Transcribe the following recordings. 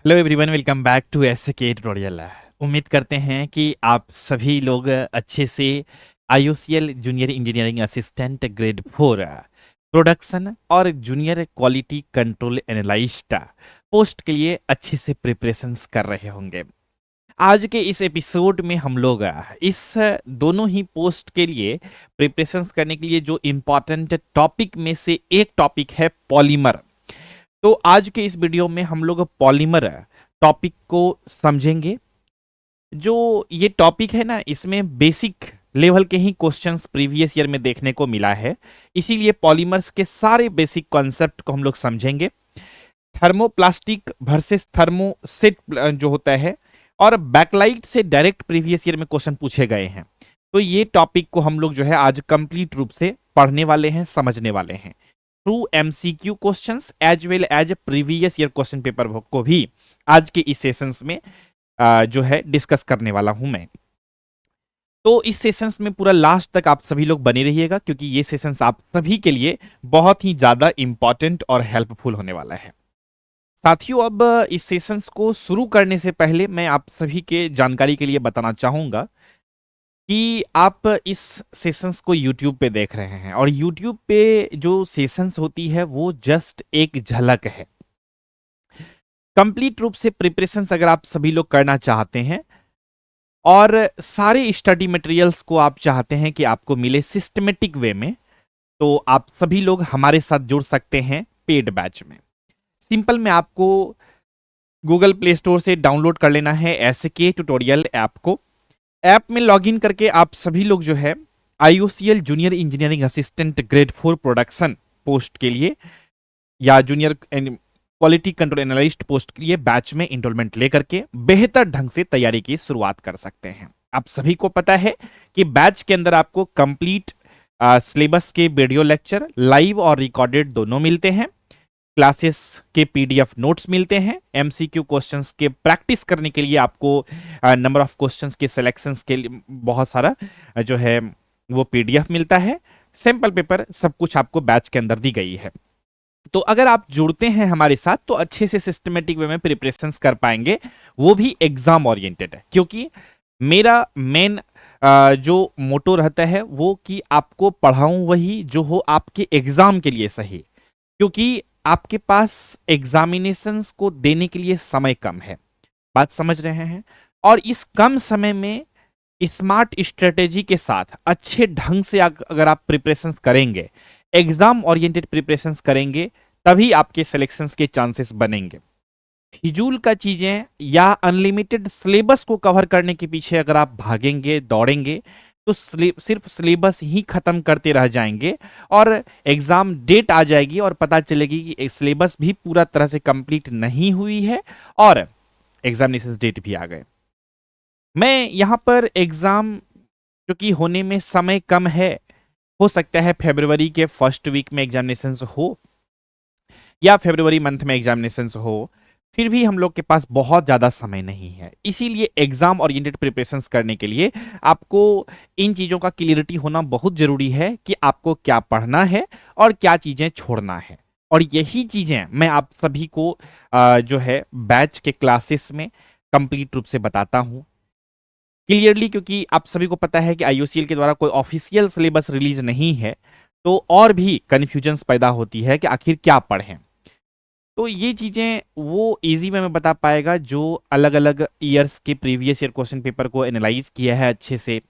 Hello everyone, welcome back to SK tutorial. उम्मीद करते हैं कि आप सभी लोग अच्छे से IOCL junior engineering assistant grade 4 production और junior quality control analyst post के लिए अच्छे से प्रिपरेशंस कर रहे होंगे। आज के इस एपिसोड में हम लोग इस दोनों ही पोस्ट के लिए प्रिपरेशंस करने के लिए जो इम्पोर्टेंट टॉपिक में से एक टॉपिक है पॉलीमर। तो आज के इस वीडियो में हम लोग पॉलीमर टॉपिक को समझेंगे। जो ये टॉपिक है ना, इसमें बेसिक लेवल के ही क्वेश्चंस प्रीवियस ईयर में देखने को मिला है, इसीलिए पॉलीमर्स के सारे बेसिक कॉन्सेप्ट को हम लोग समझेंगे। थर्मोप्लास्टिक वर्सेस थर्मोसेट जो होता है, और बैकलाइट से डायरेक्ट प्रीवियस ईयर में क्वेश्चन पूछे गए हैं। तो ये टॉपिक को हम लोग जो है आज कंप्लीट रूप से पढ़ने वाले हैं, समझने वाले हैं। Through MCQ questions as well as previous year question paper को भी आज के इस सेशंस में जो है डिस्कस करने वाला हूं मैं। तो इस सेशंस में पूरा लास्ट तक आप सभी लोग बने रहिएगा, क्योंकि ये सेशंस आप सभी के लिए बहुत ही ज्यादा इंपॉर्टेंट और हेल्पफुल होने वाला है। साथियों, अब इस सेशंस को शुरू करने से पहले मैं आप सभी के जानकारी के लिए बताना चाहूंगा कि आप इस सेशंस को YouTube पे देख रहे हैं, और YouTube पे जो सेशंस होती है वो जस्ट एक झलक है। कंप्लीट रूप से प्रिपरेशंस अगर आप सभी लोग करना चाहते हैं और सारे स्टडी मटेरियल्स को आप चाहते हैं कि आपको मिले सिस्टमेटिक वे में, तो आप सभी लोग हमारे साथ जुड़ सकते हैं पेड बैच में। सिंपल में आपको गूगल प्ले स्टोर से डाउनलोड कर लेना है एसके ट्यूटोरियल ऐप को। ऐप में लॉगिन करके आप सभी लोग जो है IOCL junior engineering assistant grade 4 production post के लिए या junior quality control analyst post के लिए बैच में इनरोलमेंट लेकर के बेहतर ढंग से तैयारी की शुरुआत कर सकते हैं। आप सभी को पता है कि बैच के अंदर आपको कंप्लीट सिलेबस के वीडियो लेक्चर लाइव और रिकॉर्डेड दोनों मिलते हैं। क्लासेस के पीडीएफ नोट्स मिलते हैं। एमसीक्यू क्वेश्चंस के प्रैक्टिस करने के लिए आपको नंबर ऑफ क्वेश्चंस के सिलेक्शंस के लिए बहुत सारा जो है वो पीडीएफ मिलता है। सैंपल पेपर सब कुछ आपको बैच के अंदर दी गई है। तो अगर आप जुड़ते हैं हमारे साथ तो अच्छे से सिस्टमेटिक वे में प्रिपरेशंस कर पाएंगे, वो भी एग्जाम ओरिएंटेड है। क्योंकि मेरा मेन जो मोटो रहता है वो कि आपको पढ़ाऊं वही जो हो आपके एग्जाम के लिए सही, क्योंकि आपके पास एग्जामिनेशंस को देने के लिए समय कम है। बात समझ रहे हैं? और इस कम समय में स्मार्ट स्ट्रेटेजी के साथ अच्छे ढंग से अगर आप प्रिपरेशंस करेंगे, एग्जाम ओरिएंटेड प्रिपरेशंस करेंगे, तभी आपके सिलेक्शंस के चांसेस बनेंगे। फिजूल का चीजें या अनलिमिटेड सिलेबस को कवर करने के पीछे अगर आप भागेंगे, दौड़ेंगे, तो सिर्फ सिलेबस ही खत्म करते रह जाएंगे और एग्जाम डेट आ जाएगी और पता चलेगी कि सिलेबस भी पूरा तरह से कंप्लीट नहीं हुई है और एग्जामिनेशन डेट भी आ गए। मैं यहां पर एग्जाम क्योंकि होने में समय कम है, हो सकता है फरवरी के फर्स्ट वीक में एग्जामिनेशन हो या फरवरी मंथ में एग्जामिनेशन हो, फिर भी हम लोग के पास बहुत ज़्यादा समय नहीं है। इसीलिए एग्जाम ओरिएंटेड प्रिपरेशंस करने के लिए आपको इन चीज़ों का क्लियरिटी होना बहुत ज़रूरी है कि आपको क्या पढ़ना है और क्या चीज़ें छोड़ना है। और यही चीज़ें मैं आप सभी को जो है बैच के क्लासेस में कंप्लीट रूप से बताता हूँ क्लियरली, क्योंकि आप सभी को पता है कि आईओसीएल के द्वारा कोई ऑफिशियल सिलेबस रिलीज नहीं है, तो और भी कन्फ्यूजन्स पैदा होती है कि आखिर क्या पढ़ें। तो ये चीज़ें वो इजी वे में बता पाएगा जो अलग अलग ईयर्स के प्रीवियस ईयर क्वेश्चन पेपर को एनालाइज किया है अच्छे से।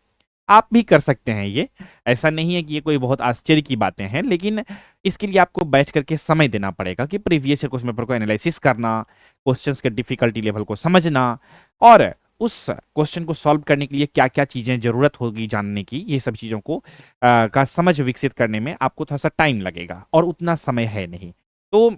आप भी कर सकते हैं, ये ऐसा नहीं है कि ये कोई बहुत आश्चर्य की बातें हैं, लेकिन इसके लिए आपको बैठ करके समय देना पड़ेगा कि प्रीवियस ईयर क्वेश्चन पेपर को एनालिसिस करना, क्वेश्चंस के डिफिकल्टी लेवल को समझना और उस क्वेश्चन को सॉल्व करने के लिए क्या क्या चीज़ें ज़रूरत होगी जानने की, ये सब चीज़ों को का समझ विकसित करने में आपको थोड़ा सा टाइम लगेगा और उतना समय है नहीं। तो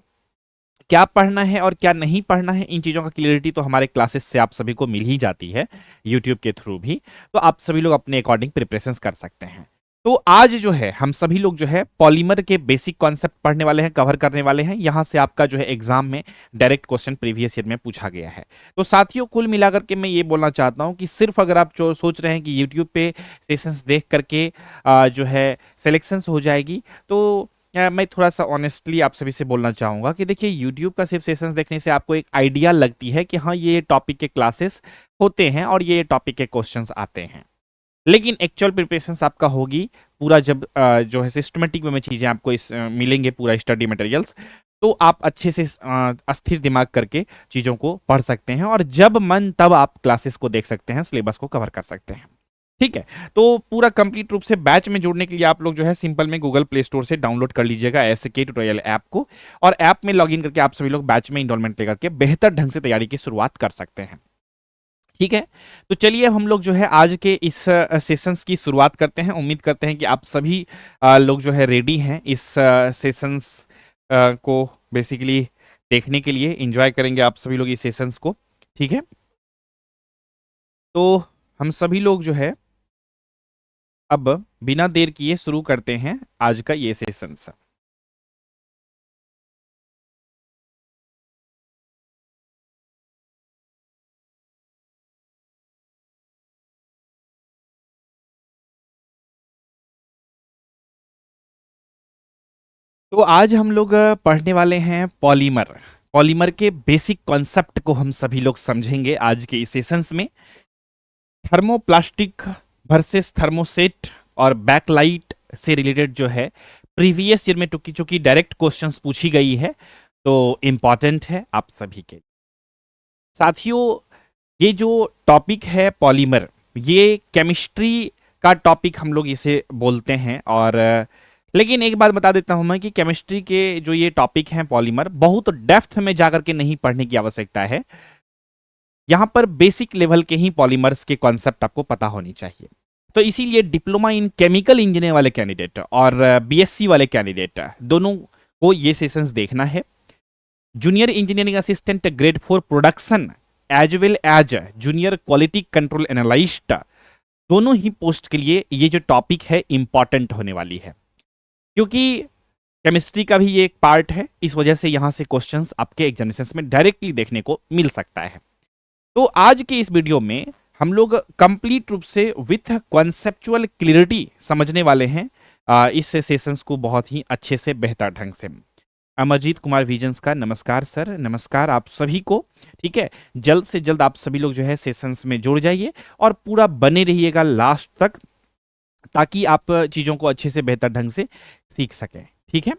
क्या पढ़ना है और क्या नहीं पढ़ना है, इन चीज़ों का क्लियरिटी तो हमारे क्लासेस से आप सभी को मिल ही जाती है, यूट्यूब के थ्रू भी। तो आप सभी लोग अपने अकॉर्डिंग प्रिपरेशंस कर सकते हैं। तो आज जो है हम सभी लोग जो है पॉलीमर के बेसिक कॉन्सेप्ट पढ़ने वाले हैं, कवर करने वाले हैं। यहाँ से आपका जो है एग्जाम में डायरेक्ट क्वेश्चन प्रीवियस ईयर में पूछा गया है। तो साथियों, कुल मिलाकर के मैं ये बोलना चाहता हूँ कि सिर्फ अगर आप जो सोच रहे हैं कि यूट्यूब पे सेशंस देख करके जो है सिलेक्शंस हो जाएगी, तो मैं थोड़ा सा ऑनेस्टली आप सभी से बोलना चाहूँगा कि देखिए यूट्यूब का सिर्फ सेशंस देखने से आपको एक आइडिया लगती है कि हाँ ये टॉपिक के क्लासेस होते हैं और ये टॉपिक के क्वेश्चंस आते हैं, लेकिन एक्चुअल प्रिपरेशंस आपका होगी पूरा जब जो है सिस्टमेटिक वे में चीज़ें आपको मिलेंगे पूरा स्टडी मटेरियल्स, तो आप अच्छे से अस्थिर दिमाग करके चीज़ों को पढ़ सकते हैं और जब मन तब आप क्लासेस को देख सकते हैं, सिलेबस को कवर कर सकते हैं। ठीक है, तो पूरा कंप्लीट रूप से बैच में जुड़ने के लिए आप लोग जो है सिंपल में गूगल प्ले स्टोर से डाउनलोड कर लीजिएगा एसके ट्यूटोरियल ऐप को, और ऐप में लॉगिन करके आप सभी लोग बैच में इनरोलमेंट लेकर के बेहतर ढंग से तैयारी की शुरुआत कर सकते हैं। ठीक है, तो चलिए अब हम लोग जो है आज के इस सेशंस की शुरुआत करते हैं। उम्मीद करते हैं कि आप सभी लोग जो है रेडी हैं इस सेशंस को बेसिकली देखने के लिए। एंजॉय करेंगे आप सभी लोग इस सेशंस को। ठीक है, तो हम सभी लोग जो है अब बिना देर किए शुरू करते हैं आज का ये सेशंस। तो आज हम लोग पढ़ने वाले हैं पॉलीमर। पॉलीमर के बेसिक कॉन्सेप्ट को हम सभी लोग समझेंगे आज के इस सेशंस में। थर्मोप्लास्टिक वर्सेस थर्मोसेट और बैकलाइट से रिलेटेड जो है प्रीवियस ईयर में टुकी चुकी डायरेक्ट क्वेश्चंस पूछी गई है, तो इंपॉर्टेंट है आप सभी के। साथियों, ये जो टॉपिक है पॉलीमर, ये केमिस्ट्री का टॉपिक हम लोग इसे बोलते हैं। और लेकिन एक बात बता देता हूं मैं कि केमिस्ट्री के जो ये टॉपिक हैं पॉलीमर, बहुत डेप्थ में जाकर के नहीं पढ़ने की आवश्यकता है। यहां पर बेसिक लेवल के ही पॉलीमर्स के कॉन्सेप्ट आपको पता होनी चाहिए। तो इसीलिए डिप्लोमा इन केमिकल इंजीनियर वाले कैंडिडेट और बीएससी वाले कैंडिडेट दोनों को ये सेशंस देखना है। Junior engineering assistant grade 4 production as well as junior quality control analyst, दोनों ही पोस्ट के लिए ये जो टॉपिक है इंपॉर्टेंट होने वाली है, क्योंकि केमिस्ट्री का भी ये एक पार्ट है। इस वजह से यहां से क्वेश्चंस आपके एग्जामिनेशंस में डायरेक्टली देखने को मिल सकता है। तो आज के इस वीडियो में हम लोग कंप्लीट रूप से विथ कॉन्सेप्चुअल क्लियरिटी समझने वाले हैं इस सेशंस को बहुत ही अच्छे से बेहतर ढंग से। अमरजीत कुमार विजन्स का नमस्कार सर, नमस्कार आप सभी को। ठीक है, जल्द से जल्द आप सभी लोग जो है सेशंस में जुड़ जाइए और पूरा बने रहिएगा लास्ट तक, ताकि आप चीजों को अच्छे से बेहतर ढंग से सीख सकें। ठीक है,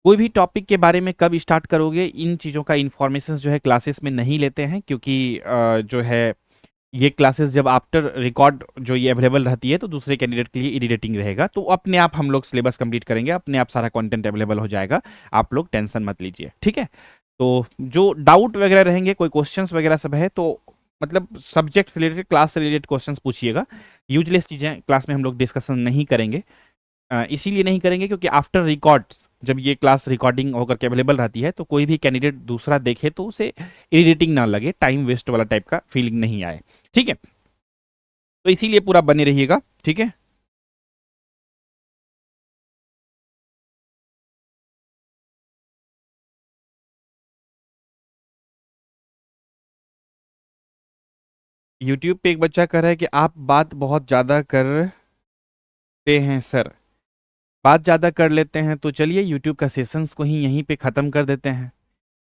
कोई भी टॉपिक के बारे में कब स्टार्ट करोगे, इन चीज़ों का इन्फॉर्मेशन जो है क्लासेस में नहीं लेते हैं, क्योंकि जो है ये क्लासेस जब आफ्टर रिकॉर्ड जो ये अवेलेबल रहती है तो दूसरे कैंडिडेट के लिए इरिटेटिंग रहेगा। तो अपने आप हम लोग सिलेबस कंप्लीट करेंगे, अपने आप सारा कंटेंट अवेलेबल हो जाएगा, आप लोग टेंशन मत लीजिए। ठीक है, तो जो डाउट वगैरह रहेंगे, कोई क्वेश्चंस वगैरह सब है, तो मतलब सब्जेक्ट रिलेटेड, क्लास से रिलेटेड क्वेश्चंस पूछिएगा। यूजलेस चीज़ें क्लास में हम लोग डिस्कशन नहीं करेंगे। इसीलिए नहीं करेंगे क्योंकि आफ्टर रिकॉर्ड जब ये क्लास रिकॉर्डिंग होकर के अवेलेबल रहती है तो कोई भी कैंडिडेट दूसरा देखे तो उसे इरिटेटिंग ना लगे, टाइम वेस्ट वाला टाइप का फीलिंग नहीं आए। ठीक है, तो इसीलिए पूरा बने रहिएगा। ठीक है, यूट्यूब पे एक बच्चा कह रहा है कि आप बात बहुत ज़्यादा करते हैं सर। बात ज़्यादा कर लेते हैं तो चलिए यूट्यूब का सेशंस को ही यहीं पे ख़त्म कर देते हैं,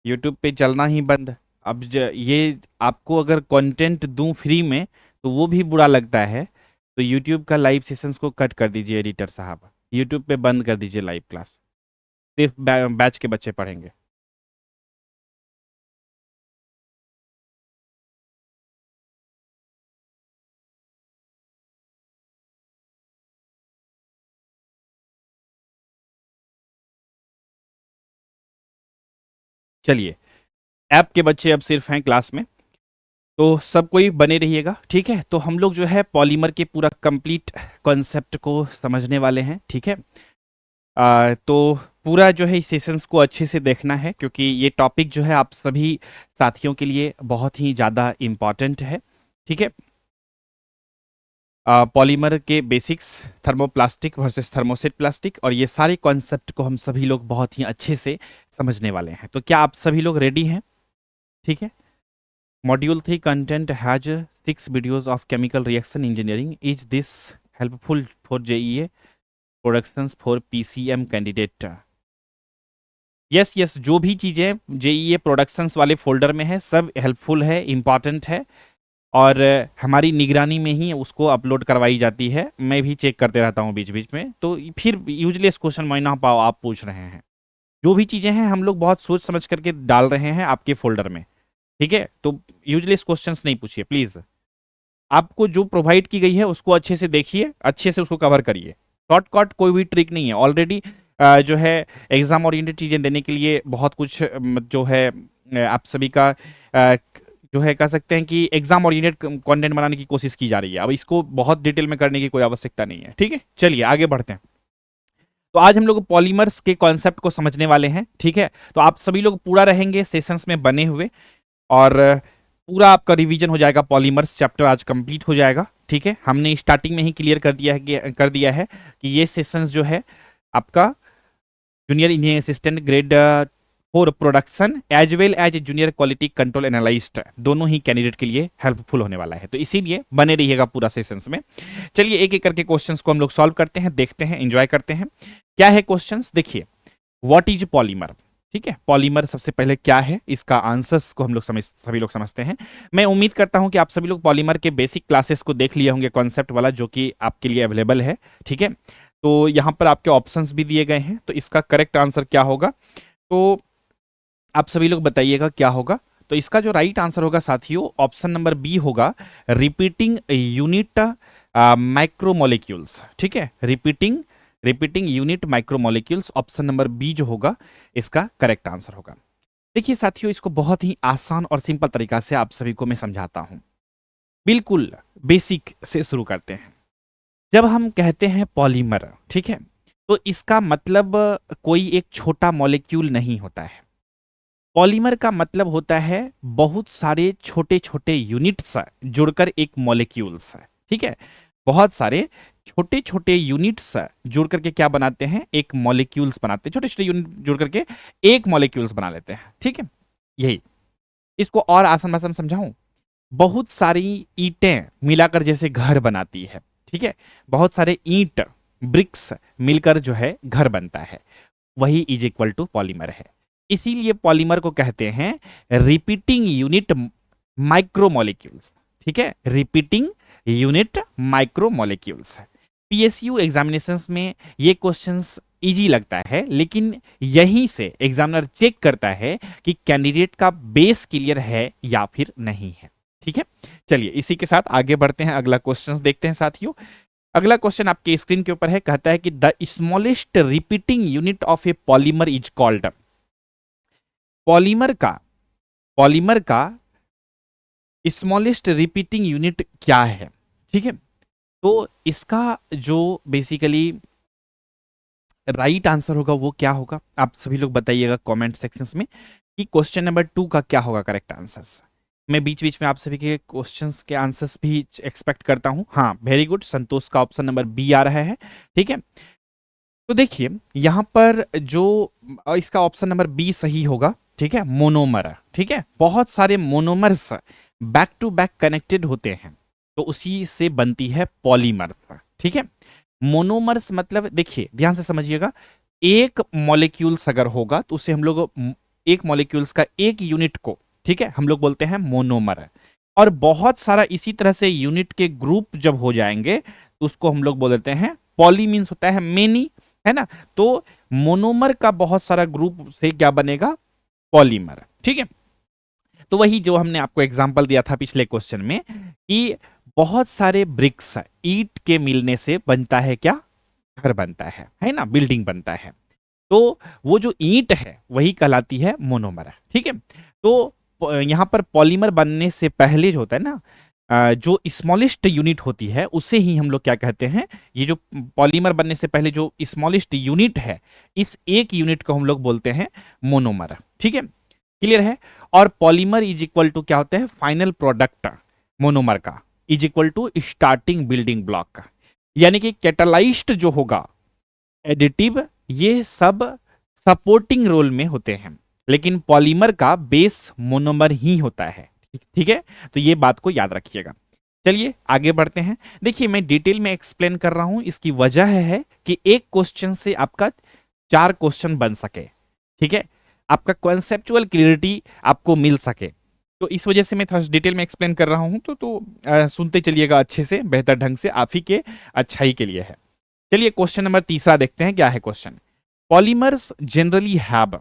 यूट्यूब पे चलना ही बंद। अब ये आपको अगर कंटेंट दूं फ्री में तो वो भी बुरा लगता है, तो यूट्यूब का लाइव सेशंस को कट कर दीजिए एडिटर साहब, यूट्यूब पे बंद कर दीजिए लाइव क्लास, सिर्फ बैच के बच्चे पढ़ेंगे। चलिए, ऐप के बच्चे अब सिर्फ हैं क्लास में, तो सब कोई बने रहिएगा। ठीक है, तो हम लोग जो है पॉलीमर के पूरा कंप्लीट कॉन्सेप्ट को समझने वाले हैं। ठीक है, तो पूरा जो है इस सेशंस को अच्छे से देखना है, क्योंकि ये टॉपिक जो है आप सभी साथियों के लिए बहुत ही ज़्यादा इम्पॉर्टेंट है। ठीक है, पॉलीमर के basics, thermoplastic versus thermoset plastic, और ये सारे कॉन्सेप्ट को हम सभी लोग बहुत ही अच्छे से समझने वाले हैं। तो क्या आप सभी लोग रेडी हैं? ठीक है, module 3 content has 6 videos of chemical reaction engineering, is this helpful for JEA? Productions for PCM candidate. Yes yes, जो भी चीज़ें जेईई प्रोडक्शंस वाले फोल्डर में है सब हेल्पफुल है, इम्पॉर्टेंट है, और हमारी निगरानी में ही उसको अपलोड करवाई जाती है। मैं भी चेक करते रहता हूँ बीच बीच में, तो फिर यूजलेस क्वेश्चन मैं ना पाओ आप पूछ रहे हैं। जो भी चीज़ें हैं हम लोग बहुत सोच समझ करके डाल रहे हैं आपके फोल्डर में, ठीक है? तो यूजलेस क्वेश्चंस नहीं पूछिए प्लीज़। आपको जो प्रोवाइड की गई है उसको अच्छे से देखिए, अच्छे से उसको कवर करिए। शॉर्टकट कोई भी ट्रिक नहीं है। ऑलरेडी जो है एग्जाम ओरिएंटेड चीज़ें देने के लिए बहुत कुछ जो है आप सभी का जो है कह सकते हैं कि एग्जाम ओरिएंटेड कंटेंट बनाने की कोशिश की जा रही है। अब इसको बहुत डिटेल में करने की कोई आवश्यकता नहीं है, ठीक है? चलिए आगे बढ़ते हैं। तो आज हम लोग पॉलीमर्स के कॉन्सेप्ट को समझने वाले हैं, ठीक है? तो आप सभी लोग पूरा रहेंगे सेशंस में बने हुए, और पूरा आपका रिवीजन हो जाएगा। पॉलीमर्स चैप्टर आज कंप्लीट हो जाएगा, ठीक है? हमने स्टार्टिंग में ही क्लियर कर दिया है कि ये सेशंस जो है आपका junior engineering assistant grade 4 production as well as junior quality control analyst दोनों ही कैंडिडेट के लिए हेल्पफुल होने वाला है, तो इसीलिए बने रहिएगा पूरा सेशंस में। चलिए एक एक करके क्वेश्चंस को हम लोग सॉल्व करते हैं, देखते हैं, एंजॉय करते हैं। क्या है क्वेश्चंस, देखिए। व्हाट इज पॉलीमर, ठीक है? पॉलीमर सबसे पहले क्या है, इसका आंसर्स को हम लोग सभी लोग समझते हैं। मैं उम्मीद करता हूं कि आप सभी लोग पॉलीमर के बेसिक क्लासेस को देख लिए होंगे, कॉन्सेप्ट वाला, जो कि आपके लिए अवेलेबल है, ठीक है? तो यहां पर आपके ऑप्शंस भी दिए गए हैं, तो इसका करेक्ट आंसर क्या होगा, तो आप सभी लोग बताइएगा क्या होगा। तो इसका जो राइट आंसर होगा साथियों, ऑप्शन नंबर बी होगा, रिपीटिंग यूनिट माइक्रोमोलिक्यूल्स, ठीक है? Repeating unit micromolecules, option number B जो होगा इसका करेक्ट आंसर होगा। देखिए साथियों, इसको बहुत ही आसान और सिंपल तरीका से आप सभी को मैं समझाता हूं। बिल्कुल बेसिक से शुरू करते हैं। जब हम कहते हैं पॉलीमर, ठीक है, तो इसका मतलब कोई एक छोटा मॉलिक्यूल नहीं होता है। पॉलीमर का मतलब होता है बहुत सारे छोटे छोटे यूनिट्स जुड़कर एक मॉलिक्यूल्स, ठीक है? बहुत सारे छोटे छोटे यूनिट्स जुड़ करके क्या बनाते हैं, एक मॉलिक्यूल्स बनाते हैं। छोटे छोटे यूनिट जुड़ करके एक मॉलिक्यूल्स बना लेते हैं, ठीक है? यही, इसको और आसान भाषा में समझाऊं, बहुत सारी ईंटें मिलाकर जैसे घर बनाती है, ठीक है? बहुत सारे ईंट ब्रिक्स मिलकर जो है घर बनता है, वही इज इक्वल टू पॉलीमर है। इसीलिए पॉलीमर को कहते हैं रिपीटिंग यूनिट माइक्रोमोलिक्यूल्स, ठीक है? Repeating unit micromolecules. PSU examinations में ये क्वेश्चंस इजी लगता है, लेकिन यहीं से एग्जामिनर चेक करता है कि कैंडिडेट का बेस क्लियर है या फिर नहीं है, ठीक है? चलिए इसी के साथ आगे बढ़ते हैं, अगला क्वेश्चन देखते हैं साथियों। अगला क्वेश्चन आपके स्क्रीन के ऊपर है, कहता है कि the smallest repeating unit of A polymer is called. Polymer का स्मॉलेस्ट रिपीटिंग यूनिट क्या है, ठीक है? तो इसका जो बेसिकली राइट आंसर होगा वो क्या होगा, आप सभी लोग बताइएगा कमेंट सेक्शंस में कि क्वेश्चन नंबर 2 का क्या होगा करेक्ट आंसर्स। मैं बीच बीच में आप सभी के क्वेश्चंस के आंसर्स भी एक्सपेक्ट करता हूं। हाँ वेरी गुड, संतोष का ऑप्शन नंबर बी आ रहा है, ठीक है? तो देखिए यहां पर जो इसका ऑप्शन नंबर बी सही होगा, ठीक है? मोनोमर, ठीक है? बहुत सारे monomers back to back connected होते हैं, तो उसी से बनती है पॉलीमर्स, ठीक है? मोनोमर्स मतलब देखिए ध्यान से समझिएगा, एक मॉलिक्यूल्स अगर होगा तो उसे हम लोग एक मॉलिक्यूल्स का एक यूनिट को, ठीक है, हम लोग बोलते हैं मोनोमर। और बहुत सारा इसी तरह से यूनिट के ग्रुप जब हो जाएंगे तो उसको हम लोग बोल देते हैं पॉली, मीन्स होता है मेनी, है ना? तो मोनोमर का बहुत सारा ग्रुप से क्या बनेगा, पॉलीमर, ठीक है? तो वही जो हमने आपको एग्जांपल दिया था पिछले क्वेश्चन में कि बहुत सारे ब्रिक्स ईंट के मिलने से बनता है क्या, घर बनता है ना, बिल्डिंग बनता है। तो वो जो ईंट है वही कहलाती है मोनोमर, ठीक है? तो यहां पर पॉलीमर बनने से पहले जो होता है ना, जो स्मॉलेस्ट यूनिट होती है उसे ही हम लोग क्या कहते हैं, ये जो पॉलीमर बनने से पहले जो स्मॉलेस्ट यूनिट है, इस एक यूनिट को हम लोग बोलते हैं मोनोमर, ठीक है? क्लियर है? और पॉलीमर इज इक्वल टू क्या होता है, फाइनल प्रोडक्ट मोनोमर का is equal to starting building block का। यानी कि कैटालाइज्ड जो होगा, एडिटिव, ये सब सपोर्टिंग रोल में होते हैं, लेकिन पॉलीमर का बेस मोनोमर ही होता है, ठीक है? तो ये बात को याद रखिएगा। चलिए आगे बढ़ते हैं। देखिए मैं डिटेल में एक्सप्लेन कर रहा हूं, इसकी वजह है कि एक क्वेश्चन से आपका 4 क्वेश्चन बन सके, ठीक है, आपका कॉन्सेप्चुअल क्लियरिटी आपको मिल सके। तो इस वजह से मैं थोड़ा डिटेल में एक्सप्लेन कर रहा हूं, सुनते चलिएगा अच्छे से, बेहतर ढंग से, आप ही के अच्छाई के लिए है। चलिए क्वेश्चन नंबर तीसरा देखते हैं, क्या है question. Polymers generally have,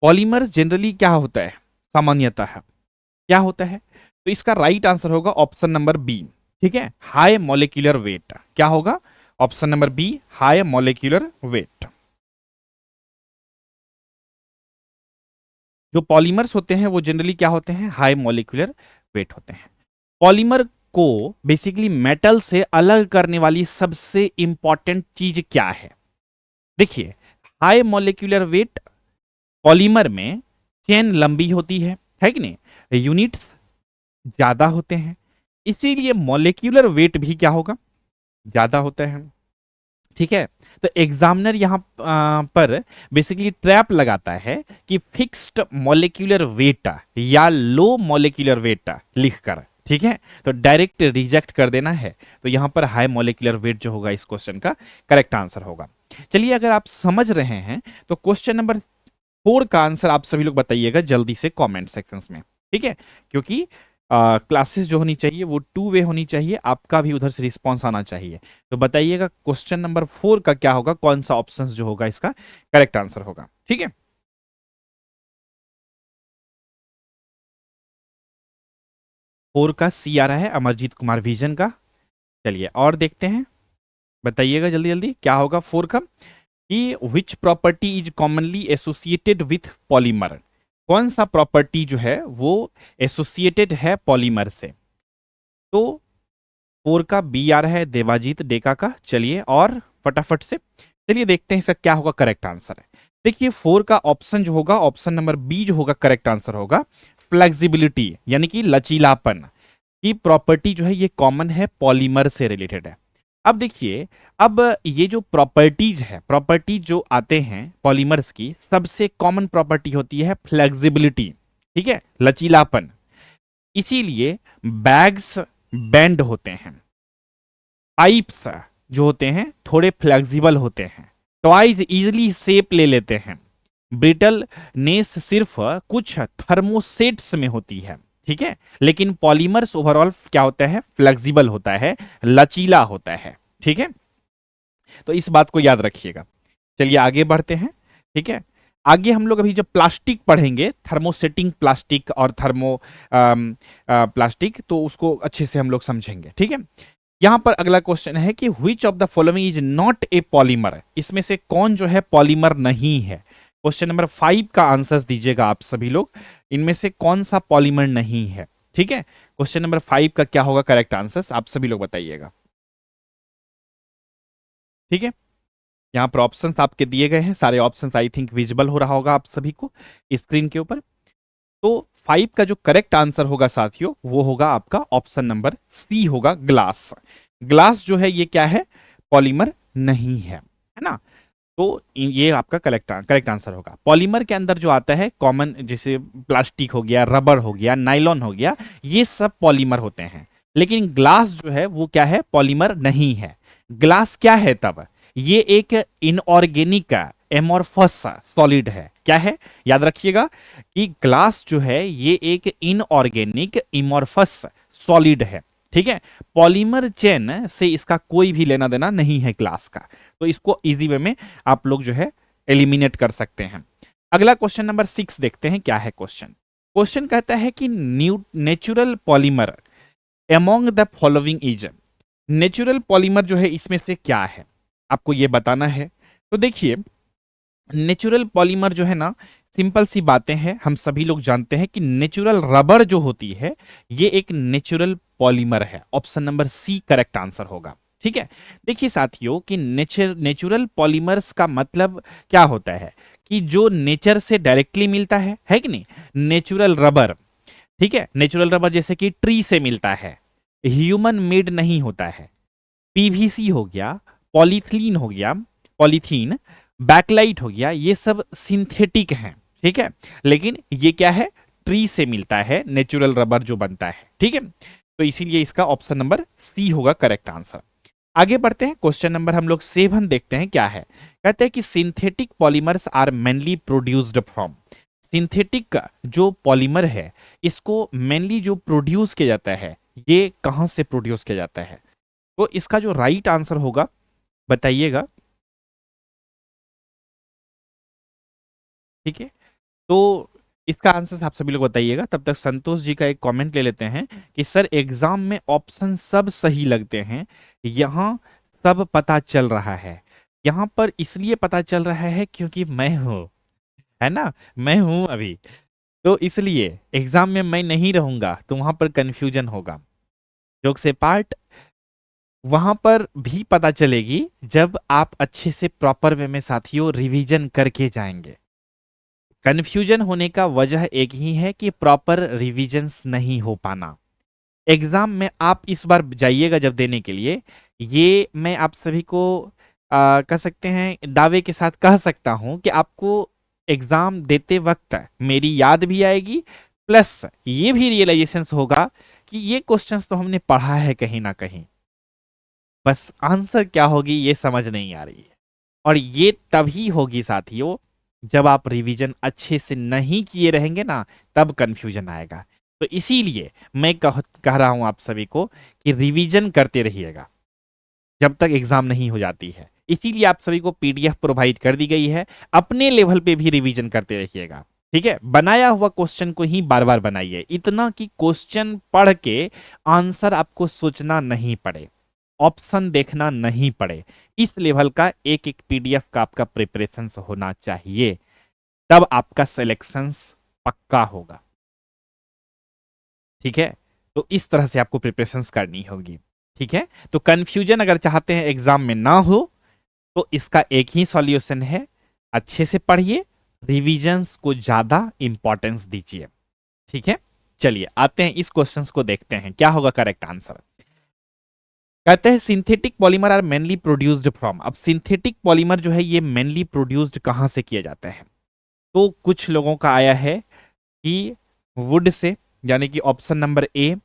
polymers generally क्या होता है, सामान्यतः क्या होता है, तो इसका राइट आंसर होगा ऑप्शन नंबर बी, ठीक है, हाई मॉलिक्यूलर वेट। क्या होगा, option number B, high molecular weight. जो पॉलीमर्स होते हैं वो जनरली क्या होते हैं, हाई मॉलिक्यूलर वेट होते हैं। पॉलीमर को बेसिकली मेटल से अलग करने वाली सबसे इंपॉर्टेंट चीज क्या है। देखिए हाई मॉलिक्यूलर वेट पॉलीमर में चेन लंबी होती है कि नहीं, यूनिट्स ज्यादा होते हैं, इसीलिए मॉलिक्यूलर वेट भी क्या होगा, ज्यादा होता है, ठीक है। तो एग्जामिनर यहां पर बेसिकली ट्रैप लगाता है कि फिक्स्ड मॉलिक्यूलर वेट या लो मॉलिक्यूलर वेट लिखकर, ठीक है, तो डायरेक्ट रिजेक्ट कर देना है। तो यहां पर हाई मॉलिक्यूलर वेट जो होगा इस क्वेश्चन का करेक्ट आंसर होगा। चलिए अगर आप समझ रहे हैं तो क्वेश्चन नंबर 4 का आंसर आप सभी लोग बताइएगा जल्दी से कमेंट सेक्शंस में, ठीक है, क्योंकि क्लासेस जो होनी चाहिए वो 2 वे होनी चाहिए, आपका भी उधर से रिस्पॉन्स आना चाहिए। तो बताइएगा क्वेश्चन नंबर 4 का क्या होगा, कौन सा ऑप्शन जो होगा इसका करेक्ट आंसर होगा, ठीक है। 4 का सी आ रहा है अमरजीत कुमार विजन का। चलिए और देखते हैं, बताइएगा जल्दी जल्दी क्या होगा 4 का, कि which property is commonly associated with polymer, कौन सा प्रॉपर्टी जो है वो एसोसिएटेड है पॉलीमर से। तो 4 का बी आ रहा है देवाजीत डेका का। चलिए और फटाफट से चलिए देखते हैं इसका क्या होगा करेक्ट आंसर है। देखिए 4 का ऑप्शन जो होगा, ऑप्शन नंबर बी जो होगा करेक्ट आंसर होगा, फ्लेक्सिबिलिटी यानी कि लचीलापन की प्रॉपर्टी जो है ये कॉमन है, पॉलीमर से रिलेटेड है। अब देखिए, अब ये जो प्रॉपर्टीज है, प्रॉपर्टी जो आते हैं पॉलीमर्स की, सबसे कॉमन प्रॉपर्टी होती है फ्लेक्सिबिलिटी, ठीक है, लचीलापन। इसीलिए बैग्स बेंड होते हैं, पाइप्स जो होते हैं थोड़े फ्लेक्सिबल होते हैं, टॉयज इजिली शेप ले लेते हैं, ब्रिटलनेस सिर्फ कुछ थर्मोसेट्स में होती है, ठीक है, लेकिन पॉलीमर्स ओवरऑल क्या होता है, फ्लेक्सिबल होता है, लचीला होता है, ठीक है। तो इस बात को याद रखिएगा। चलिए आगे बढ़ते हैं, ठीक है। आगे हम लोग अभी जब प्लास्टिक पढ़ेंगे, थर्मोसेटिंग प्लास्टिक और थर्मो प्लास्टिक, तो उसको अच्छे से हम लोग समझेंगे, ठीक है। यहां पर अगला क्वेश्चन है कि which of the following is not a polymer, इसमें से कौन जो है पॉलीमर नहीं है। क्वेश्चन नंबर 5 का आंसर दीजिएगा आप सभी लोग, इनमें से कौन सा पॉलीमर नहीं है, ठीक है। क्वेश्चन नंबर 5 का क्या होगा करेक्ट आंसर, आप सभी लोग बताइएगा, ठीक है। यहाँ पर ऑप्शंस आपके दिए गए हैं, सारे ऑप्शंस आई थिंक विजिबल हो रहा होगा आप सभी को स्क्रीन के ऊपर। तो 5 का जो करेक्ट आंसर होगा साथियों, वो होगा आपका ऑप्शन नंबर सी होगा, ग्लास। ग्लास जो है ये क्या है, पॉलीमर नहीं है ना। तो ये आपका करेक्ट आंसर होगा। पॉलीमर के अंदर जो आता है कॉमन, जैसे प्लास्टिक हो गया, रबर हो गया, नाइलॉन हो गया, ये सब पॉलीमर होते हैं, लेकिन ग्लास जो है वो क्या है, पॉलीमर नहीं है। ग्लास क्या है तब, ये एक इनऑर्गेनिक एमोर्फस सॉलिड है। क्या है, याद रखिएगा कि ग्लास जो है ये एक इनऑर्गेनिक इमोर्फस सॉलिड है, ठीक है। पॉलीमर चेन से इसका कोई भी लेना देना नहीं है ग्लास का, तो इसको इजी वे में आप लोग जो है एलिमिनेट कर सकते हैं। अगला क्वेश्चन नंबर 6 देखते हैं, क्या है क्वेश्चन। क्वेश्चन कहता है कि natural polymer among the following is, natural polymer जो है इसमें से क्या है, आपको ये बताना है। तो देखिए नेचुरल पॉलीमर जो है ना, सिंपल सी बातें हैं, हम सभी लोग जानते हैं कि नेचुरल रबर जो होती है ये एक नेचुरल पॉलीमर है। Option number C correct answer होगा, ठीक है। देखिए साथियों कि नेचुरल पॉलीमर्स का मतलब क्या होता है, कि जो नेचर से डायरेक्टली मिलता है कि नहीं, नेचुरल रबर, ठीक है, नेचुरल रबर जैसे कि ट्री से मिलता है, ह्यूमन मेड नहीं होता है। पीवीसी हो गया, पॉलीथीन हो गया, पॉलीथीन, बैकलाइट हो गया, ये सब सिंथेटिक हैं, ठीक है, लेकिन ये क्या है, ट्री से मिलता है नेचुरल रबर जो बनता है, ठीक है। तो इसीलिए इसका ऑप्शन नंबर सी होगा करेक्ट आंसर। आगे बढ़ते हैं, क्वेश्चन नंबर हम लोग 7 देखते हैं क्या है। कहते हैं कि synthetic polymers are mainly produced from. Synthetic जो पॉलीमर है इसको मेनली जो प्रोड्यूस किया जाता है, ये कहां से प्रोड्यूस किया जाता है? तो इसका जो राइट आंसर होगा बताइएगा। ठीक है, तो इसका आंसर आप सभी लोग बताइएगा। तब तक संतोष जी का एक कमेंट ले लेते हैं कि सर एग्जाम में ऑप्शन सब सही लगते हैं, यहां सब पता चल रहा है। यहां पर इसलिए पता चल रहा है क्योंकि मैं हूं, है ना, मैं हूं अभी, तो इसलिए एग्जाम में मैं नहीं रहूंगा तो वहां पर कंफ्यूजन होगा। जोक से पार्ट, वहां पर भी पता चलेगी जब आप अच्छे से प्रॉपर वे में साथियों रिवीजन करके जाएंगे। कंफ्यूजन होने का वजह एक ही है कि प्रॉपर रिविजन्स नहीं हो पाना। एग्जाम में आप इस बार जाइएगा जब देने के लिए, ये मैं आप सभी को कह सकते हैं दावे के साथ कह सकता हूं कि आपको एग्जाम देते वक्त मेरी याद भी आएगी, प्लस ये भी रियलाइजेशन होगा कि ये क्वेश्चंस तो हमने पढ़ा है कहीं ना कहीं, बस आंसर क्या होगी ये समझ नहीं आ रही है। और ये तभी होगी साथियों जब आप रिवीजन अच्छे से नहीं किए रहेंगे ना, तब कंफ्यूजन आएगा। तो इसीलिए मैं कह रहा हूं आप सभी को कि रिवीजन करते रहिएगा जब तक एग्जाम नहीं हो जाती है। इसीलिए आप सभी को पीडीएफ प्रोवाइड कर दी गई है, अपने लेवल पे भी रिवीजन करते रहिएगा। ठीक है, बनाया हुआ क्वेश्चन को ही बार बार बनाइए, इतना कि क्वेश्चन पढ़ के आंसर आपको सोचना नहीं पड़े, ऑप्शन देखना नहीं पड़े। इस लेवल का एक एक पीडीएफ का आपका प्रिपरेशन होना चाहिए, तब आपका सिलेक्शन पक्का होगा। ठीक है, तो इस तरह से आपको प्रिपरेशन करनी होगी। ठीक है, तो कंफ्यूजन अगर चाहते हैं एग्जाम में ना हो तो इसका एक ही सॉल्यूशन है, अच्छे से पढ़िए, रिविजन्स को ज्यादा इंपॉर्टेंस दीजिए। ठीक है, चलिए आते हैं इस क्वेश्चन को देखते हैं क्या होगा करेक्ट आंसर। कहते हैं synthetic polymer are mainly produced from. अब सिंथेटिक पॉलीमर जो है ये मेनली प्रोड्यूस्ड कहां से किया जाता है? तो कुछ लोगों का आया है कि वुड से, यानी कि ऑप्शन नंबर ए।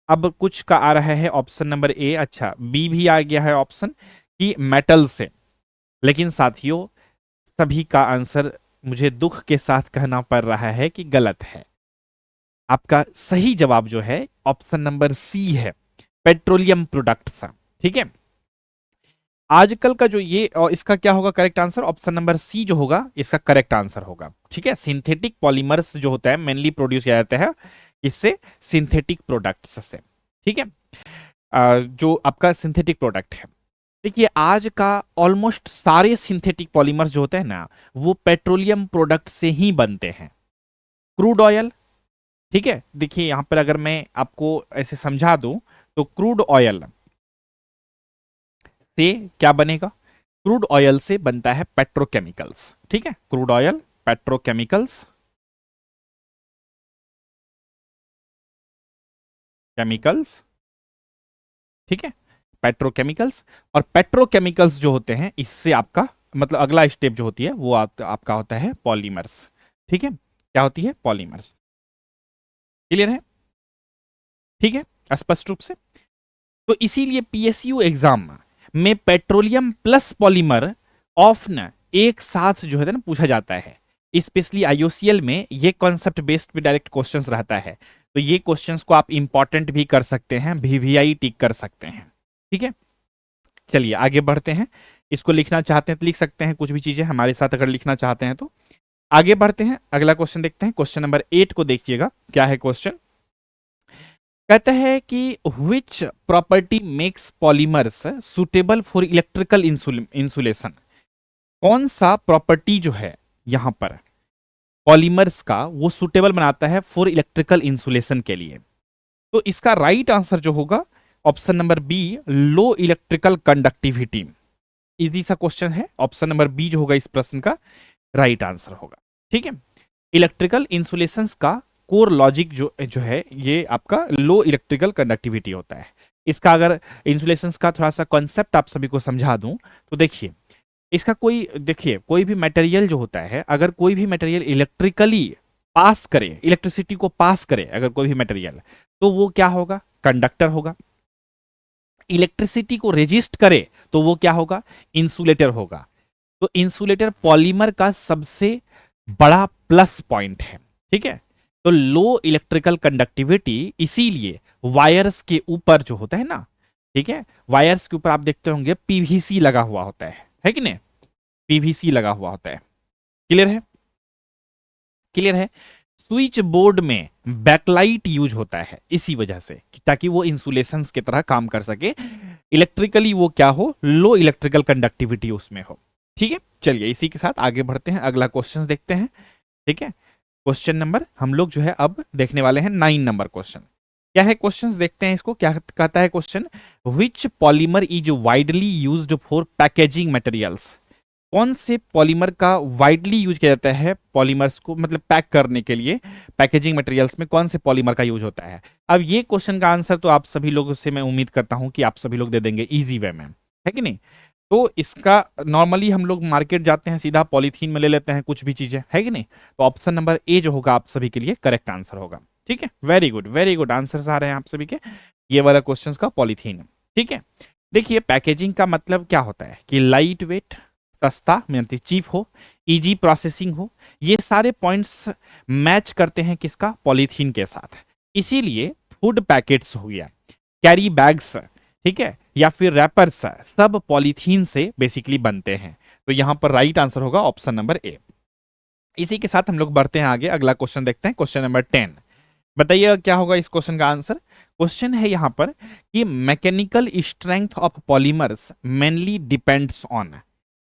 अब कुछ का आ रहा है ऑप्शन नंबर ए, अच्छा बी भी आ गया है ऑप्शन कि मेटल से। लेकिन साथियों सभी का आंसर मुझे दुख के साथ कहना पड़ रहा है कि गलत है। आपका सही जवाब जो है ऑप्शन नंबर सी है, पेट्रोलियम प्रोडक्ट्स। ठीक है, आजकल का जो ये और इसका क्या होगा correct answer? Option number C जो होगा इसका करेक्ट आंसर होगा। ठीक है, सिंथेटिक पॉलीमर्स जो होता है मेनली प्रोड्यूस किया जाता है इससे, सिंथेटिक प्रोडक्ट्स से। ठीक है, जो आपका सिंथेटिक प्रोडक्ट है, देखिए आज का ऑलमोस्ट सारे सिंथेटिक पॉलीमर्स जो होते हैं ना वो पेट्रोलियम प्रोडक्ट से ही बनते हैं। क्रूड ऑयल, ठीक है, देखिए यहां पर अगर मैं आपको ऐसे समझा दूं तो क्रूड ऑयल से क्या बनेगा? क्रूड ऑयल से बनता है पेट्रोकेमिकल्स। ठीक है, क्रूड ऑयल, पेट्रोकेमिकल्स, केमिकल्स। ठीक है, पेट्रोकेमिकल्स। और पेट्रोकेमिकल्स जो होते हैं इससे आपका मतलब अगला स्टेप जो होती है वो आपका होता है पॉलीमर्स। ठीक है, क्या होती है? पॉलीमर्स। क्लियर है? ठीक है, स्पष्ट रूप से। तो इसीलिए पीएसयू एग्जाम में पेट्रोलियम प्लस पॉलीमर ऑफ्न एक साथ जो है ना पूछा जाता है। स्पेशली आईओसीएल में ये कॉन्सेप्ट बेस्ड पे डायरेक्ट क्वेश्चंस रहता है, तो ये क्वेश्चंस को आप इंपॉर्टेंट भी कर सकते हैं, वीवीआई टिक कर सकते हैं। ठीक है, चलिए आगे बढ़ते हैं। इसको लिखना चाहते हैं तो लिख सकते हैं, कुछ भी चीजें हमारे साथ अगर लिखना चाहते हैं तो। आगे बढ़ते हैं, अगला क्वेश्चन देखते हैं। क्वेश्चन नंबर 8 को देखिएगा क्या है क्वेश्चन। कहता है कि which property makes polymers suitable for electrical insulation. कौन सा प्रॉपर्टी जो है यहां पर पॉलीमर्स का वो सुटेबल बनाता है फॉर इलेक्ट्रिकल इंसुलेशन के लिए? तो इसका राइट आंसर जो होगा ऑप्शन नंबर बी, लो इलेक्ट्रिकल कंडक्टिविटी। इजी सा क्वेश्चन है, ऑप्शन नंबर बी जो होगा इस प्रश्न का राइट आंसर होगा। ठीक है, इलेक्ट्रिकल इंसुलेशन का कोर लॉजिक जो है ये आपका लो इलेक्ट्रिकल कंडक्टिविटी होता है। इसका अगर इंसुलेशन का थोड़ा सा कॉन्सेप्ट आप सभी को समझा दूं तो देखिए इसका कोई भी मटेरियल जो होता है, अगर कोई भी मटेरियल इलेक्ट्रिकली पास करे, इलेक्ट्रिसिटी को पास करे अगर कोई भी मटेरियल, तो वो क्या होगा? कंडक्टर होगा, इलेक्ट्रिसिटी को रेजिस्ट करे तो वो क्या होगा, इंसुलेटर होगा। तो इंसुलेटर पॉलीमर का सबसे बड़ा प्लस पॉइंट है, ठीक है। तो लो इलेक्ट्रिकल कंडक्टिविटी, इसीलिए वायर्स के ऊपर जो होता है ना, ठीक है, वायर्स के ऊपर आप देखते होंगे पीवीसी लगा हुआ होता है कि नहीं, पीवीसी लगा हुआ होता है। क्लियर है, क्लियर है। स्विच बोर्ड में बैकलाइट यूज होता है इसी वजह से, ताकि वो इंसुलेशन की तरह काम कर सके, इलेक्ट्रिकली वो क्या हो, लो इलेक्ट्रिकल कंडक्टिविटी उसमें हो। ठीक है, चलिए इसी के साथ आगे बढ़ते हैं, अगला क्वेश्चन देखते हैं। ठीक है, क्वेश्चन नंबर हम लोग जो है अब देखने वाले हैं 9 नंबर क्वेश्चन। क्या है क्वेश्चन, देखते हैं इसको क्या कहता है question. Which polymer is widely used for packaging materials. कौन से पॉलीमर का वाइडली यूज किया जाता है, पॉलीमर्स को मतलब पैक करने के लिए, पैकेजिंग मटेरियल्स में कौन से पॉलीमर का यूज होता है। अब ये क्वेश्चन का आंसर तो आप सभी लोगों से मैं उम्मीद करता हूं कि आप सभी लोग दे देंगे इजी वे में, है कि नहीं। तो इसका नॉर्मली हम लोग मार्केट जाते हैं सीधा पॉलीथीन में ले लेते हैं कुछ भी चीजें, है कि नहीं। तो ऑप्शन नंबर ए जो होगा आप सभी के लिए करेक्ट आंसर होगा। ठीक है, वेरी गुड आंसर आ रहे हैं आप सभी के ये वाला क्वेश्चन का, पॉलीथीन। ठीक है, देखिए पैकेजिंग का मतलब क्या होता है कि लाइट वेट, सस्ता मतलब चीप हो, इजी प्रोसेसिंग हो, ये सारे पॉइंट्स मैच करते हैं किसका, पॉलीथीन के साथ। इसीलिए फूड पैकेट्स हो गया, कैरी बैग्स, ठीक है, या फिर रैपर्स, सब पॉलीथीन से बेसिकली बनते हैं। तो यहां पर राइट आंसर होगा ऑप्शन नंबर ए। इसी के साथ हम लोग बढ़ते हैं आगे, अगला क्वेश्चन देखते हैं, क्वेश्चन नंबर 10। बताइए क्या होगा इस क्वेश्चन का आंसर। क्वेश्चन है यहां पर कि mechanical strength of polymers mainly depends on.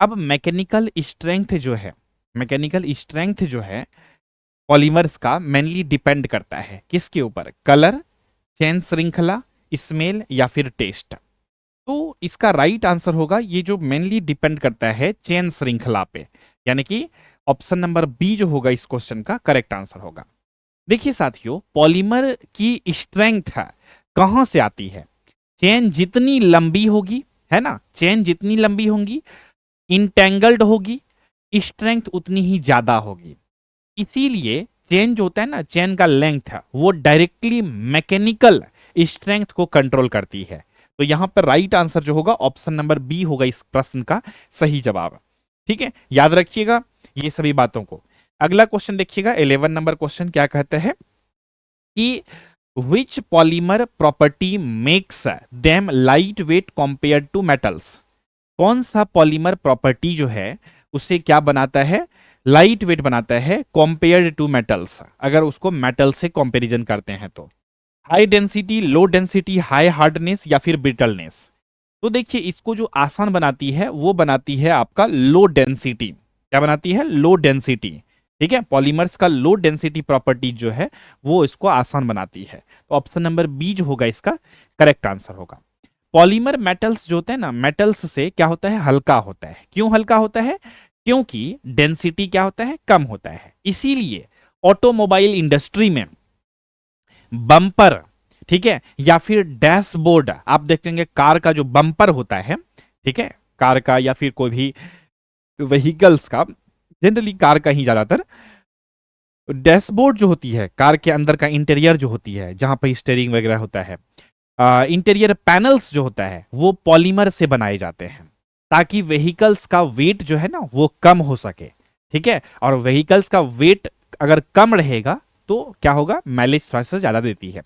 अब मैकेनिकल स्ट्रेंथ जो है, मैकेनिकल स्ट्रेंथ जो है पॉलीमर्स का मेनली डिपेंड करता है किसके ऊपर, कलर, चेन श्रृंखला, स्मेल या फिर टेस्ट। तो इसका राइट आंसर होगा ये जो मेनली डिपेंड करता है चेन श्रृंखला पे, यानी कि ऑप्शन नंबर बी जो होगा इस क्वेश्चन का करेक्ट आंसर होगा। देखिए साथियों, पॉलीमर की स्ट्रेंथ कहां से आती है, चेन जितनी लंबी होगी, है ना, चेन जितनी लंबी होगी, इंटेंगल्ड होगी, स्ट्रेंथ उतनी ही ज्यादा होगी। इसीलिए चेन जो होता है ना, चेन का लेंथ वो डायरेक्टली मैकेनिकल स्ट्रेंथ को कंट्रोल करती है। तो यहां पर राइट आंसर जो होगा ऑप्शन नंबर बी होगा इस प्रश्न का सही जवाब। ठीक है, याद रखिएगा ये सभी बातों को। अगला क्वेश्चन देखिएगा 11 नंबर क्वेश्चन क्या कहते हैं कि which polymer property makes them light weight compare to metals. कौन सा पॉलीमर प्रॉपर्टी जो है उसे क्या बनाता है, लाइट वेट बनाता है कंपेयर्ड टू मेटल्स, अगर उसको मेटल से कंपैरिजन करते हैं तो। High density, low density, high hardness या फिर ब्रिटलनेस। तो देखिए इसको जो आसान बनाती है वो बनाती है आपका लो डेंसिटी। क्या बनाती है, लो डेंसिटी। ठीक है, पॉलीमर्स का लो डेंसिटी प्रॉपर्टी जो है वो इसको आसान बनाती है। तो ऑप्शन नंबर बी जो होगा इसका करेक्ट आंसर होगा। पॉलीमर मेटल्स जो होते हैं ना, मेटल्स से क्या होता है, हल्का होता है। क्यों हल्का होता है, क्योंकि डेंसिटी क्या होता है, कम होता है। इसीलिए ऑटोमोबाइल इंडस्ट्री में बम्पर, ठीक है, या फिर डैशबोर्ड, आप देखेंगे कार का जो बम्पर होता है, ठीक है, कार का या फिर कोई भी व्हीकल्स का, जनरली कार का ही ज्यादातर, डैशबोर्ड जो होती है कार के अंदर का इंटीरियर जो होती है, जहां पर स्टीयरिंग वगैरह होता है, इंटीरियर पैनल्स जो होता है वो पॉलीमर से बनाए जाते हैं, ताकि व्हीकल्स का वेट जो है ना वो कम हो सके। ठीक है, और व्हीकल्स का वेट अगर कम रहेगा तो क्या होगा, माइलेज थोड़ा सा ज्यादा देती है।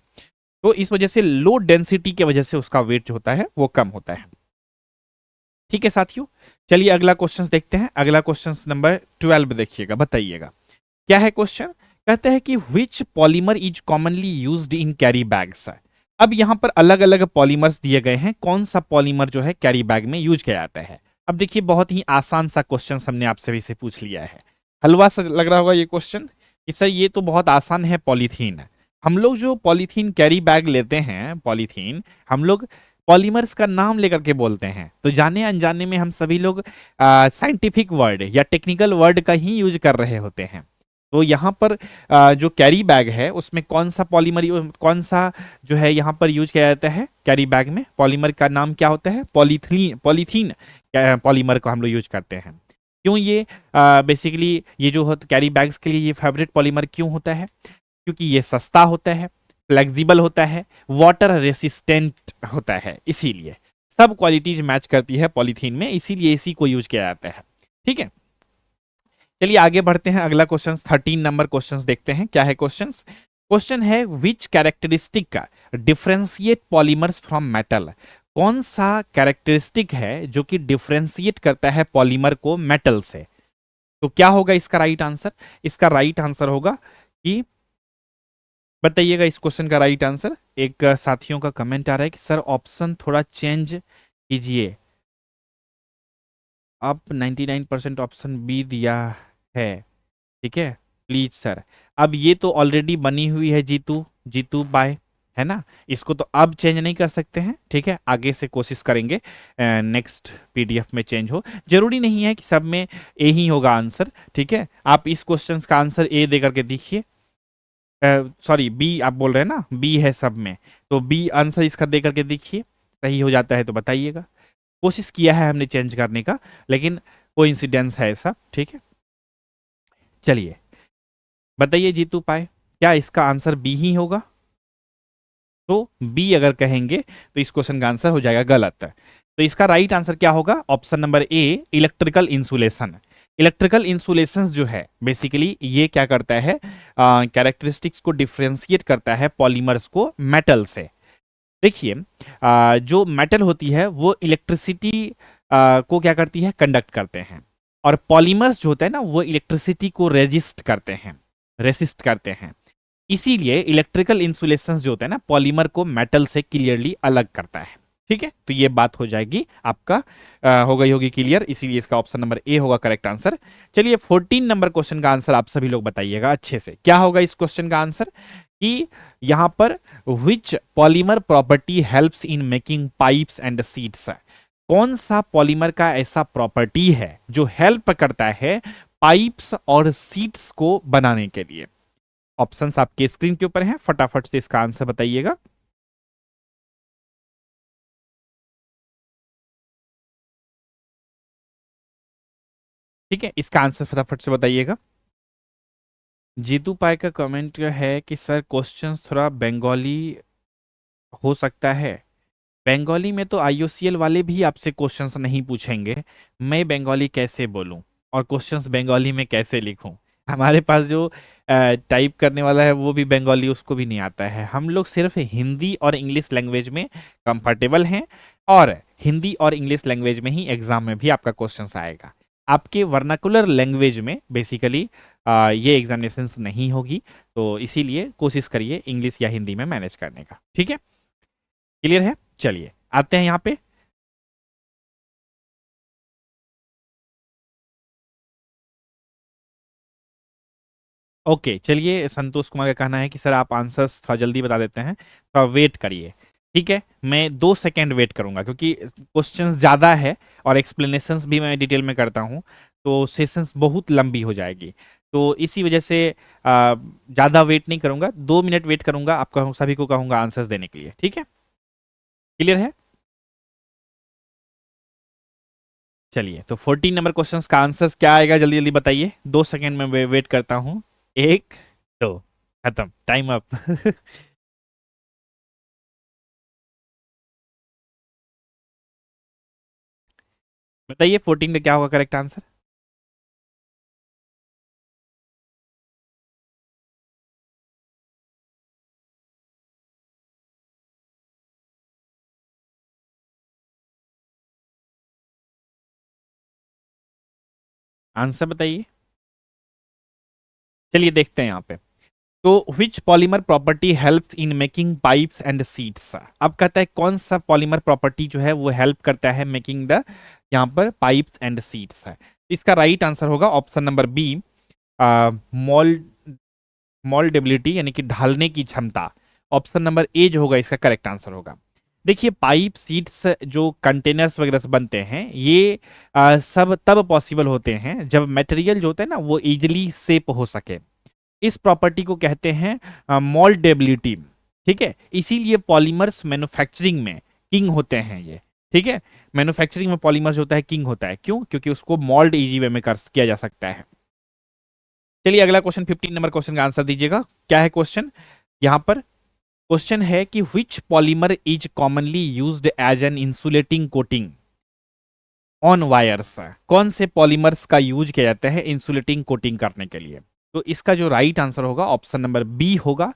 तो इस वजह से लो डेंसिटी की वजह से उसका वेट जो होता है वो कम होता है। ठीक है साथियों, चलिए अगला क्वेश्चन देखते हैं। अगला क्वेश्चन नंबर 12 देखिएगा, बताइएगा क्या है क्वेश्चन। कहते हैं कि which polymer is commonly used in carry bags. अब यहां पर अलग अलग पॉलीमर्स दिए गए हैं, कौन सा पॉलीमर जो है कैरी बैग में यूज किया जाता है। अब देखिए बहुत ही आसान सा क्वेश्चन हमने आपसे भी से पूछ लिया है, हलवा सा लग रहा होगा ये क्वेश्चन कि सर ये तो बहुत आसान है, पॉलीथीन। हम लोग जो पॉलीथीन कैरी बैग लेते हैं, पॉलीथीन हम लोग पॉलीमर्स का नाम लेकर के बोलते हैं, तो जाने अनजाने में हम सभी लोग साइंटिफिक वर्ड या टेक्निकल वर्ड का ही यूज कर रहे होते हैं। तो यहाँ पर जो कैरी बैग है उसमें कौन सा पॉलीमर, कौन सा जो है यहाँ पर यूज किया जाता है कैरी बैग में, पॉलीमर का नाम क्या होता है, पॉलीथीन। पॉलीथीन पॉलीमर को हम लोग यूज करते हैं। क्यों ये बेसिकली ये जो कैरी बैग्स के लिए ये फेवरेट पॉलीमर क्यों होता है, क्योंकि ये सस्ता होता है, फ्लेक्सिबल होता है, वाटर रेसिस्टेंट होता है, इसीलिए सब क्वालिटीज मैच करती है पॉलीथीन में, इसीलिए इसी को यूज किया जाता है। ठीक है, चलिए आगे बढ़ते हैं। अगला क्वेश्चन 13 नंबर क्वेश्चन देखते हैं क्या है क्वेश्चन। क्वेश्चन है विच कैरेक्टरिस्टिक का डिफरेंशिएट पॉलीमर्स फ्रॉम मेटल। कौन सा कैरेक्टरिस्टिक है जो कि डिफरेंशिएट करता है पॉलीमर को मेटल से। तो क्या होगा इसका राइट आंसर। इसका राइट आंसर होगा कि, बताइएगा इस क्वेश्चन का राइट आंसर। एक साथियों का कमेंट आ रहा है कि सर ऑप्शन थोड़ा चेंज कीजिए, अब 99% ऑप्शन बी दिया है। ठीक है प्लीज सर। अब ये तो ऑलरेडी बनी हुई है जीतू, जीतू बाय, है ना। इसको तो अब चेंज नहीं कर सकते हैं, ठीक है, आगे से कोशिश करेंगे नेक्स्ट पीडीएफ में चेंज हो। जरूरी नहीं है कि सब में ए ही होगा आंसर, ठीक है। आप इस क्वेश्चन का आंसर ए दे करके देखिए, सॉरी बी आप बोल रहे हैं ना, बी है सब में, तो बी आंसर इसका दे करके देखिए, सही हो जाता है तो बताइएगा। कोशिश किया है हमने चेंज करने का, लेकिन कोइंसिडेंस है ऐसा, ठीक है। चलिए बताइए जीतू पाए, क्या इसका आंसर बी ही होगा। तो बी अगर कहेंगे तो इस क्वेश्चन का आंसर हो जाएगा गलत। तो इसका राइट आंसर क्या होगा, option number A electrical insulation. Electrical insulation जो है बेसिकली ये क्या करता है, कैरेक्टरिस्टिक्स को डिफ्रेंशिएट करता है पॉलीमर्स को मेटल से। देखिए जो मेटल होती है वो इलेक्ट्रिसिटी को क्या करती है, कंडक्ट करते हैं, और पॉलीमर्स जो होता है ना वो इलेक्ट्रिसिटी को रेसिस्ट करते हैं। इसीलिए इलेक्ट्रिकल इंसुलेशन जो होता है ना पॉलीमर को मेटल से क्लियरली अलग करता है। ठीक है, तो ये बात हो जाएगी आपका, हो गई होगी क्लियर, इसीलिए इसका ऑप्शन नंबर ए होगा करेक्ट आंसर। चलिए 14 नंबर क्वेश्चन का आंसर आप सभी लोग बताइएगा अच्छे से, क्या होगा इस क्वेश्चन का आंसर कि यहां पर which polymer property helps in making pipes and sheets. कौन सा पॉलीमर का ऐसा प्रॉपर्टी है जो हेल्प करता है पाइप्स और सीट्स को बनाने के लिए। ऑप्शंस आपके स्क्रीन के ऊपर हैं, फटाफट से इसका आंसर बताइएगा। ठीक है, इसका आंसर फटाफट से बताइएगा। जीतू पाई का कमेंट है कि सर क्वेश्चंस थोड़ा बंगाली हो सकता है। बंगाली में तो आईओसीएल वाले भी आपसे क्वेश्चंस नहीं पूछेंगे, मैं बंगाली कैसे बोलूं और क्वेश्चंस बंगाली में कैसे लिखूं। हमारे पास जो टाइप करने वाला है वो भी बंगाली, उसको भी नहीं आता है। हम लोग सिर्फ हिंदी और इंग्लिश लैंग्वेज में कंफर्टेबल हैं, और हिंदी और इंग्लिश लैंग्वेज में ही एग्जाम में भी आपका क्वेश्चंस आएगा। आपके वर्नाकुलर लैंग्वेज में बेसिकली ये एग्जामिनेशंस नहीं होगी, तो इसीलिए कोशिश करिए इंग्लिश या हिंदी में मैनेज करने का। ठीक है, क्लियर है। चलिए आते हैं यहाँ पे। ओके चलिए, संतोष कुमार का कहना है कि सर आप आंसर्स थोड़ा जल्दी बता देते हैं, थोड़ा वेट करिए। ठीक है, मैं 2 सेकेंड वेट करूंगा क्योंकि क्वेश्चंस ज़्यादा है और एक्सप्लेनेशंस भी मैं डिटेल में करता हूँ, तो सेशंस बहुत लंबी हो जाएगी। तो इसी वजह से ज़्यादा वेट नहीं करूंगा, 2 मिनट वेट करूंगा, आपका सभी को कहूंगा आंसर्स देने के लिए। ठीक है, क्लियर है। चलिए तो 14 नंबर क्वेश्चंस का आंसर्स क्या आएगा, जल्दी जल्दी बताइए, 2 सेकेंड में वेट करता हूँ। एक, दो, खत्म, टाइम अप। बताइए 14 का क्या होगा करेक्ट आंसर। आंसर बताइए। चलिए देखते हैं यहाँ पे। तो which polymer property helps in making pipes and sheets. अब कहता है कौन सा पॉलीमर प्रॉपर्टी जो है वो हेल्प करता है मेकिंग द, यहाँ पर पाइप्स एंड सीट्स है। इसका राइट आंसर होगा ऑप्शन नंबर बी, मोल्ड मोल्डेबिलिटी, यानी कि ढालने की क्षमता। ऑप्शन नंबर ए जो होगा इसका करेक्ट आंसर होगा। देखिए पाइप सीट्स जो कंटेनर्स वगैरह से बनते हैं ये सब तब पॉसिबल होते हैं जब मटेरियल जो होता है ना वो इजिली सेप हो सके। इस प्रॉपर्टी को कहते हैं मोल्डेबिलिटी। ठीक है, इसीलिए पॉलीमर्स मैन्युफैक्चरिंग में किंग होते हैं ये। ठीक है, मैन्युफैक्चरिंग में पॉलीमर्स होता है किंग होता है, क्यों, क्योंकि उसको मोल्ड इजी वे में कर किया जा सकता है। चलिए अगला क्वेश्चन 15 नंबर क्वेश्चन का आंसर दीजिएगा, क्या है क्वेश्चन यहाँ पर। क्वेश्चन है कि which polymer is commonly used as an insulating coating on wires. कौन से पॉलीमर्स का यूज किया जाता है इंसुलेटिंग कोटिंग करने के लिए? तो इसका जो राइट आंसर होगा ऑप्शन नंबर बी होगा,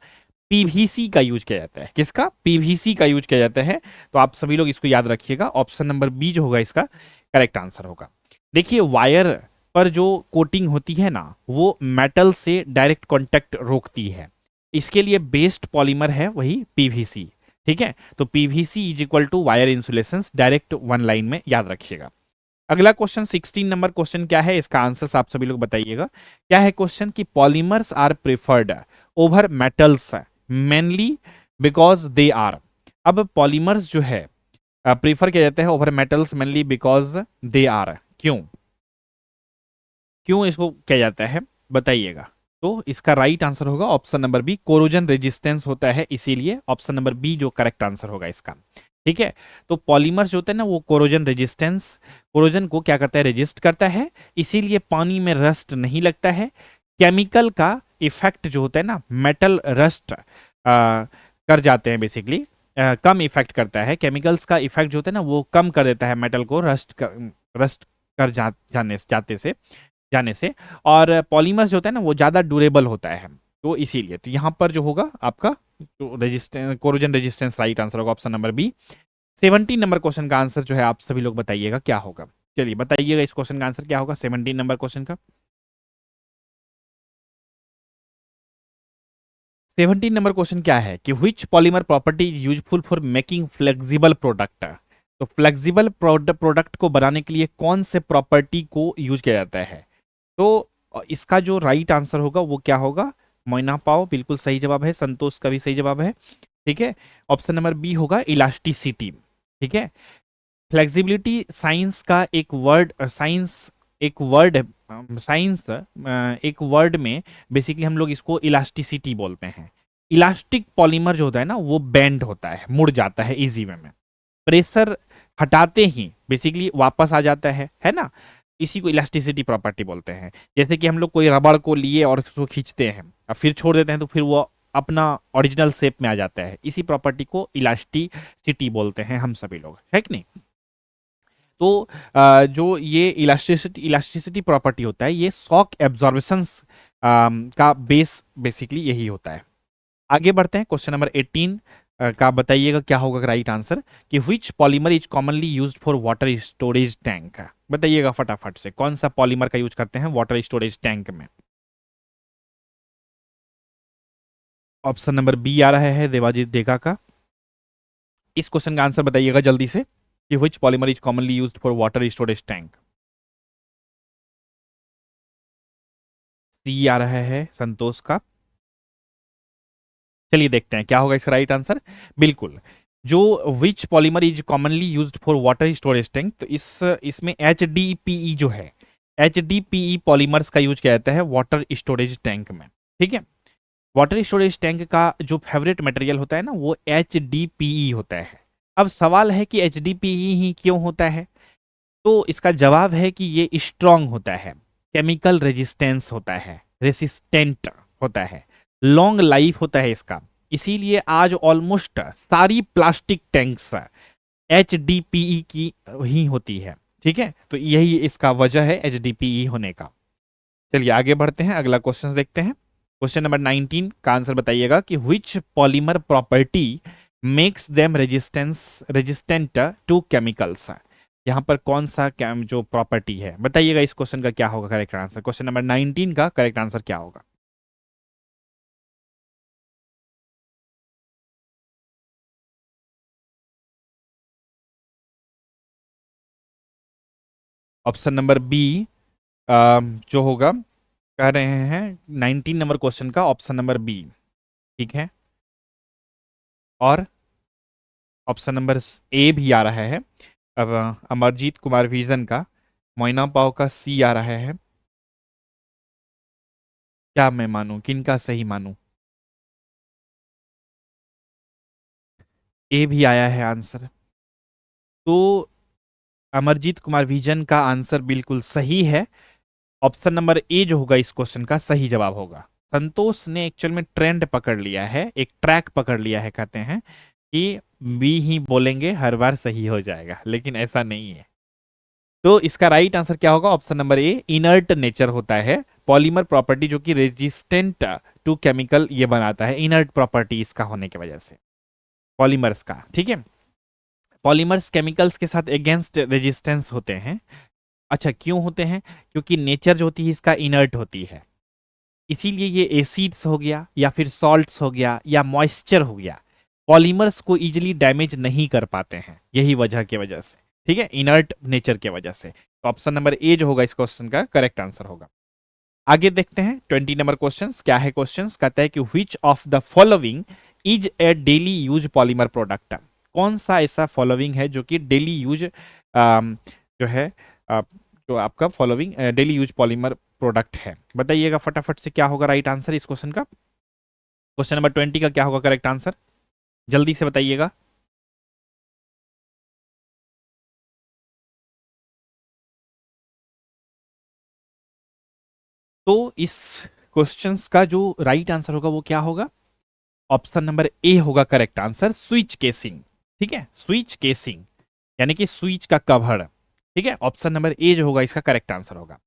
पीवीसी का यूज किया जाता है। किसका? पीवीसी का यूज किया जाता है। तो आप सभी लोग इसको याद रखिएगा, ऑप्शन नंबर बी जो होगा इसका करेक्ट आंसर होगा। देखिए, वायर पर जो कोटिंग होती है ना, वो मेटल से डायरेक्ट कांटेक्ट रोकती है। इसके लिए बेस्ट पॉलीमर है वही पीवीसी। ठीक है, तो PVC is equal to wire insulation, direct one line में याद रखिएगा। अगला क्वेश्चन 16 नंबर क्वेश्चन क्या है, इसका आंसर आप सभी लोग बताइएगा। क्या है क्वेश्चन कि polymers are preferred over metals mainly because they are. अब पॉलीमर्स जो है प्रीफर किया जाता है over metals mainly because they are. क्यों क्यों इसको किया जाता है बताइएगा। तो इसका राइट आंसर होगा option number B, corrosion resistance होता है इसीलिए ऑप्शन नंबर बी जो करेक्ट आंसर होगा इसका। ठीक है, तो पॉलीमर्स जो होते हैं ना वो कोरोजन रेजिस्टेंस, कोरोजन को क्या करता है, रेजिस्ट करता है, इसीलिए पानी में रस्ट नहीं लगता है। केमिकल का इफेक्ट जो होता है ना, मेटल रस्ट कर जाते हैं बेसिकली, कम इफेक्ट करता है। केमिकल्स का इफेक्ट जो होता है ना वो कम कर देता है मेटल को रस्ट कर जाने से। और पॉलीमर्स जो होता है ना वो ज़्यादा ड्यूरेबल होता है, तो इसीलिए तो यहाँ पर जो होगा आपका तो resistance, corrosion resistance right answer होगा option number B. 17 number question का आंसर जो है आप सभी लोग बताइएगा क्या होगा। चलिए बताइएगा इस क्वेश्चन का आंसर क्या होगा 17 नंबर क्वेश्चन का। 17 नंबर क्वेश्चन क्या है कि which polymer property is useful for making flexible product. तो फ्लेक्सिबल प्रोडक्ट को बनाने के लिए कौन से प्रॉपर्टी को यूज किया जाता है? तो इसका जो राइट आंसर होगा वो क्या होगा, मोइना पाओ बिल्कुल सही जवाब है, संतोष का भी सही जवाब है। ठीक है, ऑप्शन नंबर बी होगा इलास्टिसिटी। ठीक है, फ्लेक्सिबिलिटी साइंस का एक वर्ड, साइंस एक वर्ड में बेसिकली हम लोग इसको इलास्टिसिटी बोलते हैं। इलास्टिक पॉलीमर जो होता है ना वो बेंड होता है, मुड़ जाता है इजी वे में, प्रेशर हटाते ही बेसिकली वापस आ जाता है ना। इसी को इलास्टिसिटी प्रॉपर्टी बोलते हैं। जैसे कि हम लोग कोई रबड़ को लिए और उसको खींचते हैं और फिर छोड़ देते हैं तो फिर वो अपना ओरिजिनल शेप में आ जाता है, इसी प्रॉपर्टी को इलास्टिसिटी बोलते हैं हम सभी लोग, है कि नहीं। तो जो ये इलास्टिसिटी प्रॉपर्टी होता है ये शॉक एब्जॉर्बेशन का बेसिकली यही होता है। आगे बढ़ते हैं, क्वेश्चन नंबर 18 का बताइएगा क्या होगा राइट आंसर कि which polymer is commonly used for water storage tank. बताइएगा फटाफट से कौन सा पॉलीमर का यूज करते हैं वाटर स्टोरेज टैंक में। ऑप्शन नंबर बी आ रहा है देवाजीत देगा का। इस क्वेश्चन का आंसर बताइएगा जल्दी से कि which polymer is commonly used for water storage tank. C आ रहा है संतोष का। चलिए देखते हैं क्या होगा इसका राइट आंसर। बिल्कुल, जो which polymer is commonly used for water storage tank, तो इसमें HDPE जो है, HDPE पॉलीमर्स का यूज किया जाता है वाटर स्टोरेज टैंक में। ठीक है, वाटर स्टोरेज टैंक का जो फेवरेट मटेरियल होता है ना वो HDPE होता है। अब सवाल है कि HDPE ही क्यों होता है, तो इसका जवाब है कि ये स्ट्रांग होता है, केमिकल रेजिस्टेंस होता है, रेसिस्टेंट होता है, लॉन्ग लाइफ होता है इसका। इसीलिए आज ऑलमोस्ट सारी प्लास्टिक टैंक्स HDPE की ही होती है। ठीक है, तो यही इसका वजह है HDPE होने का। चलिए आगे बढ़ते हैं, अगला क्वेश्चन देखते हैं। क्वेश्चन नंबर 19 का आंसर बताइएगा कि which polymer property makes them resistant to chemicals. यहाँ पर कौन सा जो प्रॉपर्टी है बताइएगा। इस क्वेश्चन का क्या होगा करेक्ट आंसर, क्वेश्चन नंबर 19 का करेक्ट आंसर क्या होगा। ऑप्शन नंबर बी जो होगा, कह रहे हैं 19 नंबर क्वेश्चन का ऑप्शन नंबर बी। ठीक है, और ऑप्शन नंबर ए भी आ रहा है। अब अमरजीत कुमार विजन का, मोइना पाव का सी आ रहा है। क्या मैं मानूं, किनका सही मानूं? ए भी आया है आंसर। तो अमरजीत कुमार विजन का आंसर बिल्कुल सही है। ऑप्शन नंबर ए जो होगा इस क्वेश्चन का सही जवाब होगा। संतोष ने एक्चुअल में ट्रेंड पकड़ लिया है, एक ट्रैक पकड़ लिया है, कहते हैं कि बी ही बोलेंगे हर बार सही हो जाएगा, लेकिन ऐसा नहीं है। तो इसका राइट आंसर क्या होगा? ऑप्शन नंबर ए, इनर्ट नेचर होता है पॉलीमर प्रॉपर्टी, जो कि रेजिस्टेंट टू केमिकल ये बनाता है, इनर्ट प्रॉपर्टी इसका होने की वजह से, पॉलीमर्स का। ठीक है, पॉलीमर्स केमिकल्स के साथ अगेंस्ट रेजिस्टेंस होते हैं। अच्छा, क्यों होते हैं? क्योंकि नेचर जो होती है इसका इनर्ट होती है, इसीलिए ये एसिड्स हो गया या फिर सॉल्ट्स हो गया या मॉइस्चर हो गया, पॉलीमर्स को इजीली डैमेज नहीं कर पाते हैं, यही वजह की वजह से। ठीक है, इनर्ट नेचर के वजह से। तो ऑप्शन नंबर ए जो होगा इस क्वेश्चन का करेक्ट आंसर होगा। आगे देखते हैं 20 नंबर क्वेश्चन क्या है। क्वेश्चन कहता है कि which of the following is a daily use polymer product. कौन सा ऐसा फॉलोइंग है जो कि डेली यूज जो है जो आपका following daily use polymer product है? बताइएगा फटाफट से क्या होगा राइट आंसर इस क्वेश्चन का। क्वेश्चन नंबर 20 का क्या होगा करेक्ट आंसर, जल्दी से बताइएगा। तो इस क्वेश्चंस का जो राइट आंसर होगा वो क्या होगा? ऑप्शन नंबर ए होगा करेक्ट आंसर, स्विच केसिंग। ठीक है, स्विच केसिंग यानी कि स्विच का कवर। ठीक है, ऑप्शन नंबर ए जो होगा इसका करेक्ट आंसर होगा।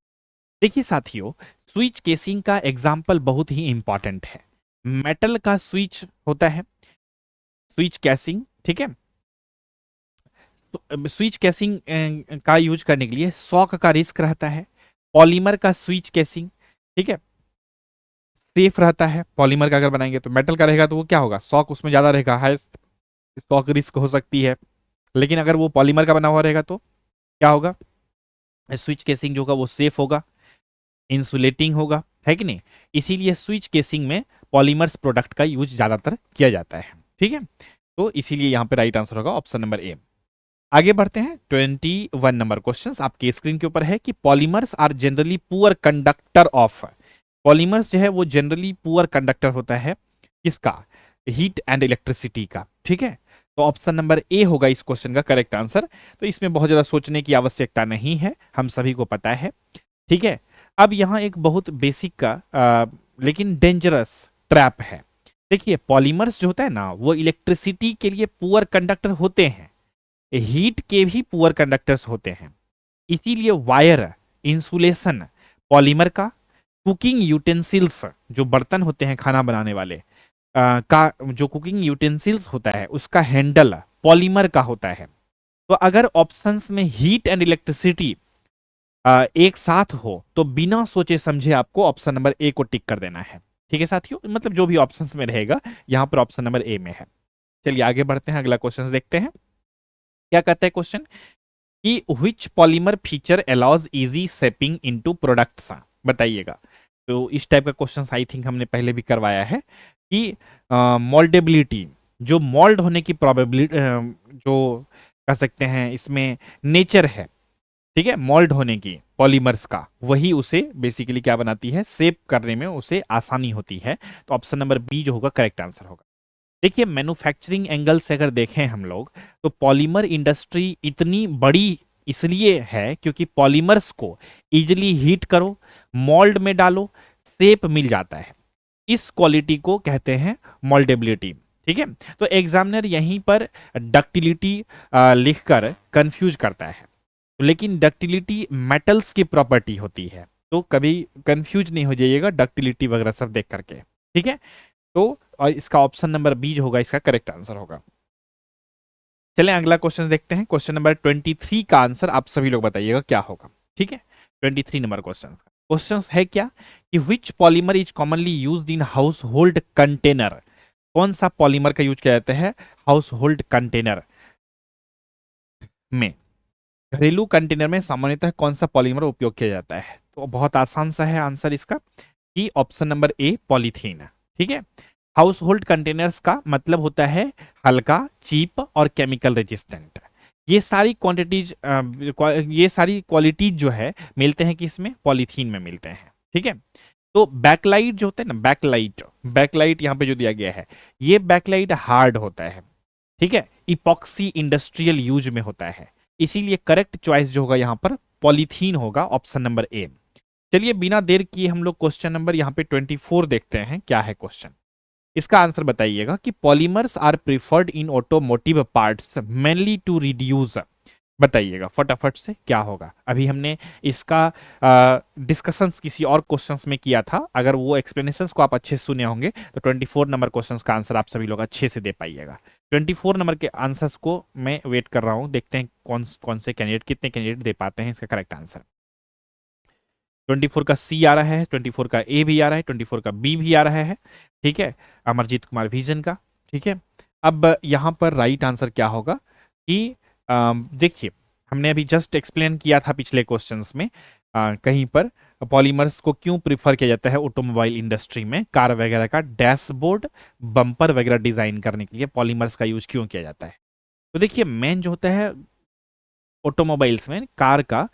देखिए साथियों, स्विच केसिंग का एग्जाम्पल बहुत ही इंपॉर्टेंट है। मेटल का स्विच होता है, स्विच कैसिंग। ठीक है, तो स्विच कैसिंग का यूज करने के लिए शॉक का रिस्क रहता है। पॉलीमर का स्विच केसिंग, ठीक है, सेफ रहता है। पॉलीमर का अगर बनाएंगे तो, मेटल का रहेगा तो वो क्या होगा, शॉक उसमें ज्यादा रहेगा, हाई शॉक रिस्क हो सकती है। लेकिन अगर वो पॉलीमर का बना हुआ रहेगा तो क्या होगा, स्विच केसिंग जो होगा वो सेफ होगा, इंसुलेटिंग होगा, है कि नहीं। इसीलिए स्विच केसिंग में पॉलीमर्स प्रोडक्ट का यूज ज्यादातर किया जाता है। ठीक है, तो इसीलिए यहाँ पे राइट आंसर होगा ऑप्शन नंबर ए। आगे बढ़ते हैं 21 नंबर क्वेश्चन आपके स्क्रीन के ऊपर है कि polymers are generally poor conductor of. Polymers जो है वो जनरली पुअर कंडक्टर होता है किसका, हीट एंड इलेक्ट्रिसिटी का। ठीक है, तो ऑप्शन नंबर ए होगा इस क्वेश्चन का करेक्ट आंसर। तो इसमें बहुत ज्यादा सोचने की आवश्यकता नहीं है, हम सभी को पता है। ठीक है, अब यहाँ एक बहुत बेसिक का लेकिन डेंजरस ट्रैप है। देखिए, पॉलीमर्स जो होता है ना वो इलेक्ट्रिसिटी के लिए पुअर कंडक्टर होते हैं, हीट के भी पुअर कंडक्टर्स होते हैं। इसीलिए वायर, इंसुलेशन, पॉलीमर का, कुकिंग यूटेंसिल्स जो बर्तन होते हैं खाना बनाने वाले का जो कुकिंग यूटेंसिल्स होता है उसका हैंडल पॉलीमर का होता है। तो अगर ऑप्शंस में हीट एंड इलेक्ट्रिसिटी एक साथ हो तो बिना सोचे समझे आपको ऑप्शन नंबर ए को टिक कर देना है। ठीक है साथियों, मतलब जो भी ऑप्शंस में रहेगा यहां पर ऑप्शन नंबर ए में है। चलिए आगे बढ़ते हैं, अगला क्वेश्चन देखते हैं क्या कहता है क्वेश्चन कि which polymer feature allows easy shaping into products. बताइएगा। तो इस टाइप का क्वेश्चन आई थिंक हमने पहले भी करवाया है कि मोल्डेबिलिटी, जो मोल्ड होने की प्रोबेबिलिटी जो कह सकते हैं इसमें नेचर है, ठीक है, मोल्ड होने की पॉलीमर्स का, वही उसे बेसिकली क्या बनाती है, शेप करने में उसे आसानी होती है। तो ऑप्शन नंबर बी जो होगा करेक्ट आंसर होगा। देखिए, मैन्युफैक्चरिंग एंगल से अगर देखें हम लोग तो पॉलीमर इंडस्ट्री इतनी बड़ी इसलिए है क्योंकि पॉलीमर्स को इजिली हीट करो, मोल्ड में डालो, शेप मिल जाता है। इस क्वालिटी को कहते हैं मोल्डेबिलिटी। ठीक है, तो एग्जामिनर यहीं पर डक्टिलिटी लिखकर कंफ्यूज करता है, लेकिन डक्टिलिटी मेटल्स की प्रॉपर्टी होती है, तो कभी कंफ्यूज नहीं हो जाइएगा डक्टिलिटी वगैरह सब देख करके। ठीक है, तो इसका ऑप्शन नंबर बी जो होगा इसका करेक्ट आंसर होगा। चलें अगला क्वेश्चन देखते हैं। क्वेश्चन नंबर 23 का आंसर आप सभी लोग बताइएगा क्या होगा। ठीक है, 23 नंबर क्वेश्चन है क्या कि which polymer is commonly used in household container. कौन सा पॉलीमर का यूज किया जाता है हाउस होल्ड कंटेनर में, घरेलू कंटेनर में सामान्यतः कौन सा पॉलीमर उपयोग किया जाता है? तो बहुत आसान सा है आंसर इसका कि ऑप्शन नंबर ए पॉलीथीन। ठीक है, हाउस होल्ड कंटेनर्स का मतलब होता है हल्का, चीप और केमिकल रेजिस्टेंट। ये सारी क्वांटिटीज ये सारी क्वालिटीज जो है मिलते हैं किसमें, पॉलीथीन में मिलते हैं। ठीक है, तो बैकलाइट जो होता है ना, बैकलाइट यहाँ पे जो दिया गया है ये बैकलाइट हार्ड होता है। ठीक है, इपॉक्सी इंडस्ट्रियल यूज में होता है, इसीलिए करेक्ट चॉइस जो होगा यहाँ पर पॉलीथीन होगा, ऑप्शन नंबर ए। चलिए बिना देर किए हम लोग क्वेश्चन नंबर यहाँ पे 24 देखते हैं, क्या है क्वेश्चन। इसका आंसर बताइएगा कि polymers are preferred in automotive parts mainly to reduce. बताइएगा फटाफट से क्या होगा। अभी हमने इसका डिस्कशंस किसी और क्वेश्चंस में किया था, अगर वो एक्सप्लेनेशंस को आप अच्छे से सुने होंगे तो 24 नंबर क्वेश्चंस का आंसर आप सभी लोग अच्छे से दे पाइएगा। 24 नंबर के आंसर्स को मैं वेट कर रहा हूँ, देखते हैं कौन कौन से कैंडिडेट, कितने कैंडिडेट दे पाते हैं इसका करेक्ट आंसर। 24 का सी आ रहा है, 24 का ए भी आ रहा है, 24 का बी भी आ रहा है, ठीक है, अमरजीत कुमार विजन का। ठीक है, अब यहाँ पर राइट आंसर क्या होगा कि देखिए हमने अभी जस्ट एक्सप्लेन किया था पिछले क्वेश्चंस में, कहीं पर पॉलीमर्स को क्यों प्रिफर किया जाता है ऑटोमोबाइल इंडस्ट्री में, कार वगैरह का डैशबोर्ड बम्पर वगैरह डिजाइन करने के लिए पॉलीमर्स का यूज क्यों किया जाता है। तो देखिए मेन जो होता है ऑटोमोबाइल्स में कार का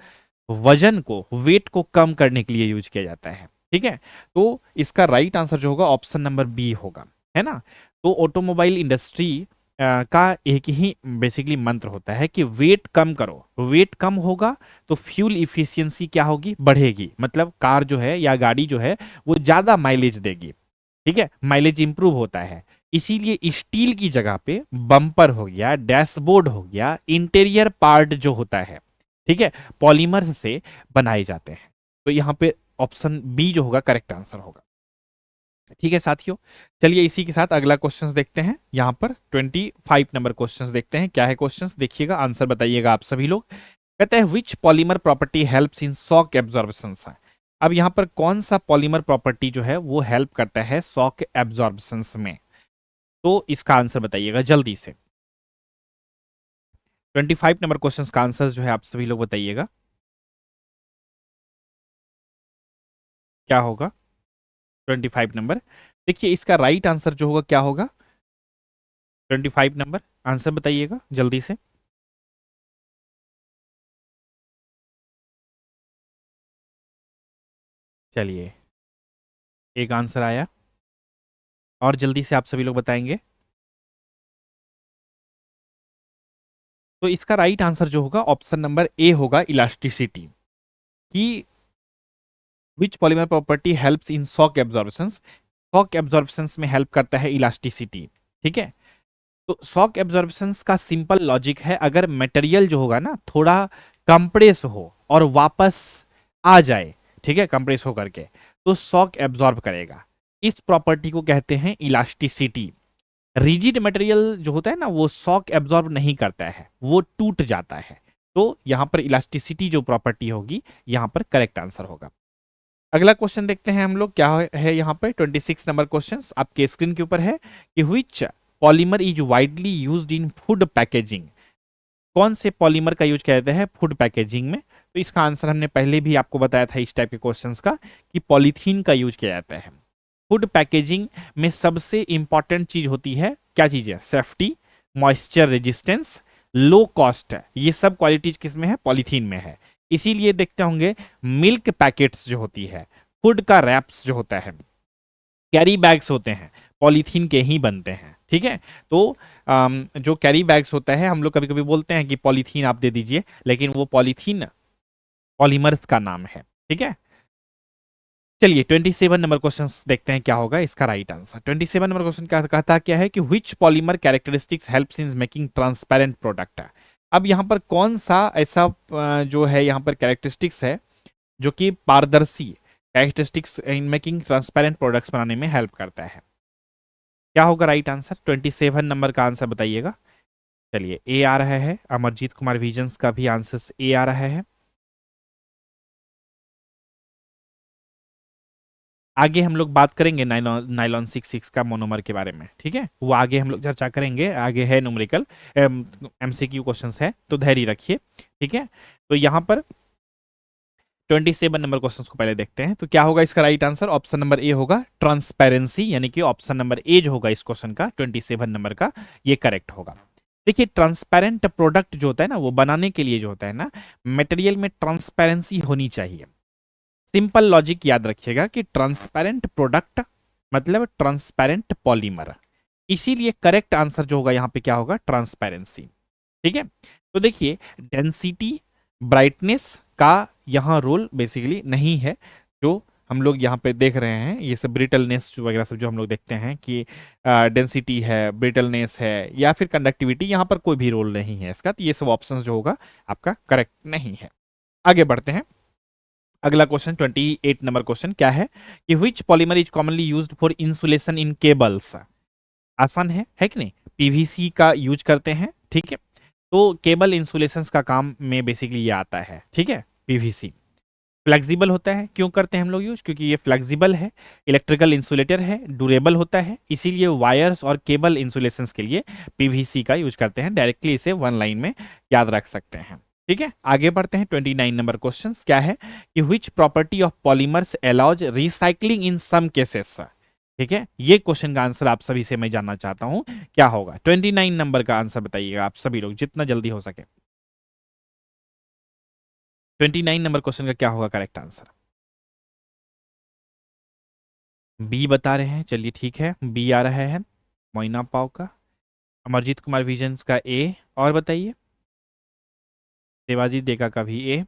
वजन को, वेट को कम करने के लिए यूज किया जाता है। ठीक है, तो इसका राइट आंसर जो होगा ऑप्शन नंबर बी होगा, है ना। तो ऑटोमोबाइल इंडस्ट्री का एक ही बेसिकली मंत्र होता है कि वेट कम करो, वेट कम होगा तो फ्यूल इफिशियंसी क्या होगी, बढ़ेगी, मतलब कार जो है या गाड़ी जो है वो ज्यादा माइलेज देगी। ठीक है, माइलेज इंप्रूव होता है, इसीलिए स्टील की जगह पे बम्पर हो गया, डैशबोर्ड हो गया, इंटीरियर पार्ट जो होता है, ठीक है, पॉलीमर से बनाए जाते हैं। तो यहाँ पे ऑप्शन बी जो होगा करेक्ट आंसर होगा। ठीक है साथियों, चलिए इसी के साथ अगला क्वेश्चन देखते हैं। यहाँ पर 25 नंबर क्वेश्चन देखते हैं, क्या है क्वेश्चन, देखिएगा आंसर बताइएगा आप सभी लोग। कहते हैं which polymer property helps in shock absorption. अब यहाँ पर कौन सा पॉलीमर प्रॉपर्टी जो है वो हेल्प करता है शॉक एब्जॉर्प्शन में, तो इसका आंसर बताइएगा जल्दी से। 25 नंबर क्वेश्चन का आंसर जो है आप सभी लोग बताइएगा क्या होगा। 25 नंबर, देखिए इसका राइट आंसर जो होगा क्या होगा। 25 नंबर आंसर बताइएगा जल्दी से। चलिए एक आंसर आया और जल्दी से आप सभी लोग बताएंगे। तो इसका राइट आंसर जो होगा ऑप्शन नंबर ए होगा, इलास्टिसिटी। कि which polymer property helps in shock absorption, shock absorption में हेल्प करता है इलास्टिसिटी। ठीक है, तो शॉक एब्जॉर्प्शन का सिंपल लॉजिक है, अगर मटेरियल जो होगा ना थोड़ा कंप्रेस हो और वापस आ जाए, ठीक है, कंप्रेस हो करके, तो शॉक एब्जॉर्ब करेगा। इस प्रॉपर्टी को कहते हैं इलास्टिसिटी। रिजिड मटेरियल जो होता है ना वो शॉक एब्जॉर्ब नहीं करता है, वो टूट जाता है। तो यहां पर इलास्टिसिटी जो प्रॉपर्टी होगी यहां पर करेक्ट आंसर होगा। अगला क्वेश्चन देखते हैं हम लोग, क्या है यहाँ पे 26 नंबर क्वेश्चन आपके स्क्रीन के ऊपर है कि which polymer is widely used in food packaging. कौन से पॉलीमर का यूज किया जाता है फूड पैकेजिंग में। तो इसका आंसर हमने पहले भी आपको बताया था इस टाइप के क्वेश्चंस का कि पॉलीथीन का यूज किया जाता है। फूड पैकेजिंग में सबसे इंपॉर्टेंट चीज होती है, क्या चीज है, safety, moisture resistance, low cost, ये सब क्वालिटीज किस में है, पॉलीथीन में है। इसीलिए देखते होंगे मिल्क पैकेट्स जो होती है, फूड का रैप्स जो होता है, कैरी बैग्स होते हैं, पॉलीथीन के ही बनते हैं। ठीक है, तो जो कैरी बैग्स होता है हम लोग कभी कभी बोलते हैं कि पॉलीथीन आप दे दीजिए, लेकिन वो पॉलीथीन पॉलीमर्स का नाम है। ठीक है, चलिए 27 नंबर क्वेश्चन देखते हैं क्या होगा इसका राइट आंसर। 27 नंबर क्वेश्चन क्या कहता क्या है कि which polymer characteristics helps in making transparent product. अब यहाँ पर कौन सा ऐसा जो है यहाँ पर कैरेक्टरिस्टिक्स है जो कि पारदर्शी, characteristics in making transparent products बनाने में हेल्प करता है, क्या होगा राइट आंसर। 27 नंबर का आंसर बताइएगा। चलिए ए आ रहा है, अमरजीत कुमार विजन्स का भी आंसर ए आ रहा है। आगे हम लोग बात करेंगे नाइलॉन नाइलॉन 66 का मोनोमर के बारे में, ठीक है, वो आगे हम लोग चर्चा करेंगे, आगे है न्यूमेरिकल एमसीक्यू क्वेश्चंस है तो धैर्य रखिए। ठीक है, तो यहाँ पर 27 नंबर क्वेश्चन को पहले देखते हैं, तो क्या होगा इसका राइट आंसर, ऑप्शन नंबर ए होगा ट्रांसपेरेंसी, यानी कि ऑप्शन नंबर ए जो होगा इस क्वेश्चन का 27 नंबर का ये करेक्ट होगा। देखिए ट्रांसपेरेंट प्रोडक्ट जो होता है ना वो बनाने के लिए जो होता है ना मटेरियल में ट्रांसपेरेंसी होनी चाहिए। सिंपल लॉजिक याद रखिएगा कि ट्रांसपेरेंट प्रोडक्ट मतलब ट्रांसपेरेंट पॉलीमर, इसीलिए करेक्ट आंसर जो होगा यहाँ पे क्या होगा, ट्रांसपेरेंसी। ठीक है, तो देखिए डेंसिटी, ब्राइटनेस का यहाँ रोल बेसिकली नहीं है, जो हम लोग यहाँ पे देख रहे हैं, ये सब ब्रिटलनेस वगैरह सब जो हम लोग देखते हैं कि डेंसिटी है, ब्रिटलनेस है या फिर कंडक्टिविटी, यहाँ पर कोई भी रोल नहीं है इसका, तो ये सब ऑप्शंस जो होगा आपका करेक्ट नहीं है। आगे बढ़ते हैं। अगला क्वेश्चन 28 नंबर क्वेश्चन क्या है कि which polymer is commonly used for insulation in cables. आसान है कि नहीं, पीवीसी का यूज करते हैं, ठीक है। तो केबल इंसुलेशन का काम में बेसिकली ये आता है, ठीक है। पीवीसी फ्लेक्सिबल होता है, क्यों करते हैं हम लोग यूज, क्योंकि ये फ्लेक्सिबल है, इलेक्ट्रिकल इंसुलेटर है, ड्यूरेबल होता है, इसीलिए वायर्स और केबल इंसुलेशन के लिए पीवीसी का यूज करते हैं। डायरेक्टली इसे वन लाइन में याद रख सकते हैं, ठीक है। आगे बढ़ते हैं। 29 नंबर क्वेश्चन क्या है कि which property of polymers allows recycling in some cases. ठीक है, ये क्वेश्चन का आंसर आप सभी से मैं जानना चाहता हूं, क्या होगा। 29 नंबर का आंसर बताइएगा आप सभी लोग, जितना जल्दी हो सके। 29 नंबर क्वेश्चन का क्या होगा करेक्ट आंसर। बी बता रहे हैं, चलिए ठीक है, बी आ रहा है मोइना पाव का। अमरजीत कुमार विजन्स का ए, और बताइए। देवाजीत देका का भी ए।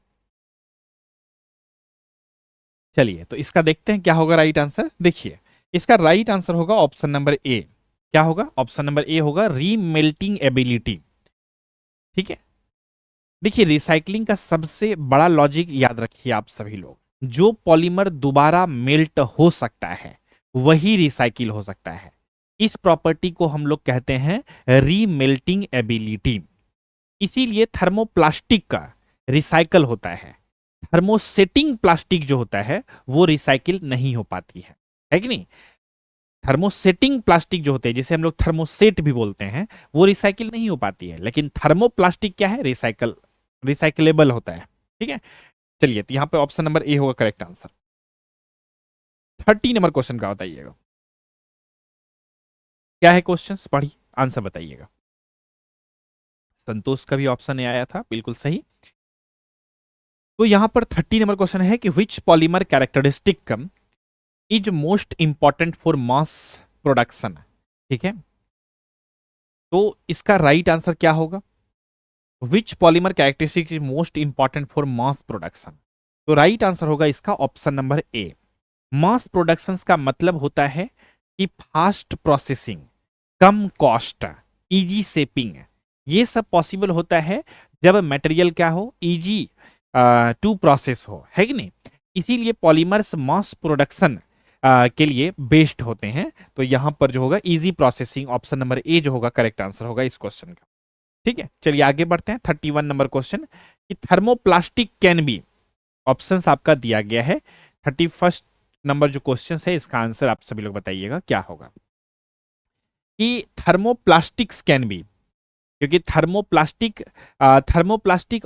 चलिए तो इसका देखते हैं क्या होगा राइट आंसर। देखिए इसका राइट आंसर होगा ऑप्शन नंबर ए। क्या होगा, ऑप्शन नंबर ए होगा रीमेल्टिंग एबिलिटी। ठीक है, देखिए रिसाइकलिंग का सबसे बड़ा लॉजिक याद रखिए आप सभी लोग, जो पॉलीमर दोबारा मेल्ट हो सकता है वही रिसाइकिल हो सकता है। इस प्रॉपर्टी को हम लोग कहते हैं रीमेल्टिंग एबिलिटी। इसीलिए थर्मोप्लास्टिक का रिसाइकल होता है, थर्मोसेटिंग प्लास्टिक जो होता है वो रिसाइकिल नहीं हो पाती है कि नहीं। थर्मोसेटिंग प्लास्टिक जो होते हैं, जिसे हम लोग थर्मोसेट भी बोलते हैं, वो रिसाइकिल नहीं हो पाती है, लेकिन थर्मोप्लास्टिक क्या है, रिसाइकलेबल होता है। ठीक है, चलिए तो यहां पे ऑप्शन नंबर ए होगा करेक्ट आंसर। 30 नंबर क्वेश्चन का बताइएगा, क्या है क्वेश्चन, पढ़िए आंसर बताइएगा। संतोष का भी ऑप्शन ए आया था, बिल्कुल सही। तो यहां पर 30 नंबर क्वेश्चन है कि which polymer characteristic is most important for mass production. ठीक है, तो इसका राइट आंसर क्या होगा, which polymer characteristic is most important for mass production. तो राइट आंसर होगा इसका option number A. Mass production का मतलब होता है कि फास्ट प्रोसेसिंग, कम कॉस्ट, इजी शेपिंग, ये सब पॉसिबल होता है जब मटेरियल क्या हो, इजी टू प्रोसेस हो, है कि नहीं। इसीलिए पॉलीमर्स मास प्रोडक्शन के लिए बेस्ड होते हैं। तो यहां पर जो होगा इजी प्रोसेसिंग, ऑप्शन नंबर ए जो होगा करेक्ट आंसर होगा इस क्वेश्चन का। ठीक है, चलिए आगे बढ़ते हैं। 31 नंबर क्वेश्चन कि थर्मोप्लास्टिक कैन बी, ऑप्शंस आपका दिया गया है। 31 नंबर जो क्वेश्चन है इसका आंसर आप सभी लोग बताइएगा क्या होगा कि थर्मोप्लास्टिक्स कैन बी, क्योंकि थर्मोप्लास्टिक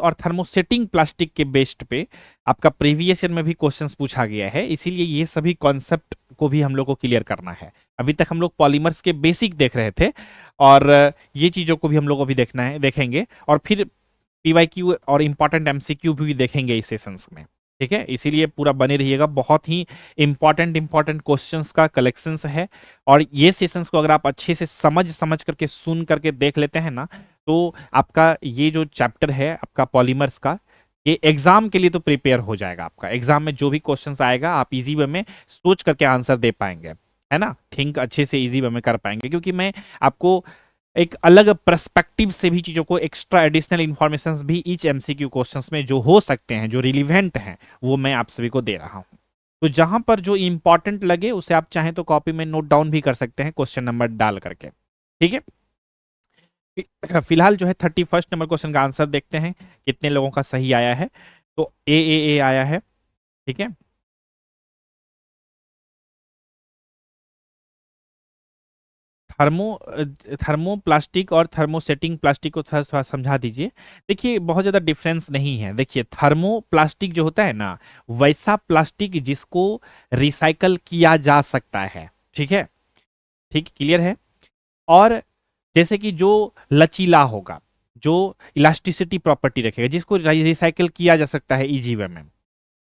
और थर्मोसेटिंग प्लास्टिक के बेस्ड पे आपका प्रीवियस ईयर में भी क्वेश्चंस पूछा गया है, इसीलिए ये सभी कॉन्सेप्ट को भी हम लोग को क्लियर करना है। अभी तक हम लोग पॉलीमर्स के बेसिक देख रहे थे, और ये चीजों को भी हम लोग अभी देखना है, देखेंगे, और फिर पीवाईक्यू और इंपॉर्टेंट एमसीक्यू भी देखेंगे इस सेशंस में। ठीक है, इसीलिए पूरा बने रहिएगा, बहुत ही इंपॉर्टेंट क्वेश्चंस का कलेक्शंस है। और ये सेशंस को अगर आप अच्छे से समझ करके सुन करके देख लेते हैं ना, तो आपका ये जो चैप्टर है आपका पॉलीमर्स का, ये एग्जाम के लिए तो प्रिपेयर हो जाएगा। आपका एग्जाम में जो भी क्वेश्चंस आएगा आप इजी वे में सोच करके आंसर दे पाएंगे, है ना, थिंक अच्छे से इजी वे में कर पाएंगे, क्योंकि मैं आपको एक अलग पर्सपेक्टिव से भी चीजों को, एक्स्ट्रा एडिशनल इंफॉर्मेशन भी ईच एमसीक्यू क्वेश्चंस में जो हो सकते हैं, जो रिलीवेंट हैं, वो मैं आप सभी को दे रहा हूं। तो जहां पर जो इंपॉर्टेंट लगे उसे आप चाहें तो कॉपी में नोट डाउन भी कर सकते हैं क्वेश्चन नंबर डाल करके। ठीक है, फिलहाल जो है 31 नंबर क्वेश्चन का आंसर देखते हैं कितने लोगों का सही आया है। तो ए आया है, ठीक है। थर्मो थर्मोप्लास्टिक और थर्मोसेटिंग प्लास्टिक को थोड़ा थोड़ा समझा दीजिए। देखिए बहुत ज़्यादा डिफरेंस नहीं है। देखिए थर्मोप्लास्टिक जो होता है ना, वैसा प्लास्टिक जिसको रिसाइकल किया जा सकता है। ठीक है, ठीक क्लियर है। और जैसे कि जो लचीला होगा, जो इलास्टिसिटी प्रॉपर्टी रखेगा, जिसको रिसाइकल किया जा सकता है इजी वे में।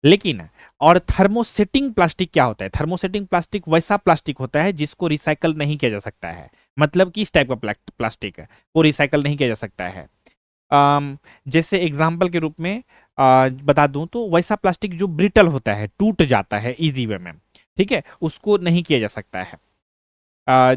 लेकिन और थर्मोसेटिंग प्लास्टिक क्या होता है, थर्मोसेटिंग प्लास्टिक वैसा प्लास्टिक होता है जिसको रिसाइकल नहीं किया जा सकता है। मतलब कि इस टाइप का प्लास्टिक है, वो रिसाइकल नहीं किया जा सकता है। जैसे एग्जाम्पल के रूप में बता दूं तो वैसा प्लास्टिक जो ब्रिटल होता है, टूट जाता है इजी वे में, ठीक है, उसको नहीं किया जा सकता है। आ,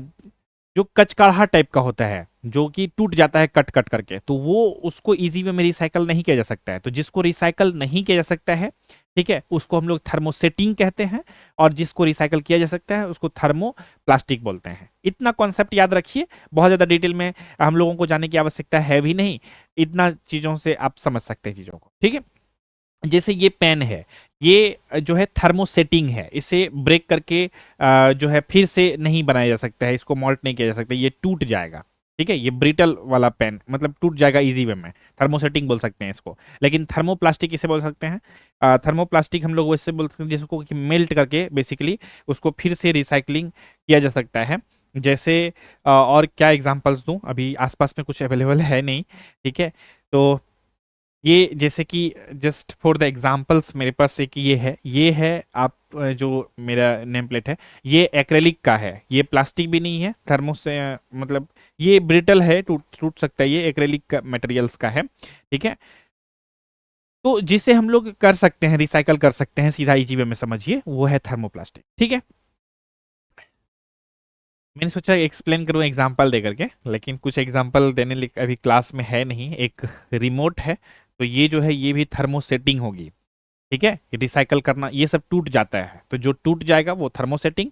जो कचकाढ़ा टाइप का होता है, जो कि टूट जाता है कट कट करके, तो वो उसको इजी वे में रिसाइकल नहीं किया जा सकता है। तो जिसको रिसाइकल नहीं किया जा सकता है, ठीक है, उसको हम लोग थर्मोसेटिंग कहते हैं, और जिसको रिसाइकल किया जा सकता है उसको थर्मो प्लास्टिक बोलते हैं। इतना कॉन्सेप्ट याद रखिए, बहुत ज्यादा डिटेल में हम लोगों को जाने की आवश्यकता है भी नहीं, इतना चीजों से आप समझ सकते हैं चीजों को, ठीक है। जैसे ये पेन है, ये जो है थर्मोसेटिंग है, इसे ब्रेक करके जो है फिर से नहीं बनाया जा सकता है, इसको मॉल्ट नहीं किया जा सकता, ये टूट जाएगा, ठीक है। ये ब्रिटल वाला पेन मतलब टूट जाएगा इजी वे में, थर्मोसेटिंग बोल सकते हैं इसको। लेकिन थर्मोप्लास्टिक इसे बोल सकते हैं, थर्मोप्लास्टिक हम लोग वैसे बोल सकते हैं जिसको कि मेल्ट करके बेसिकली उसको फिर से रिसाइकलिंग किया जा सकता है। जैसे और क्या एग्जांपल्स दूं, अभी आसपास में कुछ अवेलेबल है नहीं, ठीक है। तो ये जैसे कि जस्ट फॉर द एग्जांपल्स मेरे पास एक ये है आप जो मेरा नेम प्लेट है, ये एक्रेलिक का है, ये प्लास्टिक भी नहीं है, थर्मो से मतलब ये ब्रिटल है, टूट टूट सकता है, ये एक्रेलिक का मटेरियल्स का है, ठीक है। तो जिसे हम लोग कर सकते हैं, रिसाइकल कर सकते हैं सीधा इजी वे में समझिए, वो है थर्मोप्लास्टिक, ठीक है। मैंने सोचा एक्सप्लेन करूं एग्जांपल दे करके, लेकिन कुछ एग्जांपल देने अभी क्लास में है नहीं, एक रिमोट है, तो ये जो है ये भी थर्मोसेटिंग होगी, ठीक है। रिसाइकल करना, ये सब टूट जाता है, तो जो टूट जाएगा वो थर्मोसेटिंग,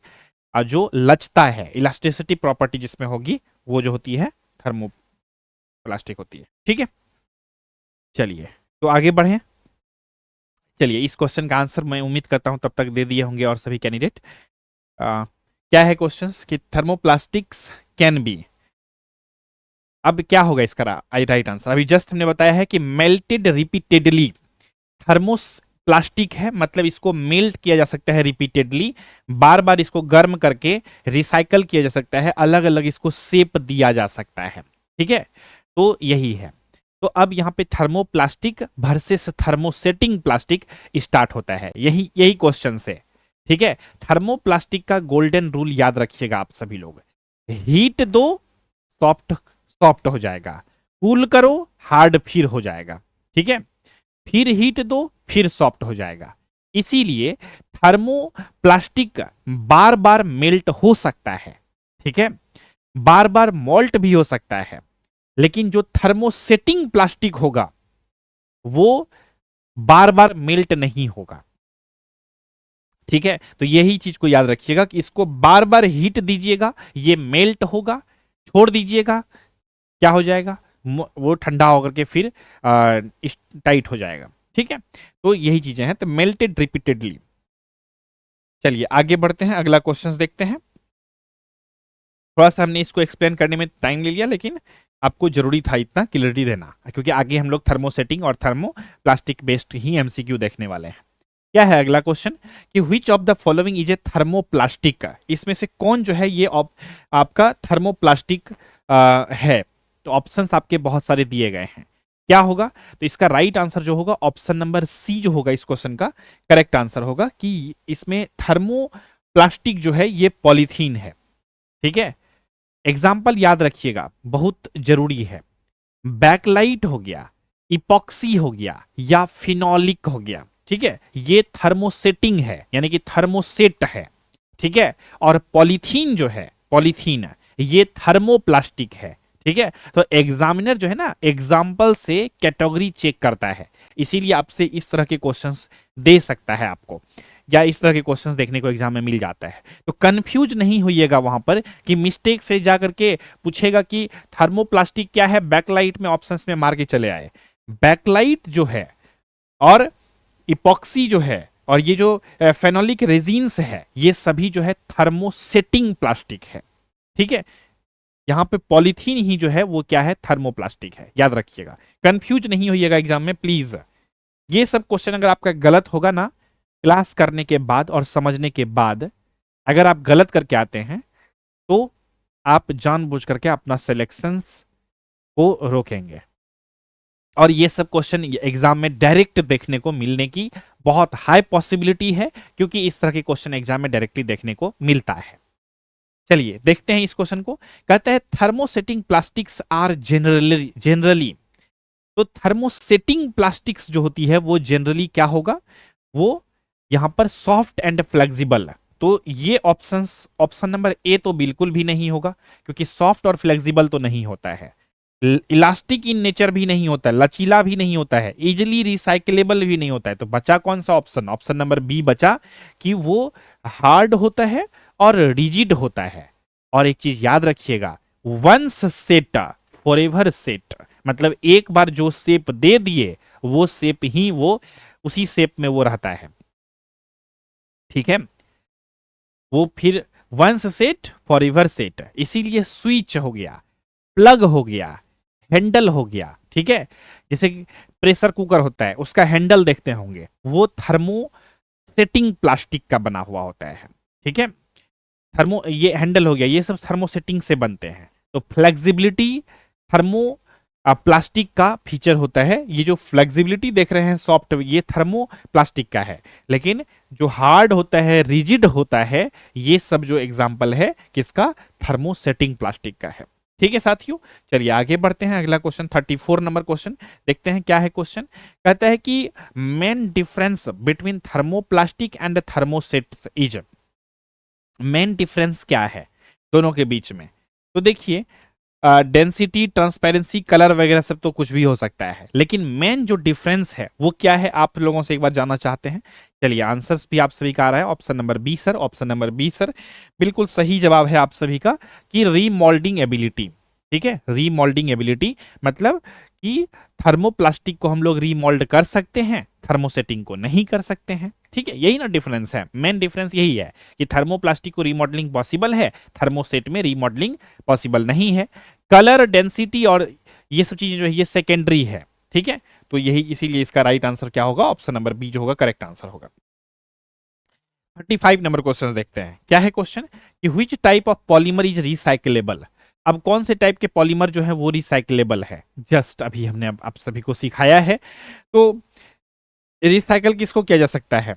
और जो लचता है, इलास्टिसिटी प्रॉपर्टी जिसमें होगी, वो जो होती है थर्मोप्लास्टिक होती है, ठीक है। चलिए तो आगे बढ़े। चलिए इस क्वेश्चन का आंसर मैं उम्मीद करता हूं तब तक दे दिए होंगे और सभी कैंडिडेट। क्या है क्वेश्चंस कि थर्मोप्लास्टिक्स कैन बी, अब क्या होगा इसका राइट आंसर, अभी जस्ट हमने बताया है कि मेल्टेड रिपीटेडली, थर्मोस प्लास्टिक है मतलब इसको मेल्ट किया जा सकता है रिपीटेडली, बार बार इसको गर्म करके रिसाइकल किया जा सकता है, अलग अलग इसको शेप दिया जा सकता है, ठीक है। तो यही है। तो अब यहाँ पे thermoplastic versus thermosetting plastic start होता है, यही यही क्वेश्चन से, ठीक है। थर्मोप्लास्टिक का गोल्डन रूल याद रखिएगा आप सभी लोग, हीट दो सॉफ्ट सॉफ्ट हो जाएगा, कूल करो हार्ड फिर हो जाएगा, ठीक है। फिर हीट दो फिर सॉफ्ट हो जाएगा। इसीलिए थर्मोप्लास्टिक बार बार मेल्ट हो सकता है, ठीक है, बार बार मोल्ट भी हो सकता है, लेकिन जो थर्मोसेटिंग प्लास्टिक होगा वो बार बार मेल्ट नहीं होगा, ठीक है। तो यही चीज को याद रखिएगा कि इसको बार बार हीट दीजिएगा, ये मेल्ट होगा, छोड़ दीजिएगा क्या हो जाएगा, वो ठंडा होकर के फिर टाइट हो जाएगा, ठीक है। तो यही चीजें हैं, तो मेल्टेड रिपीटेडली। चलिए आगे बढ़ते हैं, अगला क्वेश्चन देखते हैं। थोड़ा सा हमने इसको एक्सप्लेन करने में टाइम ले लिया, लेकिन आपको जरूरी था इतना क्लियरिटी देना, क्योंकि आगे हम लोग थर्मोसेटिंग और थर्मो प्लास्टिक बेस्ड ही एमसीक्यू देखने वाले हैं। क्या है अगला क्वेश्चन कि which of the following is a thermoplastic, इसमें से कौन जो है ये आपका थर्मोप्लास्टिक है। तो ऑप्शंस आपके बहुत सारे दिए गए हैं, क्या होगा, तो इसका राइट आंसर जो होगा ऑप्शन नंबर सी जो होगा इस क्वेश्चन का करेक्ट आंसर होगा, कि इसमें थर्मोप्लास्टिक जो है ये पॉलीथीन है, ठीक है। एग्जाम्पल याद रखिएगा बहुत जरूरी है, बैकलाइट हो गया, इपॉक्सी हो गया, या फिनोलिक हो गया, ठीक है, ये थर्मोसेटिंग है यानी कि थर्मोसेट है, ठीक है। और पॉलीथीन जो है, पॉलीथीन ये थर्मोप्लास्टिक है, ठीक है। तो एग्जामिनर जो है ना एग्जाम्पल से कैटेगरी चेक करता है, इसीलिए आपसे इस तरह के क्वेश्चंस दे सकता है आपको, या इस तरह के क्वेश्चंस देखने को एग्जाम में मिल जाता है। तो कंफ्यूज नहीं होइएगा वहां पर कि मिस्टेक से जाकर के पूछेगा कि थर्मोप्लास्टिक क्या है, बैकलाइट में ऑप्शंस में मार के चले आए। बैकलाइट जो है और इपॉक्सी जो है और ये जो फेनोलिक रेजिन्स है, ये सभी जो है थर्मोसेटिंग प्लास्टिक है, ठीक है। यहां पे पॉलीथीन ही जो है वो क्या है, थर्मोप्लास्टिक है, याद रखिएगा, कंफ्यूज नहीं होइएगा एग्जाम में प्लीज। ये सब क्वेश्चन अगर आपका गलत होगा ना, क्लास करने के बाद और समझने के बाद अगर आप गलत करके आते हैं तो आप जानबूझ करके अपना सिलेक्शंस को रोकेंगे, और ये सब क्वेश्चन एग्जाम में डायरेक्ट देखने को मिलने की बहुत हाई पॉसिबिलिटी है, क्योंकि इस तरह के क्वेश्चन एग्जाम में डायरेक्टली देखने को मिलता है। चलिए देखते हैं इस क्वेश्चन को, कहता है थर्मोसेटिंग प्लास्टिक्स आर जनरली, तो थर्मोसेटिंग प्लास्टिक्स जो होती है वो जनरली क्या होगा, वो यहां पर सॉफ्ट एंड फ्लेक्सिबल। तो ये ऑप्शन नंबर ए तो बिल्कुल भी नहीं होगा, क्योंकि सॉफ्ट और फ्लेक्सिबल तो नहीं होता है, इलास्टिक इन नेचर भी नहीं होता है, लचीला भी नहीं होता है, इजिली रिसाइकलेबल भी नहीं होता है। तो बचा कौन सा ऑप्शन, ऑप्शन नंबर बी बचा कि वो हार्ड होता है और रिजिड होता है। और एक चीज याद रखिएगा, वंस सेट फॉरएवर सेट, मतलब एक बार जो शेप दे दिए वो शेप ही वो उसी शेप में वो रहता है, ठीक है। वो फिर वंस सेट फॉरएवर सेट, इसीलिए स्विच हो गया, प्लग हो गया, हैंडल हो गया, ठीक है। जैसे कि प्रेशर कुकर होता है, उसका हैंडल देखते होंगे, वो थर्मो सेटिंग प्लास्टिक का बना हुआ होता है, ठीक है। थर्मो ये हैंडल हो गया, ये सब थर्मोसेटिंग से बनते हैं। तो फ्लेक्सिबिलिटी थर्मो प्लास्टिक का फीचर होता है। ये जो फ्लेक्सिबिलिटी देख रहे हैं सॉफ्ट, ये थर्मो प्लास्टिक का है, लेकिन जो हार्ड होता है, रिजिड होता है, ये सब जो एग्जाम्पल है किसका, थर्मोसेटिंग प्लास्टिक का है, ठीक है साथियों। चलिए आगे बढ़ते हैं, अगला क्वेश्चन 34 नंबर क्वेश्चन देखते हैं क्या है क्वेश्चन। कहता है कि main difference between thermoplastic and thermoset is, main difference क्या है दोनों के बीच में। तो देखिए डेंसिटी, ट्रांसपेरेंसी, कलर वगैरह सब तो कुछ भी हो सकता है, लेकिन मेन जो डिफरेंस है वो क्या है, आप लोगों से एक बार जानना चाहते हैं। चलिए आंसर्स भी आप सभी का आ रहा है, option number B sir, option number B sir, बिल्कुल सही जवाब है आप सभी का कि रीमोल्डिंग एबिलिटी, ठीक है। रीमोल्डिंग एबिलिटी मतलब कि थर्मोप्लास्टिक को हम लोग रीमोल्ड कर सकते हैं, थर्मोसेटिंग को नहीं कर सकते हैं, ठीक है। यही ना डिफरेंस है, मेन डिफरेंस यही है कि थर्मोप्लास्टिक को रीमॉडलिंग पॉसिबल है, थर्मोसेट में रीमॉडलिंग पॉसिबल नहीं है। कलर, डेंसिटी और ये सब चीजें जो है ये सेकेंडरी है, ठीक है। तो यही इसीलिए इसका राइट आंसर क्या होगा, ऑप्शन नंबर बी जो होगा करेक्ट आंसर होगा। 35 नंबर क्वेश्चन देखते हैं क्या है क्वेश्चन कि which type of polymer is recyclable. अब कौन से टाइप के पॉलीमर जो है वो रिसाइकलेबल है, जस्ट अभी हमने अब आप सभी को सिखाया है। तो रिसाइकल किसको किया जा सकता है,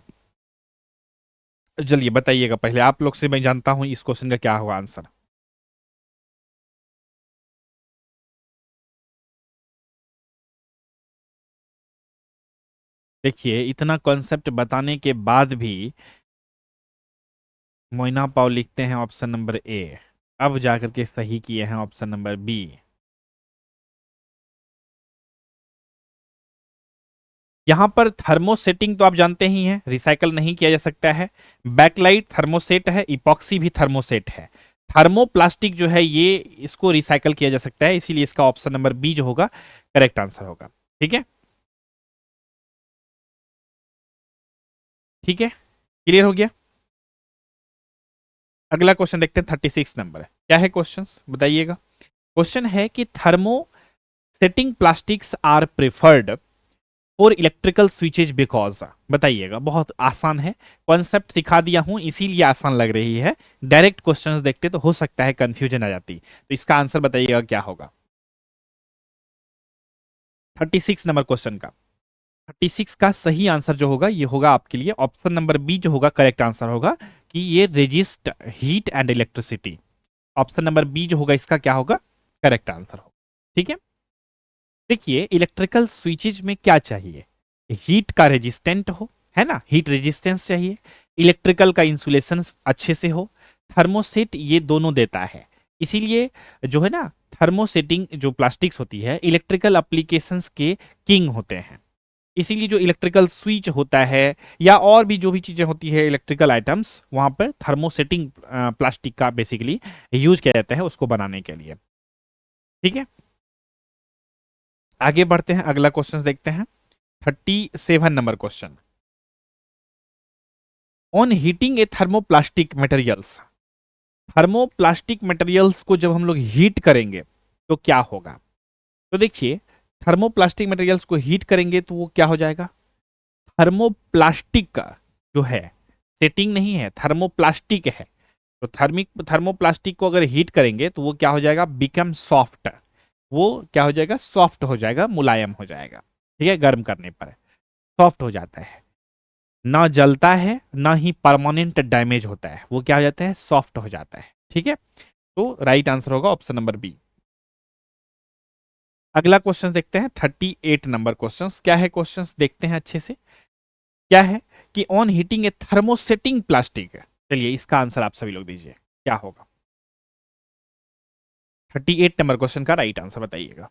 चलिए बताइएगा पहले आप लोग से, मैं जानता हूं इस क्वेश्चन का क्या होगा आंसर। देखिए इतना कॉन्सेप्ट बताने के बाद भी मोइना पाव लिखते हैं ऑप्शन नंबर ए, अब जाकर के सही किए हैं ऑप्शन नंबर बी। यहां पर थर्मोसेटिंग तो आप जानते ही हैं रिसाइकल नहीं किया जा सकता है, बैकलाइट थर्मोसेट है, इपॉक्सी भी थर्मोसेट है। थर्मोप्लास्टिक जो है ये इसको रिसाइकल किया जा सकता है, इसीलिए इसका ऑप्शन नंबर बी जो होगा करेक्ट आंसर होगा, ठीक है। ठीक है, क्लियर हो गया। अगला क्वेश्चन देखते हैं 36 नंबर है, क्या है क्वेश्चन बताइएगा। क्वेश्चन है कि thermosetting plastics are preferred for electrical switches because, बताइएगा बहुत आसान है, कॉन्सेप्ट सिखा दिया हूं इसीलिए आसान लग रही है। डायरेक्ट क्वेश्चंस देखते तो हो सकता है कंफ्यूजन आ जाती, तो इसका आंसर बताइएगा क्या होगा 36 नंबर क्वेश्चन का। 36 का सही आंसर जो होगा ये होगा आपके लिए ऑप्शन नंबर बी जो होगा करेक्ट आंसर होगा कि ये resist heat and electricity. Option number B जो होगा इसका क्या होगा करेक्ट आंसर होगा, ठीक है। देखिए इलेक्ट्रिकल स्विचेज में क्या चाहिए, हीट का रेजिस्टेंट हो, है ना, हीट रेजिस्टेंस चाहिए, इलेक्ट्रिकल का इंसुलेशन अच्छे से हो, थर्मोसेट ये दोनों देता है। इसीलिए जो है ना थर्मोसेटिंग जो प्लास्टिक्स होती है इलेक्ट्रिकल एप्लीकेशंस के किंग होते हैं। इसीलिए जो इलेक्ट्रिकल स्विच होता है या और भी जो भी चीजें होती है इलेक्ट्रिकल आइटम्स, वहां पर थर्मोसेटिंग प्लास्टिक का बेसिकली यूज किया जाता है उसको बनाने के लिए, ठीक है। आगे बढ़ते हैं, अगला क्वेश्चन देखते हैं 37 number question. On heating a thermoplastic materials, thermoplastic materials को जब हम लोग हीट करेंगे तो क्या होगा। तो देखिए थर्मोप्लास्टिक मटेरियल्स को हीट करेंगे तो वो क्या हो जाएगा, थर्मोप्लास्टिक का जो है सेटिंग नहीं है, थर्मोप्लास्टिक है। तो थर्मोप्लास्टिक को अगर हीट करेंगे तो वो क्या हो जाएगा, बिकम सॉफ्ट, वो क्या हो जाएगा, सॉफ्ट हो जाएगा, मुलायम हो जाएगा, ठीक है। गर्म करने पर सॉफ्ट हो जाता है, ना जलता है ना ही परमानेंट डैमेज होता है, वो क्या हो जाता है, सॉफ्ट हो जाता है, ठीक है। तो राइट आंसर होगा ऑप्शन नंबर बी। अगला क्वेश्चन देखते हैं 38 नंबर क्वेश्चन। क्या है क्वेश्चन, देखते हैं अच्छे से। क्या है कि on heating a thermosetting plastic. चलिए इसका आंसर आप सभी लोग दीजिए, क्या होगा। 38 नंबर क्वेश्चन का राइट आंसर बताइएगा।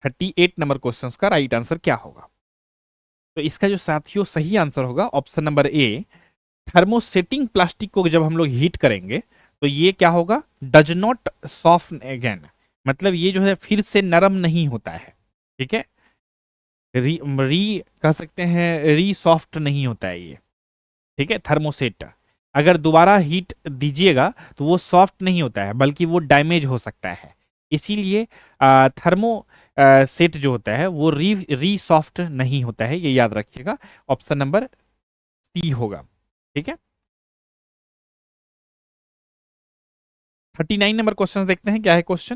38 नंबर क्वेश्चन का राइट आंसर क्या होगा। तो इसका जो साथियों सही आंसर होगा ऑप्शन नंबर ए। थर्मोसेटिंग प्लास्टिक को जब हम लोग हीट करेंगे तो ये क्या होगा, डज नॉट सॉफ्ट अगेन, मतलब ये जो है फिर से नरम नहीं होता है। ठीक है, री कह सकते हैं, री सॉफ्ट नहीं होता है ये। ठीक है, थर्मोसेट अगर दोबारा हीट दीजिएगा तो वो सॉफ्ट नहीं होता है, बल्कि वो डैमेज हो सकता है। इसीलिए थर्मो सेट जो होता है वो री सॉफ्ट नहीं होता है, ये याद रखिएगा। ऑप्शन नंबर सी होगा। ठीक है, 39 नंबर क्वेश्चन देखते हैं। क्या है क्वेश्चन।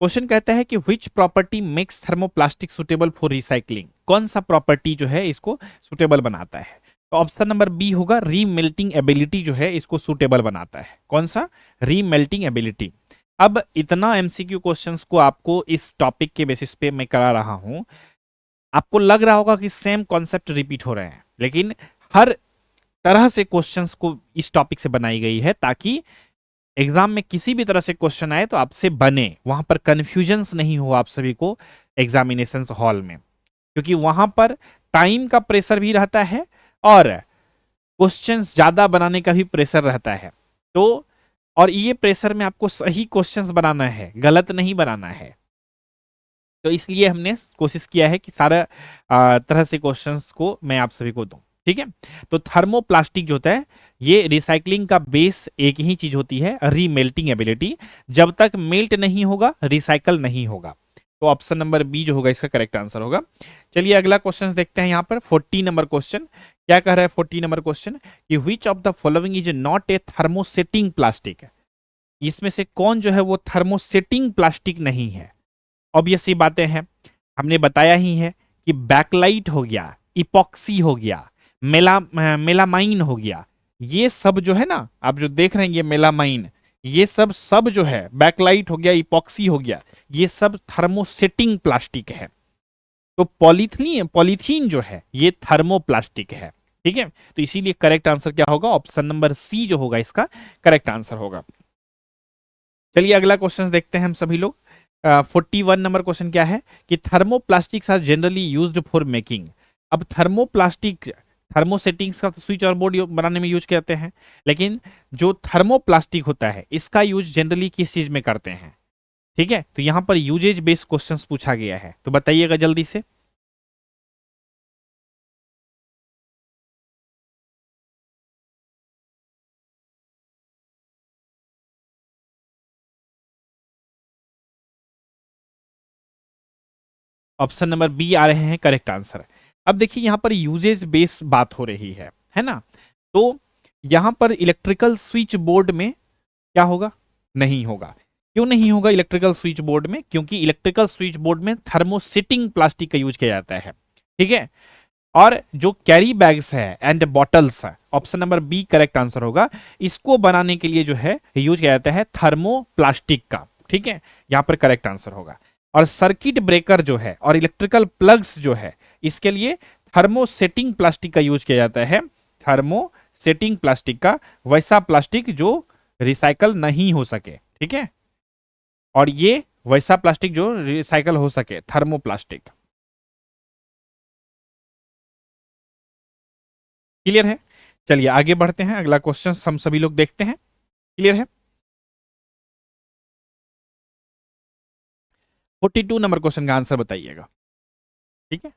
क्वेश्चन कहता है कि which property makes thermoplastic suitable for recycling. कौन सा प्रॉपर्टी जो है इसको सुटेबल बनाता है। तो ऑप्शन नंबर बी होगा, रीमेल्टिंग एबिलिटी जो है इसको सुटेबल बनाता है। कौन सा, रीमेल्टिंग एबिलिटी। अब इतना एमसीक्यू क्वेश्चंस को आपको इस टॉपिक के बेसिस पे मैं करा रहा हूं, आपको लग रहा होगा कि सेम कॉन्सेप्ट रिपीट हो रहे हैं, लेकिन हर तरह से क्वेश्चंस को इस टॉपिक से बनाई गई है ताकि एग्जाम में किसी भी तरह से क्वेश्चन आए तो आपसे बने, वहां पर कंफ्यूजन्स नहीं हो आप सभी को एग्जामिनेशन हॉल में, क्योंकि वहां पर टाइम का प्रेशर भी रहता है और क्वेश्चंस ज्यादा बनाने का भी प्रेशर रहता है। तो और ये प्रेशर में आपको सही क्वेश्चंस बनाना है, गलत नहीं बनाना है। तो इसलिए हमने कोशिश किया है कि सारा तरह से क्वेश्चंस को मैं आप सभी को दूं। ठीक है, तो थर्मोप्लास्टिक जो होता है ये रिसाइकलिंग का बेस एक ही चीज होती है, रीमेल्टिंग एबिलिटी। जब तक मेल्ट नहीं होगा रिसाइकल नहीं होगा। तो ऑप्शन नंबर बी जो होगा इसका करेक्ट आंसर होगा। चलिए अगला क्वेश्चन देखते हैं। यहाँ पर 40 नंबर क्वेश्चन क्या कह रहा है। 40 नंबर क्वेश्चन कि which of the following is not a thermosetting plastic. इसमें से कौन जो है वो थर्मोसेटिंग प्लास्टिक नहीं है। ऑब्वियस सी बातें हैं, हमने बताया ही है कि बैकलाइट हो गया, इपॉक्सी हो गया, मेलामाइन हो गया, ये सब जो है ना, आप जो देख रहे हैं ये मेलामाइन, ये सब जो है, बैकलाइट हो गया, इपॉक्सी हो गया, ये सब थर्मोसेटिंग प्लास्टिक है। तो पॉलीथीन जो है ये थर्मोप्लास्टिक है। ठीक है, तो इसीलिए करेक्ट आंसर क्या होगा, ऑप्शन नंबर सी जो होगा इसका करेक्ट आंसर होगा। चलिए अगला क्वेश्चन देखते हैं हम सभी लोग। 41 नंबर क्वेश्चन क्या है कि thermoplastics are generally used for making. अब थर्मोप्लास्टिक, थर्मोसेटिंग्स का स्विच और बोर्ड बनाने में यूज करते हैं, लेकिन जो थर्मोप्लास्टिक होता है इसका यूज जनरली किस चीज में करते हैं। ठीक है, तो यहां पर यूजेज बेस्ड क्वेश्चंस पूछा गया है, तो बताइएगा जल्दी से। ऑप्शन नंबर बी आ रहे हैं करेक्ट आंसर। अब देखिए यहां पर यूजेज बेस्ड बात हो रही है ना। तो यहां पर इलेक्ट्रिकल स्विच बोर्ड में क्या होगा, नहीं होगा। क्यों नहीं होगा इलेक्ट्रिकल स्विच बोर्ड में, क्योंकि इलेक्ट्रिकल स्विच बोर्ड में थर्मोसेटिंग प्लास्टिक का यूज किया जाता है। ठीक है, और जो कैरी बैग्स है एंड बॉटल्स है, option number B correct answer होगा। इसको बनाने के लिए जो है यूज किया जाता है थर्मोप्लास्टिक का। ठीक है, यहां पर करेक्ट आंसर होगा। और सर्किट ब्रेकर जो है और इलेक्ट्रिकल प्लग्स जो है, इसके लिए थर्मोसेटिंग प्लास्टिक का यूज किया जाता है। थर्मोसेटिंग प्लास्टिक का, वैसा प्लास्टिक जो रिसाइकल नहीं हो सके। ठीक है, और ये वैसा प्लास्टिक जो रिसाइकल हो सके, थर्मोप्लास्टिक। क्लियर है। चलिए आगे बढ़ते हैं, अगला क्वेश्चन हम सभी लोग देखते हैं। क्लियर है। 42 नंबर क्वेश्चन का आंसर बताइएगा। ठीक है,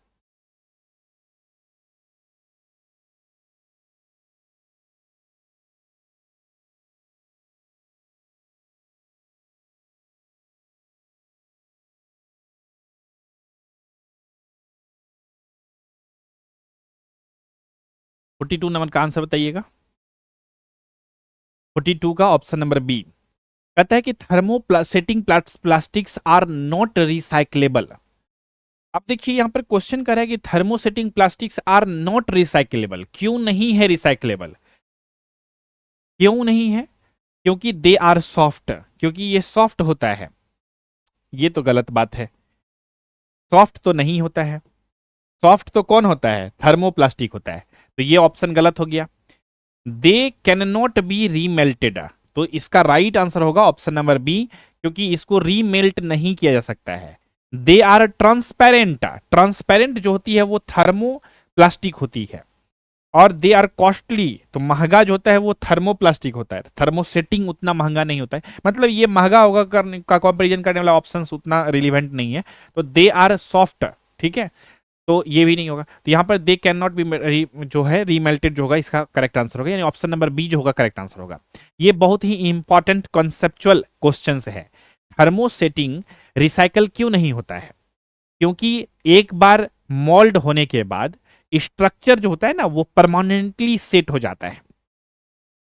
42 नंबर का आंसर बताइएगा। 42 का ऑप्शन नंबर बी कहता है कि thermosetting plastics are not recyclable. अब देखिए यहां पर क्वेश्चन कर रहा है कि thermosetting plastics are not recyclable, क्यों नहीं है रिसाइक्लेबल। क्यों नहीं है, क्योंकि दे आर सॉफ्ट, क्योंकि ये सॉफ्ट होता है। ये तो गलत बात है, सॉफ्ट तो नहीं होता है। सॉफ्ट तो कौन होता है? थर्मोप्लास्टिक होता है। तो ये ऑप्शन गलत हो गया। दे कैन नॉट बी रीमेल्टेड, तो इसका राइट आंसर होगा ऑप्शन नंबर बी, क्योंकि इसको रीमेल्ट नहीं किया जा सकता है। दे आर ट्रांसपेरेंट, ट्रांसपेरेंट जो होती है वो थर्मोप्लास्टिक होती है। और दे आर कॉस्टली, तो महंगा जो होता है वो थर्मोप्लास्टिक होता है। थर्मोसेटिंग उतना महंगा नहीं होता है, मतलब ये महंगा होगा करने का कंपैरिजन करने वाला ऑप्शन उतना रिलीवेंट नहीं है। तो दे आर सॉफ्ट, ठीक है, तो ये भी नहीं होगा। तो यहाँ पर दे कैन नॉट बी जो है रीमेल्टेड जो होगा इसका करेक्ट आंसर होगा, यानी ऑप्शन नंबर बी जो होगा करेक्ट आंसर होगा। ये बहुत ही इंपॉर्टेंट कॉन्सेप्चुअल क्वेश्चन है। थर्मोसेटिंग रिसाइकल क्यों नहीं होता है? क्योंकि एक बार मोल्ड होने के बाद स्ट्रक्चर जो होता है ना वो परमानेंटली सेट हो जाता है,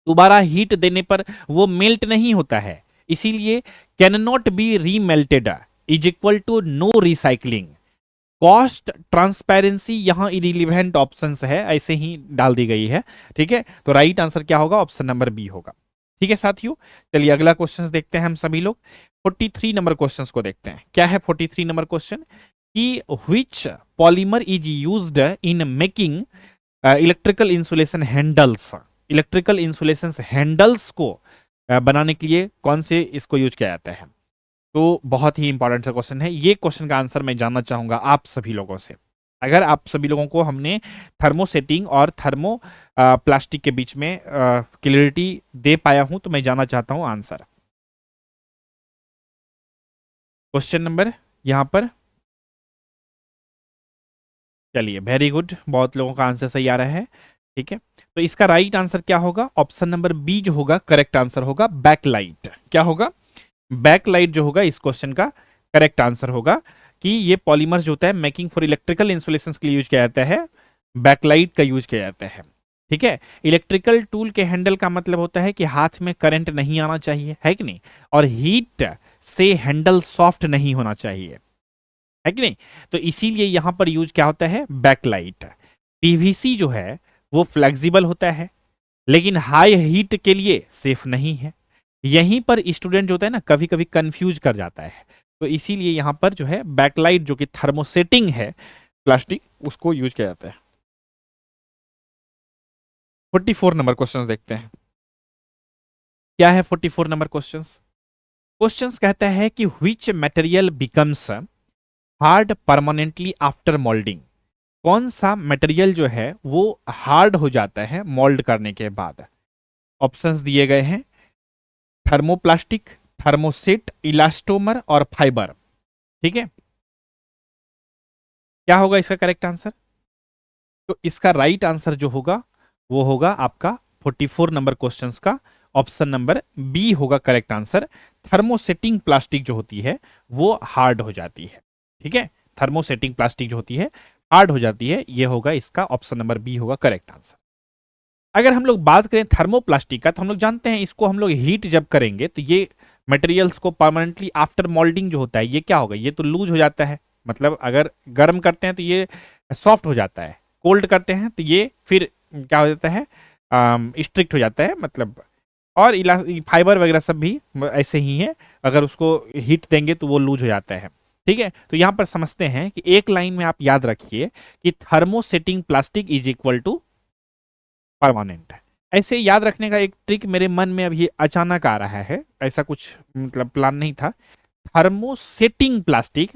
दोबारा हीट देने पर वो मेल्ट नहीं होता है। इसीलिए can not be remelted is equal to no recycling. Cost transparency यहां इरिलीवेंट ऑप्शन है, ऐसे ही डाल दी गई है, ठीक है। तो राइट आंसर क्या होगा? ऑप्शन नंबर बी होगा। ठीक है साथियों, चलिए अगला क्वेश्चन देखते हैं हम सभी लोग। 43 नंबर क्वेश्चन को देखते हैं। क्या है 43 नंबर क्वेश्चन? कि which polymer is used in making electrical insulation handles. Electrical insulation handles को बनाने के लिए कौन से इसको यूज किया जाता है? तो बहुत ही इंपॉर्टेंट सा क्वेश्चन है। ये क्वेश्चन का आंसर मैं जानना चाहूंगा आप सभी लोगों से। अगर आप सभी लोगों को हमने थर्मोसेटिंग और थर्मो प्लास्टिक के बीच में क्लियरिटी दे पाया हूं, तो मैं जानना चाहता हूं आंसर। क्वेश्चन नंबर यहां पर, चलिए वेरी गुड, बहुत लोगों का आंसर सही आ रहा है, ठीक है। तो इसका राइट आंसर क्या होगा? ऑप्शन नंबर बी जो होगा करेक्ट आंसर होगा, बैकलाइट। क्या होगा? बैकलाइट जो होगा इस क्वेश्चन का करेक्ट आंसर होगा, कि ये पॉलीमर जो होता है मेकिंग फॉर इलेक्ट्रिकल इंसुलेशन के लिए यूज किया जाता है, बैकलाइट का यूज किया जाता है, ठीक है। इलेक्ट्रिकल टूल के हैंडल का मतलब होता है कि हाथ में करंट नहीं आना चाहिए, है कि नहीं, और हीट से हैंडल सॉफ्ट नहीं होना चाहिए, है कि नहीं। तो इसीलिए यहां पर यूज क्या होता है? बैकलाइट। पीवीसी जो है वो फ्लेक्सिबल होता है, लेकिन हाई हीट के लिए सेफ नहीं है। यहीं पर स्टूडेंट जो होता है ना कभी कभी कंफ्यूज कर जाता है, तो इसीलिए यहां पर जो है बैकलाइट जो कि थर्मोसेटिंग है प्लास्टिक, उसको यूज किया जाता है। 44 नंबर क्वेश्चन देखते हैं। क्या है 44 नंबर क्वेश्चन? क्वेश्चन कहता है कि which material becomes hard permanently after moulding. कौन सा मटेरियल जो है वो हार्ड हो जाता है मोल्ड करने के बाद? ऑप्शंस दिए गए हैं, थर्मोप्लास्टिक, थर्मोसेट, इलास्टोमर और फाइबर, ठीक है। क्या होगा इसका करेक्ट आंसर? तो इसका राइट आंसर जो होगा वो होगा आपका 44 नंबर क्वेश्चंस का ऑप्शन नंबर बी होगा करेक्ट आंसर। थर्मोसेटिंग प्लास्टिक जो होती है वो हार्ड हो जाती है, ठीक है। थर्मोसेटिंग प्लास्टिक जो होती है हार्ड हो जाती है, ये होगा इसका ऑप्शन नंबर बी होगा करेक्ट आंसर। अगर हम लोग बात करें थर्मोप्लास्टिक का, तो हम लोग जानते हैं इसको हम लोग हीट जब करेंगे तो ये मटेरियल्स को परमानेंटली आफ्टर मोल्डिंग जो होता है ये क्या होगा? ये तो लूज हो जाता है, मतलब अगर गर्म करते हैं तो ये सॉफ्ट हो जाता है, कोल्ड करते हैं तो ये फिर क्या हो जाता है? स्ट्रिक्ट हो जाता है, मतलब। और फाइबर वगैरह सब भी ऐसे ही है, अगर उसको हीट देंगे तो वो लूज हो जाता है, ठीक है। तो यहां पर समझते हैं कि एक लाइन में आप याद रखिए कि thermosetting plastic is equal to permanent. ऐसे याद रखने का एक ट्रिक मेरे मन में अभी अचानक आ रहा है, ऐसा कुछ मतलब प्लान नहीं था। थर्मोसेटिंग प्लास्टिक,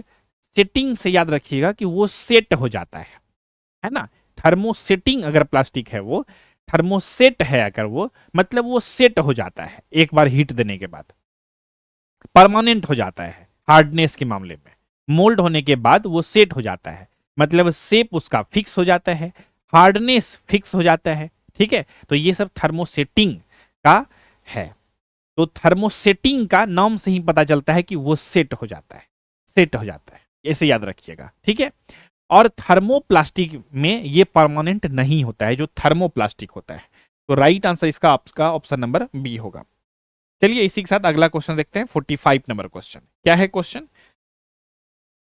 सेटिंग से याद रखिएगा कि वो सेट हो जाता है ना। थर्मोसेटिंग अगर प्लास्टिक है वो, थर्मोसेट है अगर वो, मतलब वो सेट हो जाता है एक बार हीट देने के बाद, परमानेंट हो जाता है हार्डनेस के मामले में। मोल्ड होने के बाद वो सेट हो जाता है, मतलब शेप उसका फिक्स हो जाता है, हार्डनेस फिक्स हो जाता है, ठीक है। तो ये सब थर्मोसेटिंग का है। तो थर्मोसेटिंग का नाम से ही पता चलता है कि वो सेट हो जाता है, सेट हो जाता है, ऐसे याद रखिएगा, ठीक है। और थर्मोप्लास्टिक में ये परमानेंट नहीं होता है जो थर्मोप्लास्टिक होता है। तो राइट आंसर इसका आपका ऑप्शन नंबर बी होगा। चलिए इसी के साथ अगला क्वेश्चन देखते हैं 45 नंबर क्वेश्चन। क्या है क्वेश्चन?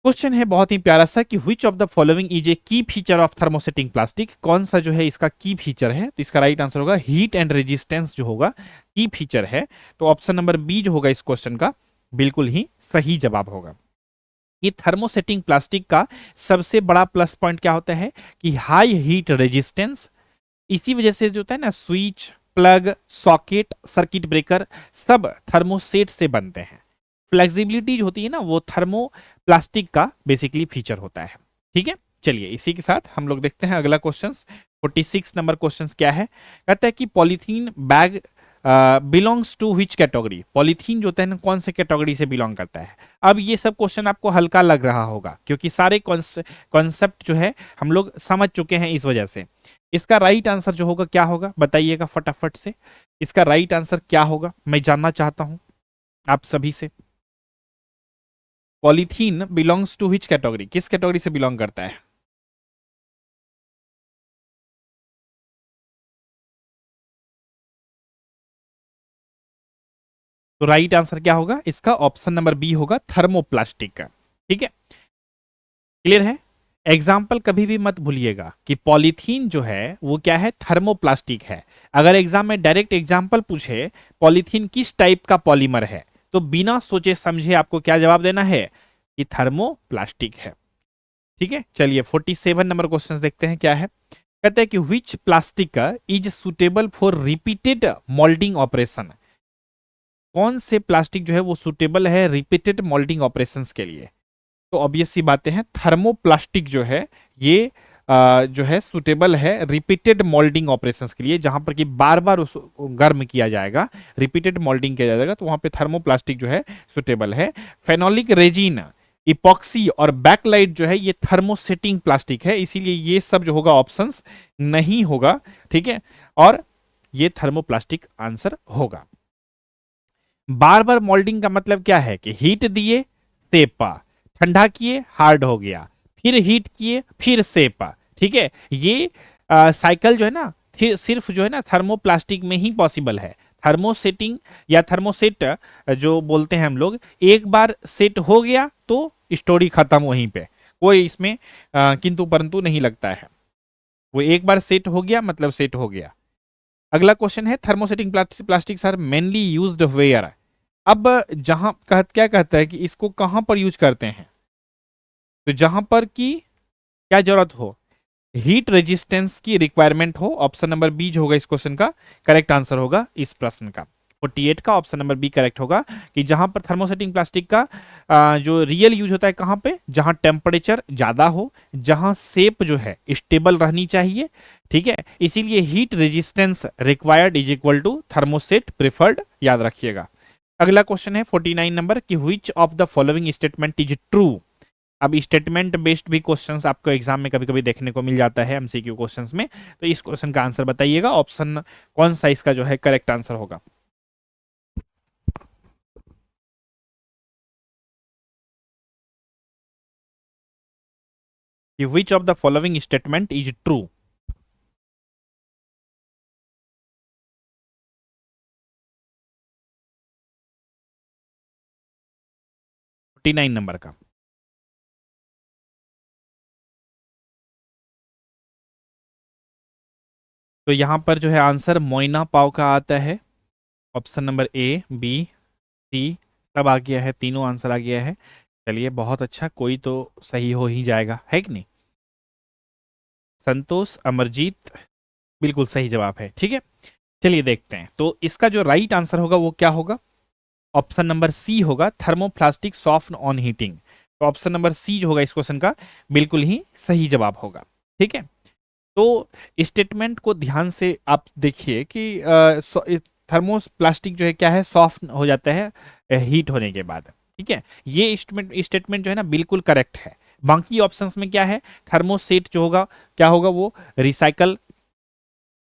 क्वेश्चन है बहुत ही प्यारा सा कि which of the following is a की फीचर ऑफ थर्मोसेटिंग प्लास्टिक। कौन सा जो है इसका की फीचर है? तो इसका राइट आंसर होगा हीट एंड रेजिस्टेंस जो होगा की फीचर है। तो ऑप्शन नंबर बी जो होगा इस क्वेश्चन का बिल्कुल ही सही जवाब होगा। ये थर्मोसेटिंग प्लास्टिक का सबसे बड़ा प्लस पॉइंट क्या होता है कि हाई हीट रेजिस्टेंस। इसी वजह से जो होता है ना, switch, plug, socket, circuit breaker सब थर्मोसेट से बनते हैं। फ्लेक्सिबिलिटी जो होती है ना, वो थर्मो प्लास्टिक का बेसिकली फीचर होता है। ठीक है, चलिए इसी के साथ हम लोग देखते हैं अगला क्वेश्चन। 46 नंबर क्वेश्चन क्या है, कहता है कि polythene bag belongs to which category. Polythene जो होता है ना, कौन से कैटेगरी से बिलोंग करता है। अब ये सब क्वेश्चन आपको हल्का लग रहा होगा क्योंकि सारे कॉन्सेप्ट जो है हम लोग समझ चुके हैं, इस वजह से। इसका राइट आंसर जो होगा क्या होगा, बताइएगा फटाफट से। इसका राइट आंसर क्या होगा, मैं जानना चाहता हूं आप सभी से। Polythene belongs to which category, किस कैटेगरी से बिलोंग करता है। तो राइट आंसर क्या होगा इसका, ऑप्शन नंबर बी होगा, थर्मोप्लास्टिक का। ठीक है, क्लियर है। एग्जाम्पल कभी भी मत भूलिएगा कि पॉलीथीन जो है वो क्या है, थर्मोप्लास्टिक है। अगर एग्जाम में डायरेक्ट एग्जाम्पल पूछे पॉलीथीन किस टाइप का पॉलीमर है, तो बिना सोचे समझे आपको क्या जवाब देना है कि थर्मोप्लास्टिक है। ठीक है, चलिए 47 नंबर क्वेश्चन देखते हैं क्या है। कहते हैं कि which plastic is suitable for repeated moulding operation. कौन से प्लास्टिक जो है वो सुटेबल है रिपीटेड मोल्डिंग ऑपरेशंस के लिए। तो ऑब्वियस सी बातें हैं, थर्मोप्लास्टिक जो है ये जो है सुटेबल है रिपीटेड मोल्डिंग ऑपरेशंस के लिए, जहां पर कि बार बार उस गर्म किया जाएगा, रिपीटेड मोल्डिंग किया जाएगा, तो वहां पे थर्मोप्लास्टिक जो है सुटेबल है। फेनोलिक रेजिन, इपॉक्सी और बैकलाइट जो है ये थर्मोसेटिंग प्लास्टिक है, इसीलिए ये सब जो होगा ऑप्शंस नहीं होगा। ठीक है, और ये थर्मोप्लास्टिक आंसर होगा। बार बार मोल्डिंग का मतलब क्या है कि हीट दिए सेपा, ठंडा किए हार्ड हो गया, फिर हीट किए फिर सेपा। ठीक है, ये साइकिल जो है ना, सिर्फ जो है ना थर्मोप्लास्टिक में ही पॉसिबल है। थर्मोसेटिंग या थर्मोसेट जो बोलते हैं हम लोग, एक बार सेट हो गया तो स्टोरी खत्म वहीं पे, कोई इसमें किंतु परंतु नहीं लगता है। वो एक बार सेट हो गया मतलब सेट हो गया। अगला क्वेश्चन है, thermosetting plastics are mainly used where. अब जहां क्या कहता है कि इसको कहां पर यूज करते हैं, तो जहां पर की क्या जरूरत हो, हीट रेजिस्टेंस की रिक्वायरमेंट हो। ऑप्शन नंबर बी जो होगा इस क्वेश्चन का करेक्ट आंसर होगा इस प्रश्न का। 48 का ऑप्शन नंबर बी करेक्ट होगा कि जहां पर थर्मोसेटिंग प्लास्टिक का जो रियल यूज होता है कहां पे, जहां टेम्परेचर ज्यादा हो, जहां शेप जो है स्टेबल रहनी चाहिए। ठीक है, इसीलिए heat resistance required is equal to thermoset preferred, याद रखिएगा। अगला क्वेश्चन है 49 नंबर कि which of the following statement is true. अब स्टेटमेंट बेस्ड भी क्वेश्चंस आपको एग्जाम में कभी कभी देखने को मिल जाता है एमसीक्यू क्वेश्चंस में, तो इस क्वेश्चन का आंसर बताइएगा, ऑप्शन कौन सा इसका जो है करेक्ट आंसर होगा। कि which of the following statement is true. 49 number का। तो यहां पर जो है आंसर मोइना पाव का आता है। ऑप्शन नंबर ए, बी, सी सब आ गया है, तीनों आंसर आ गया है। चलिए बहुत अच्छा, कोई तो सही हो ही जाएगा, है कि नहीं। संतोष, अमरजीत, बिल्कुल सही जवाब है। ठीक है, चलिए देखते हैं तो इसका जो राइट आंसर होगा वो क्या होगा। ऑप्शन नंबर सी होगा, थर्मोप्लास्टिक सॉफ्ट ऑन हीटिंग। तो ऑप्शन नंबर सी जो होगा इस क्वेश्चन का बिल्कुल ही सही जवाब होगा। ठीक है, तो स्टेटमेंट को ध्यान से आप देखिए कि थर्मोप्लास्टिक जो है क्या है, सॉफ्ट हो जाता है हीट होने के बाद। ठीक है, ये स्टेटमेंट जो है ना बिल्कुल करेक्ट है। बाकी ऑप्शंस में क्या है, थर्मोसेट जो होगा क्या होगा, वो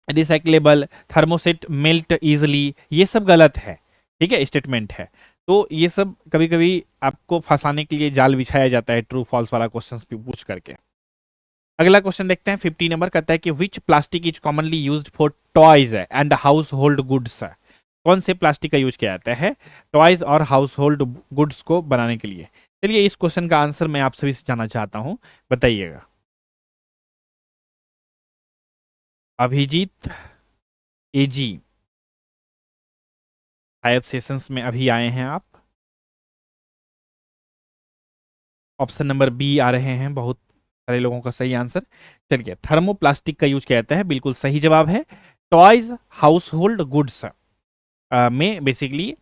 रिसाइकलेबल, थर्मोसेट मेल्ट इजिली, ये सब गलत है। ठीक है, स्टेटमेंट है। तो ये सब कभी कभी आपको फंसाने के लिए जाल बिछाया जाता है, ट्रू फॉल्स वाला क्वेश्चन पूछ करके। अगला क्वेश्चन देखते हैं 50 नंबर, कहता है कि which plastic is commonly used for toys and household goods. कौन से प्लास्टिक का यूज किया जाता है टॉयज और हाउस होल्ड गुड्स को बनाने के लिए। चलिए इस क्वेश्चन का आंसर मैं आप सभी से जानना चाहता हूं, बताइएगा। अभिजीत, एजी, शायद सेशंस में अभी आए हैं आप। ऑप्शन नंबर बी आ रहे हैं बहुत सारे लोगों का सही आंसर। चलिए, थर्मोप्लास्टिक का यूज किया जाता है, बिल्कुल सही जवाब है। टॉयज, हाउस होल्ड गुड्स में बेसिकली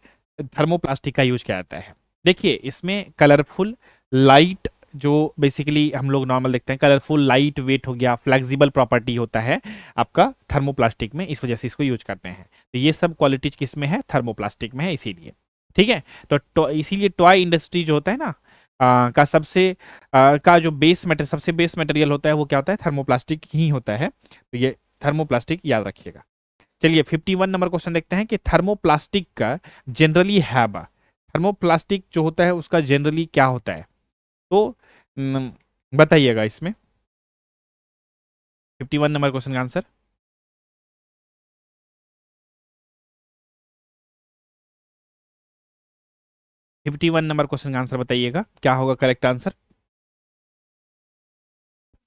थर्मोप्लास्टिक का यूज किया जाता है। देखिए, इसमें कलरफुल, लाइट, जो बेसिकली हम लोग नॉर्मल देखते हैं, कलरफुल, लाइट वेट हो गया, फ्लेक्सिबल प्रॉपर्टी होता है आपका थर्मोप्लास्टिक में, इस वजह से इसको यूज करते हैं। तो ये सब क्वालिटीज किस में है? थर्मोप्लास्टिक में है, इसीलिए। ठीक है। तो इसीलिए टॉय इंडस्ट्री जो होता है ना, का का जो सबसे बेस मटेरियल होता है वो क्या होता है? थर्मोप्लास्टिक ही होता है। तो ये थर्मोप्लास्टिक याद रखिएगा। चलिए, 51 नंबर क्वेश्चन देखते हैं कि थर्मोप्लास्टिक का जनरली हैब, थर्मोप्लास्टिक जो होता है उसका जनरली क्या होता है? तो बताइएगा इसमें 51 नंबर क्वेश्चन का आंसर। 51 नंबर क्वेश्चन का आंसर बताइएगा, क्या होगा करेक्ट आंसर?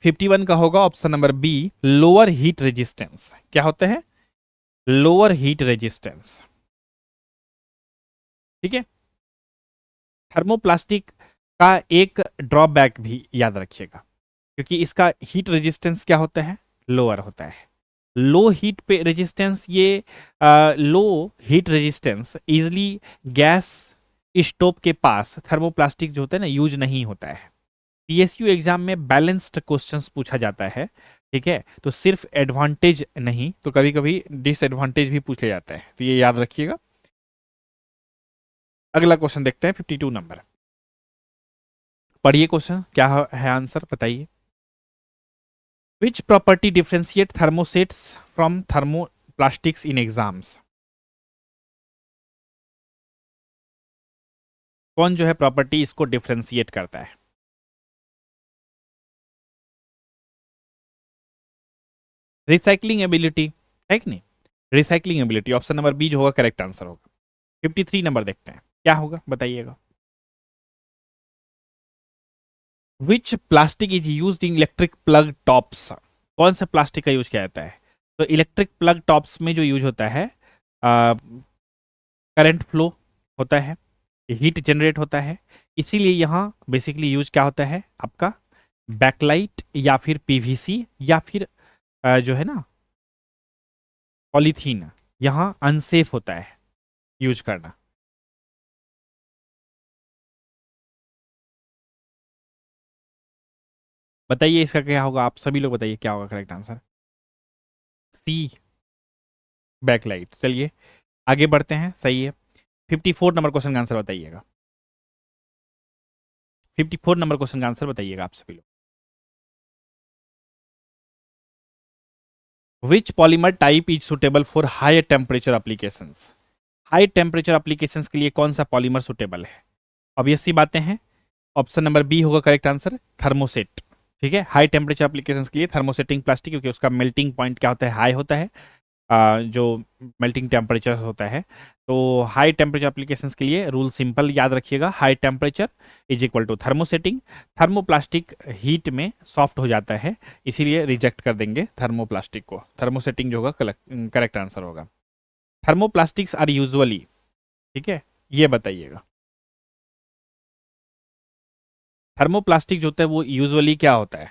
51 का होगा option number B, lower heat resistance. क्या होता है? Lower heat resistance. ठीक है। थर्मोप्लास्टिक का एक ड्रॉबैक भी याद रखिएगा, क्योंकि इसका हीट रेजिस्टेंस क्या होता है? लोअर होता है। लो हीट पे रेजिस्टेंस, ये low heat resistance easily gas stove के पास थर्मोप्लास्टिक जो होता है ना यूज नहीं होता है। पीएसयू एग्जाम में बैलेंस्ड क्वेश्चंस पूछा जाता है। ठीक है, तो सिर्फ एडवांटेज नहीं, तो कभी कभी डिसएडवांटेज भी पूछा जाता है, तो ये याद रखिएगा। अगला क्वेश्चन देखते हैं, 52 नंबर। पढ़िए क्वेश्चन, क्या है आंसर बताइए। Which property differentiate thermosets from thermoplastics in exams? कौन जो है प्रॉपर्टी इसको डिफ्रेंशिएट करता है? रिसाइकलिंग एबिलिटी, है कि नहीं? Recycling ability, option number B जो होगा करेक्ट आंसर होगा। 53 नंबर देखते हैं, क्या होगा बताइएगा। Which plastic is use in electric plug tops? कौन सा प्लास्टिक का यूज किया जाता है? तो इलेक्ट्रिक प्लग टॉप्स में जो यूज होता है, करंट फ्लो होता है, हीट जनरेट होता है, इसीलिए यहाँ बेसिकली यूज क्या होता है आपका? बैकलाइट या फिर पीवीसी या फिर जो है ना पॉलीथीन, यहाँ अनसेफ होता है यूज करना। बताइए इसका क्या होगा, आप सभी लोग बताइए क्या होगा करेक्ट आंसर? सी, बैकलाइट। चलिए आगे बढ़ते हैं, सही है। 54 नंबर क्वेश्चन का आंसर बताइएगा। 54 नंबर क्वेश्चन का आंसर बताइएगा आप सभी लोग। Which polymer type is suitable for high temperature applications? High temperature applications के लिए कौन सा पॉलीमर सुटेबल है? ऑब्वियस सी बातें हैं, ऑप्शन नंबर बी होगा करेक्ट आंसर, थर्मोसेट। ठीक है, हाई टेम्परेचर एप्लीकेशंस के लिए थर्मोसेटिंग प्लास्टिक, क्योंकि उसका मेल्टिंग पॉइंट क्या होता है? हाई होता है, जो मेल्टिंग टेम्परेचर होता है। तो हाई टेम्परेचर एप्लीकेशंस के लिए रूल सिंपल याद रखिएगा, high temperature is equal to thermosetting. Thermoplastic heat में सॉफ्ट हो जाता है, इसीलिए रिजेक्ट कर देंगे थर्मोप्लास्टिक को। थर्मोसेटिंग जो होगा करेक्ट आंसर होगा। थर्मोप्लास्टिक्स आर यूजुअली, ठीक है, ये बताइएगा। थर्मोप्लास्टिक जो होता है वो यूजुअली क्या होता है?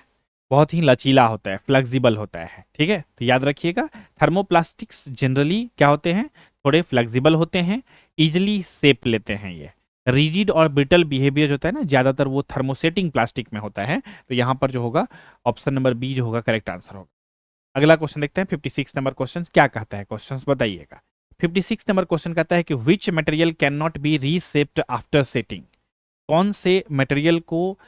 बहुत ही लचीला होता है, फ्लेक्सिबल होता है। ठीक है, तो याद रखिएगा, थर्मोप्लास्टिक्स जनरली क्या होते हैं? थोड़े फ्लेक्सिबल होते हैं, इजिली शेप लेते हैं ये। रिजिड और ब्रिटल बिहेवियर होता है ना, ज्यादातर वो थर्मोसेटिंग प्लास्टिक में होता है। तो यहाँ पर जो होगा ऑप्शन नंबर बी जो होगा करेक्ट आंसर होगा। अगला क्वेश्चन देखते हैं, 56 नंबर क्वेश्चन क्या कहता है, क्वेश्चन बताइएगा। 56 नंबर क्वेश्चन कहता है कि which material can not be reshaped after setting? कौन से मटेरियल को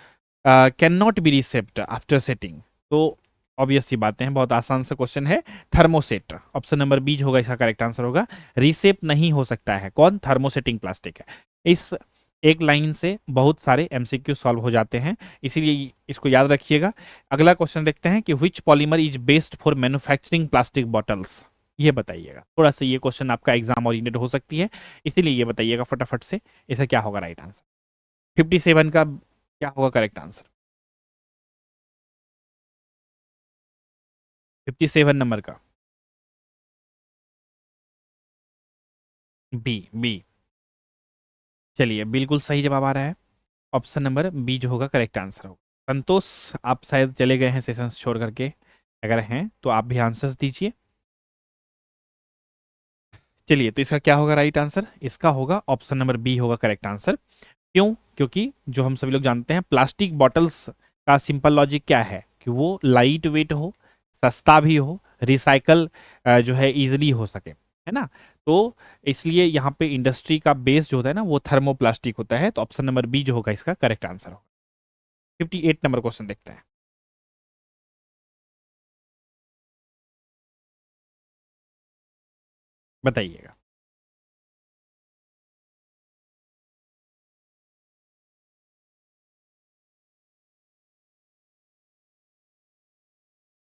can not be reshaped after setting? तो ऑब्वियस सी बातें हैं, बहुत आसान सा क्वेश्चन है, थर्मोसेट। ऑप्शन नंबर बी होगा इसका करेक्ट आंसर होगा। रिसेप नहीं हो सकता है, कौन? थर्मोसेटिंग प्लास्टिक है। इस एक लाइन से बहुत सारे एमसीक्यू सॉल्व हो जाते हैं, इसीलिए इसको याद रखिएगा। अगला क्वेश्चन देखते हैं कि which polymer is best for manufacturing plastic bottles? ये बताइएगा, थोड़ा सा ये क्वेश्चन आपका एग्जाम ओरिएंटेड हो सकती है, इसीलिए ये बताइएगा फटाफट से, इसका क्या होगा राइट आंसर? 57 का क्या होगा करेक्ट आंसर? 57 नंबर का बी, बी। चलिए बिल्कुल सही जवाब आ रहा है। ऑप्शन नंबर बी जो होगा करेक्ट आंसर होगा। संतोष, आप शायद चले गए हैं सेशन छोड़ करके, अगर हैं तो आप भी आंसर्स दीजिए। चलिए, तो इसका क्या होगा राइट आंसर? इसका होगा ऑप्शन नंबर बी होगा करेक्ट आंसर। क्यों? क्योंकि जो हम सभी लोग जानते हैं, प्लास्टिक बॉटल्स का सिंपल लॉजिक क्या है कि वो लाइट वेट हो, सस्ता भी हो, रिसाइकल जो है इजीली हो सके, है ना। तो इसलिए यहाँ पे इंडस्ट्री का बेस जो होता है ना, वो थर्मोप्लास्टिक होता है। तो ऑप्शन नंबर बी जो होगा इसका करेक्ट आंसर होगा। 58 नंबर क्वेश्चन देखते हैं, बताइएगा।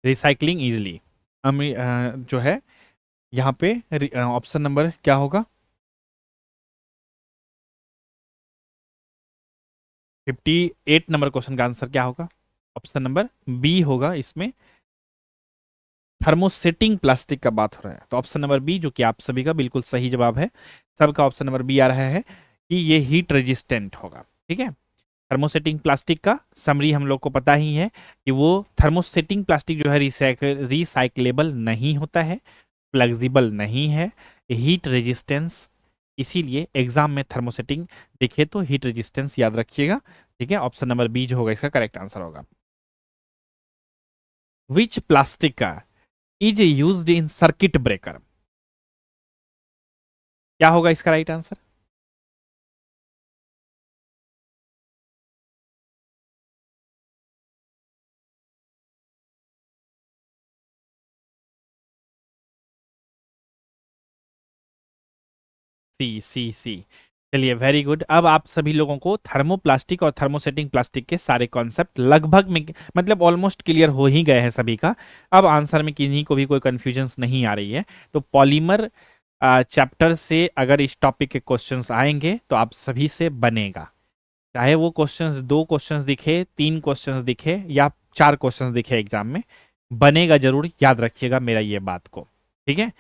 रिसाइकलिंग इजिली जो है यहाँ पे ऑप्शन नंबर क्या होगा? 58 नंबर क्वेश्चन का आंसर क्या होगा? ऑप्शन नंबर बी होगा इसमें। थर्मोसेटिंग प्लास्टिक का बात हो रहा है, तो ऑप्शन नंबर बी जो कि आप सभी का बिल्कुल सही जवाब है। सबका ऑप्शन नंबर बी आ रहा है कि ये हीट रेजिस्टेंट होगा। ठीक है, थर्मोसेटिंग प्लास्टिक का समरी हम लोग को पता ही है कि वो थर्मोसेटिंग प्लास्टिक जो है रिसाइकलेबल नहीं होता है, फ्लेक्सिबल नहीं है, हीट रेजिस्टेंस। इसीलिए एग्जाम में थर्मोसेटिंग दिखे तो हीट रेजिस्टेंस याद रखिएगा। ठीक है, ऑप्शन नंबर बी जो होगा इसका करेक्ट आंसर होगा। विच प्लास्टिक का is used in circuit breaker? क्या होगा इसका राइट आंसर? सी सी सी। चलिए, वेरी गुड। अब आप सभी लोगों को थर्मोप्लास्टिक और थर्मोसेटिंग प्लास्टिक के सारे कॉन्सेप्ट लगभग में, मतलब ऑलमोस्ट क्लियर हो ही गए हैं सभी का। अब आंसर में किन्हीं को भी कोई कंफ्यूजन नहीं आ रही है। तो पॉलीमर चैप्टर से अगर इस टॉपिक के क्वेश्चंस आएंगे तो आप सभी से बनेगा, चाहे वो क्वेश्चंस 2 क्वेश्चंस दिखे, 3 क्वेश्चंस दिखे या 4 क्वेश्चंस दिखे एग्जाम में, बनेगा जरूर, याद रखिएगा मेरा ये बात को। ठीक है,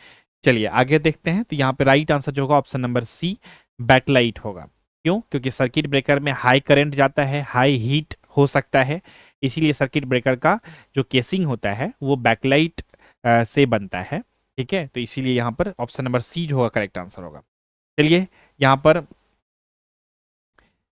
चलिए आगे देखते हैं। तो यहाँ पे राइट आंसर जो होगा ऑप्शन नंबर सी, बैकलाइट होगा। क्यों? क्योंकि सर्किट ब्रेकर में हाई करंट जाता है, हाई हीट हो सकता है, इसीलिए सर्किट ब्रेकर का जो केसिंग होता है वो बैकलाइट से बनता है। ठीक है, तो इसीलिए यहाँ पर ऑप्शन नंबर सी जो होगा करेक्ट आंसर होगा। चलिए, यहाँ पर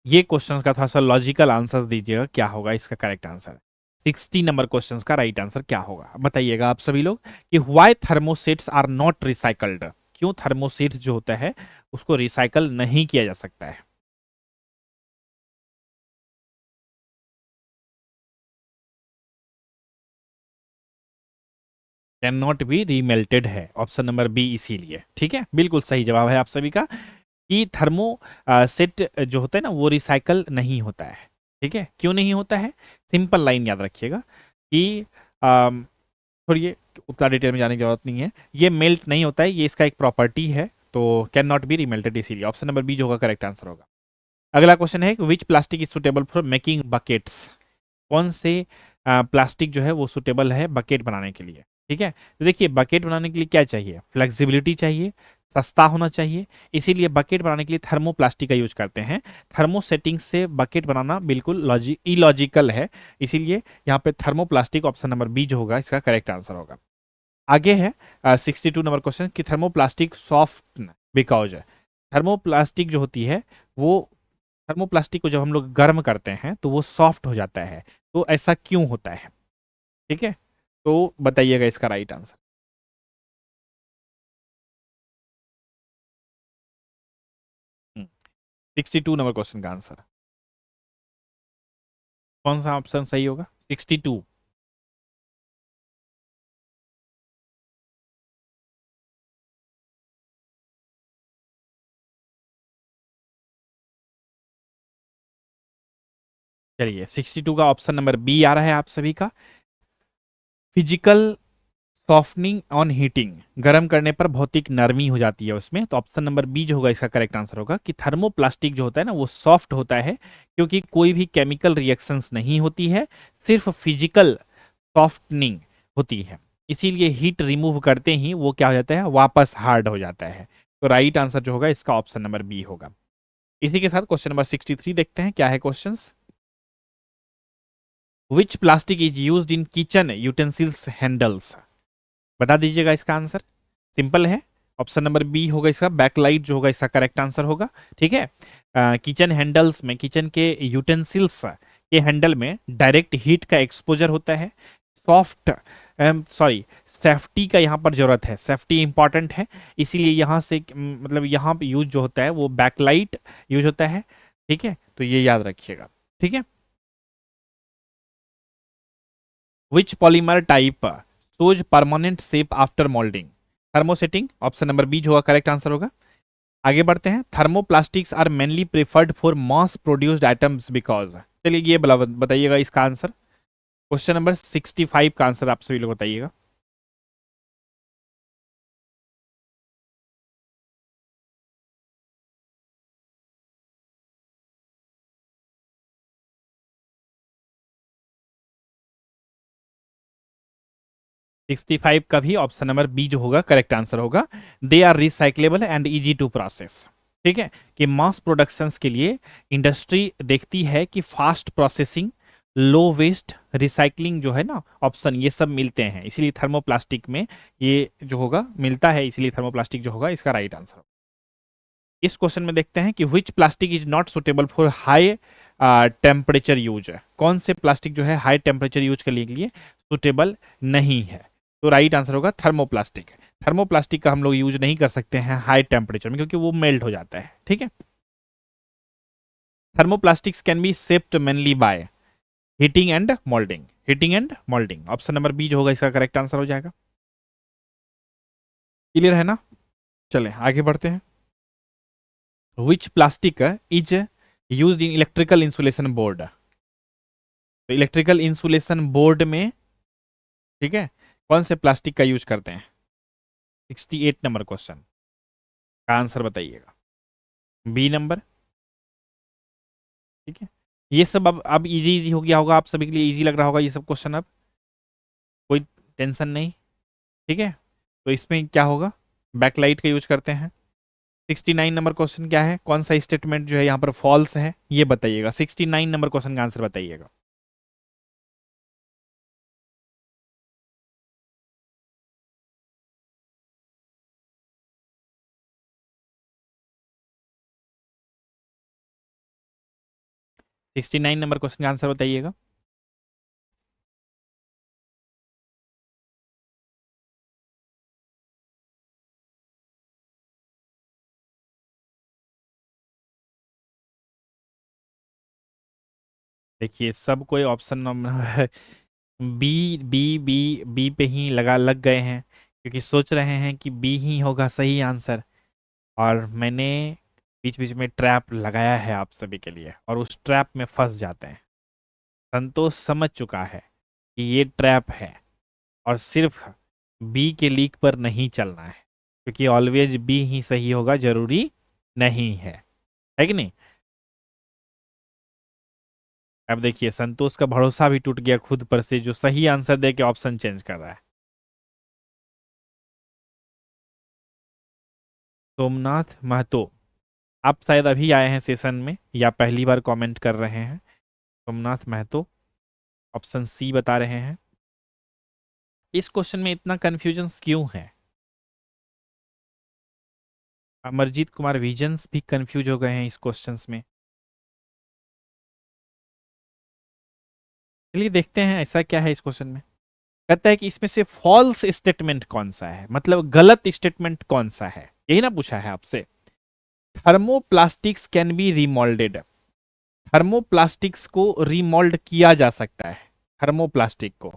ये क्वेश्चन का थोड़ा सा लॉजिकल आंसर दीजिएगा, क्या होगा इसका करेक्ट आंसर? 60 नंबर क्वेश्चन का राइट आंसर क्या होगा बताइएगा आप सभी लोग कि व्हाई थर्मोसेट्स आर नॉट रिसाइकल्ड? क्यों थर्मोसेट्स जो होता है उसको रिसाइकल नहीं किया जा सकता है? कैन नॉट बी रीमेल्टेड है ऑप्शन नंबर बी, इसीलिए। ठीक है, बिल्कुल सही जवाब है आप सभी का कि थर्मो सेट जो होता है ना वो रिसाइकल नहीं होता है। ठीक है, क्यों नहीं होता है? सिंपल लाइन याद रखिएगा कि थोड़ी उतना डिटेल में जाने की जरूरत नहीं है। ये मेल्ट नहीं होता है, ये इसका एक प्रॉपर्टी है, तो कैन नॉट बी रिमेल्टेड, इसीलिए ऑप्शन नंबर बी जो होगा करेक्ट आंसर होगा। अगला क्वेश्चन है which plastic is suitable for making buckets? कौन से प्लास्टिक जो है वो सुटेबल है बकेट बनाने के लिए? ठीक है, तो देखिए बकेट बनाने के लिए क्या चाहिए? फ्लेक्सिबिलिटी चाहिए, सस्ता होना चाहिए, इसीलिए बकेट बनाने के लिए थर्मोप्लास्टिक का यूज करते हैं। थर्मो सेटिंग से बकेट बनाना बिल्कुल इलॉजिकल है, इसीलिए यहाँ पे थर्मोप्लास्टिक ऑप्शन नंबर बी जो होगा इसका करेक्ट आंसर होगा। आगे है 62 नंबर क्वेश्चन कि थर्मोप्लास्टिक सॉफ्ट बिकॉज, थर्मोप्लास्टिक जो होती है वो, थर्मोप्लास्टिक को जब हम लोग गर्म करते हैं तो वो सॉफ्ट हो जाता है, तो ऐसा क्यों होता है? ठीक है, तो बताइएगा इसका राइट आंसर। 62 नंबर क्वेश्चन का आंसर कौन सा ऑप्शन सही होगा? 62। चलिए, 62 का ऑप्शन नंबर बी आ रहा है आप सभी का। फिजिकल सॉफ्टनिंग ऑन हीटिंग, गर्म करने पर भौतिक नरमी हो जाती है उसमें, तो ऑप्शन नंबर बी जो होगा इसका करेक्ट आंसर होगा कि थर्मोप्लास्टिक जो होता है ना वो सॉफ्ट होता है क्योंकि कोई भी केमिकल रिएक्शंस नहीं होती है, सिर्फ फिजिकल सॉफ्टनिंग होती है, इसीलिए हीट रिमूव करते ही वो क्या हो जाता है, वापस हार्ड हो जाता है। तो राइट आंसर जो होगा इसका ऑप्शन नंबर बी होगा। इसी के साथ क्वेश्चन नंबर 63 देखते हैं क्या है questions. Which plastic is used in kitchen utensils handles? बता दीजिएगा इसका आंसर। सिंपल है। ऑप्शन नंबर बी होगा इसका, बैकलाइट जो होगा इसका करेक्ट आंसर होगा। ठीक है। किचन हैंडल्स में, किचन के यूटेंसिल्स के हैंडल में डायरेक्ट हीट का एक्सपोजर होता है। सॉफ्ट सॉरी सेफ्टी का यहाँ पर जरूरत है, सेफ्टी इंपॉर्टेंट है, इसीलिए यहाँ से मतलब यहाँ पे यूज जो होता है वो बैकलाइट यूज होता है। ठीक है, तो ये याद रखिएगा। ठीक है। Which polymer type shows permanent shape after moulding? Thermosetting, option number B जो होगा करेक्ट आंसर होगा। आगे बढ़ते हैं। Thermoplastics are mainly preferred for mass produced items because, चलिए ये बताइएगा इसका आंसर। क्वेश्चन नंबर 65 का आंसर आप सभी लोग बताइएगा। 65 का भी ऑप्शन नंबर बी जो होगा करेक्ट आंसर होगा। They are recyclable and easy to process. ठीक है, कि मास प्रोडक्शंस के लिए इंडस्ट्री देखती है कि fast processing, low waist, recycling जो है ना ऑप्शन, ये सब मिलते हैं, इसीलिए थर्मोप्लास्टिक में ये जो होगा मिलता है, इसीलिए थर्मोप्लास्टिक जो होगा इसका राइट आंसर। इस क्वेश्चन में देखते हैं कि which plastic is not suitable for high temperature use? कौन से प्लास्टिक जो है हाई टेम्परेचर यूज के लिए सुटेबल नहीं है? तो राइट आंसर होगा थर्मोप्लास्टिक। थर्मोप्लास्टिक का हम लोग यूज नहीं कर सकते हैं हाई टेम्परेचर में, क्योंकि वो मेल्ट हो जाता है। ठीक है। Thermoplastics can be shaped mainly by heating and moulding. Heating and moulding, option number B जो होगा इसका करेक्ट आंसर हो जाएगा। क्लियर है ना? चलें आगे बढ़ते हैं। Which plastic is used in electrical insulation board? तो इलेक्ट्रिकल इंसुलेशन बोर्ड में, ठीक है, कौन से प्लास्टिक का यूज करते हैं? 68 नंबर क्वेश्चन का आंसर बताइएगा। B number. ठीक है, ये सब अब इजी इजी हो गया होगा, आप सभी के लिए इजी लग रहा होगा ये सब क्वेश्चन अब, कोई टेंशन नहीं। ठीक है, तो इसमें क्या होगा, बैकलाइट का यूज करते हैं। 69 नंबर क्वेश्चन क्या है, कौन सा स्टेटमेंट जो है यहाँ पर फॉल्स है ये बताइएगा। 69 नंबर क्वेश्चन का आंसर बताइएगा। 69 नंबर क्वेश्चन का आंसर बताइएगा। देखिए सब कोई option number B B B B पे ही लग गए हैं, क्योंकि सोच रहे हैं कि बी ही होगा सही आंसर, और मैंने बीच बीच में ट्रैप लगाया है आप सभी के लिए, और उस ट्रैप में फंस जाते हैं। संतोष समझ चुका है कि ये ट्रैप है, और सिर्फ बी के लीक पर नहीं चलना है, क्योंकि ऑलवेज बी ही सही होगा जरूरी नहीं है कि नहीं? अब देखिए संतोष का भरोसा भी टूट गया खुद पर से, जो सही आंसर दे के ऑप्शन चेंज कर रहा है। सोमनाथ महतो, आप शायद अभी आए हैं सेशन में या पहली बार कमेंट कर रहे हैं। सोमनाथ महतो ऑप्शन सी बता रहे हैं। इस क्वेश्चन में इतना कंफ्यूजन क्यों है? अमरजीत कुमार विजन्स भी कंफ्यूज हो गए हैं इस क्वेश्चंस में। चलिए देखते हैं ऐसा क्या है इस क्वेश्चन में। कहता है कि इसमें से फॉल्स स्टेटमेंट कौन सा है, मतलब गलत स्टेटमेंट कौन सा है, यही ना पूछा है आपसे। Thermoplastics can B remoulded, thermoplastics को रिमोल्ड किया जा सकता है, थर्मोप्लास्टिक को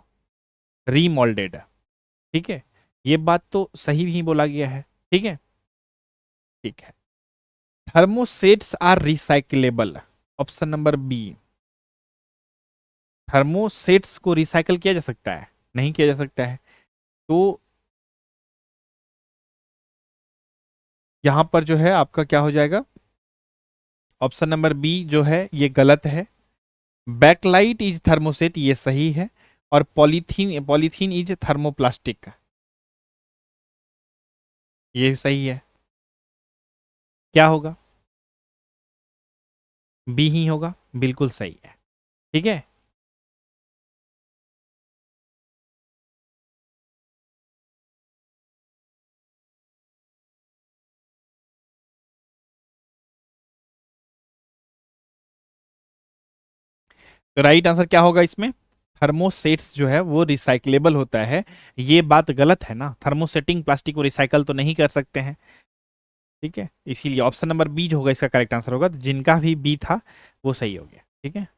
रिमोल्डेड। ठीक है, ये बात तो सही भी बोला गया है। ठीक है, ठीक है। Thermosets are recyclable, option number B. Thermosets को रिसाइकल किया जा सकता है? नहीं किया जा सकता है। तो यहां पर जो है आपका क्या हो जाएगा, ऑप्शन नंबर बी जो है ये गलत है। बैकलाइट इज थर्मोसेट, ये सही है। और पॉलीथीन, पॉलीथीन इज थर्मोप्लास्टिक, ये सही है। क्या होगा? बी ही होगा, बिल्कुल सही है। ठीक है, तो राइट आंसर क्या होगा इसमें? थर्मोसेट्स जो है वो रिसाइक्लेबल होता है। ये बात गलत है ना, थर्मोसेटिंग प्लास्टिक को रिसाइकल तो नहीं कर सकते हैं। ठीक है, इसीलिए ऑप्शन नंबर बी जो होगा इसका करेक्ट आंसर होगा, तो जिनका भी बी था वो सही हो गया। ठीक है,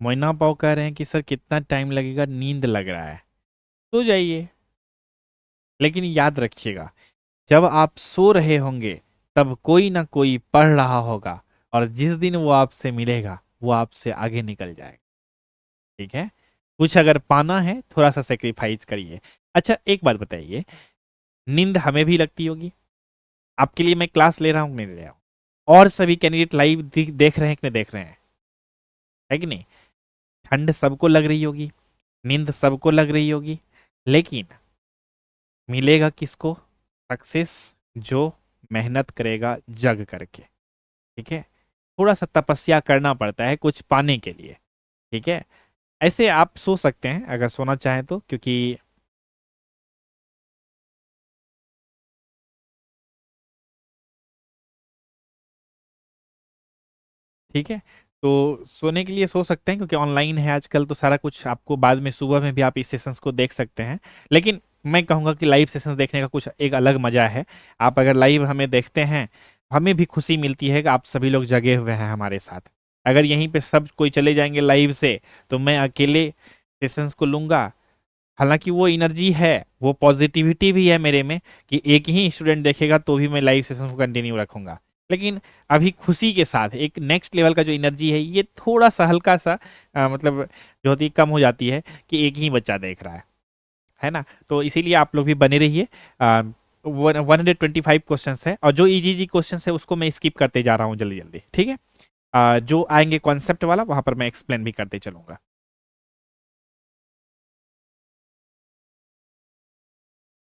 मोइना पाव कह रहे हैं कि सर कितना टाइम लगेगा, नींद लग रहा है। सो जाइए, लेकिन याद रखिएगा, जब आप सो रहे होंगे तब कोई ना कोई पढ़ रहा होगा, और जिस दिन वो आपसे मिलेगा वो आपसे आगे निकल जाएगा। ठीक है, कुछ अगर पाना है थोड़ा सा सेक्रीफाइस करिए। अच्छा एक बात बताइए, नींद हमें भी लगती होगी, आपके लिए मैं क्लास ले रहा हूँ कि नहीं ले रहा हूँ, और सभी कैंडिडेट लाइव देख रहे हैं कि नहीं देख रहे हैं, है कि नहीं? ठंड सबको लग रही होगी, नींद सबको लग रही होगी, लेकिन मिलेगा किसको सक्सेस? जो मेहनत करेगा जग करके। ठीक है, थोड़ा सा तपस्या करना पड़ता है कुछ पाने के लिए। ठीक है, ऐसे आप सो सकते हैं अगर सोना चाहें तो, क्योंकि ठीक है, तो सोने के लिए सो सकते हैं, क्योंकि ऑनलाइन है आजकल तो सारा कुछ आपको बाद में सुबह में भी आप इस सेशंस को देख सकते हैं। लेकिन मैं कहूँगा कि लाइव सेशंस देखने का कुछ एक अलग मजा है। आप अगर लाइव हमें देखते हैं, हमें भी खुशी मिलती है कि आप सभी लोग जगे हुए हैं हमारे साथ। अगर यहीं पे सब कोई चले जाएंगे लाइव से, तो मैं अकेले सेशंस को लूंगा। हालांकि वो एनर्जी है, वो पॉजिटिविटी भी है मेरे में, कि एक ही स्टूडेंट देखेगा तो भी मैं लाइव सेशन को कंटिन्यू रखूंगा। लेकिन अभी खुशी के साथ एक नेक्स्ट लेवल का जो एनर्जी है, ये थोड़ा सा हल्का सा मतलब जो होती है कम हो जाती है, कि एक ही बच्चा देख रहा है ना? तो इसीलिए आप लोग भी बने रहिए। 125 क्वेश्चन है, और जो इजी जी क्वेश्चन है उसको मैं स्किप करते जा रहा हूँ जल्दी जल्दी। ठीक है, जो आएंगे कॉन्सेप्ट वाला वहां पर मैं एक्सप्लेन भी करते चलूंगा।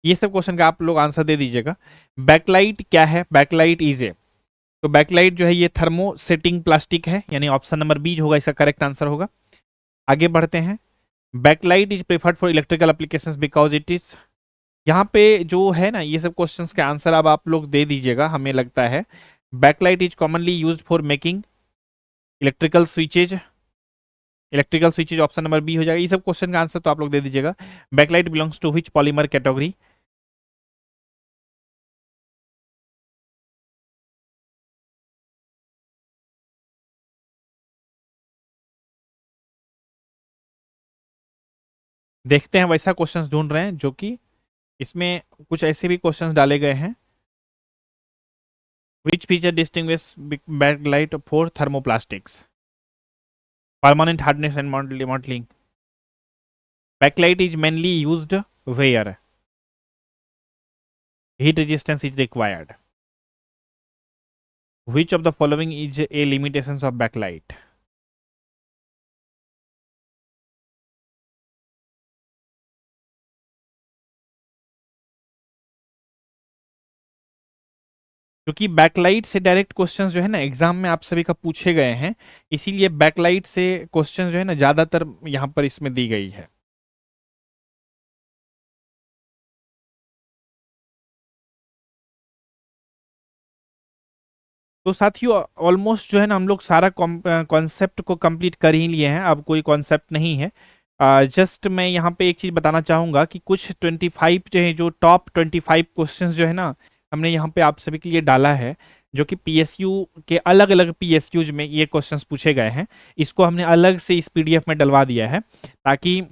ये सब क्वेश्चन का आप लोग आंसर दे दीजिएगा। बैकलाइट क्या है? बैकलाइट इज ए, तो बैकलाइट जो है ये थर्मोसेटिंग प्लास्टिक है, यानी ऑप्शन नंबर बी जो होगा इसका करेक्ट आंसर होगा। आगे बढ़ते हैं। Bakelite is preferred for electrical applications because it is, यहाँ पे जो है ना ये सब क्वेश्चंस के आंसर अब आप लोग दे दीजिएगा, हमें लगता है। Bakelite is commonly used for making electrical switches, electrical switches option number B हो जाएगा। ये सब क्वेश्चन का आंसर तो आप लोग दे दीजिएगा। Bakelite belongs to which polymer category? देखते हैं, वैसा क्वेश्चंस ढूंढ रहे हैं जो कि इसमें कुछ ऐसे भी क्वेश्चंस डाले गए हैं। Which feature distinguishes backlight for thermoplastics? Permanent hardness and modeling. Backlight is mainly used where heat resistance is required. Which of the following is a limitations of backlight? क्योंकि बैकलाइट से डायरेक्ट क्वेश्चंस जो है ना exam में आप सभी का पूछे गए हैं, इसीलिए बैकलाइट से क्वेश्चंस जो है ना ज्यादातर यहाँ पर इसमें दी गई है। तो साथियों ऑलमोस्ट जो है ना हम लोग सारा कॉन्सेप्ट को कंप्लीट कर ही लिए हैं, अब कोई कॉन्सेप्ट नहीं है। जस्ट मैं यहाँ पे एक चीज बताना चाहूंगा कि कुछ 25 जो है, जो टॉप 25 क्वेश्चंस जो है ना हमने यहाँ पे आप सभी के लिए डाला है, जो कि पीएसयू के अलग अलग पीएसयूज में ये क्वेश्चंस पूछे गए हैं। इसको हमने अलग से इस पीडीएफ में डलवा दिया है, ताकि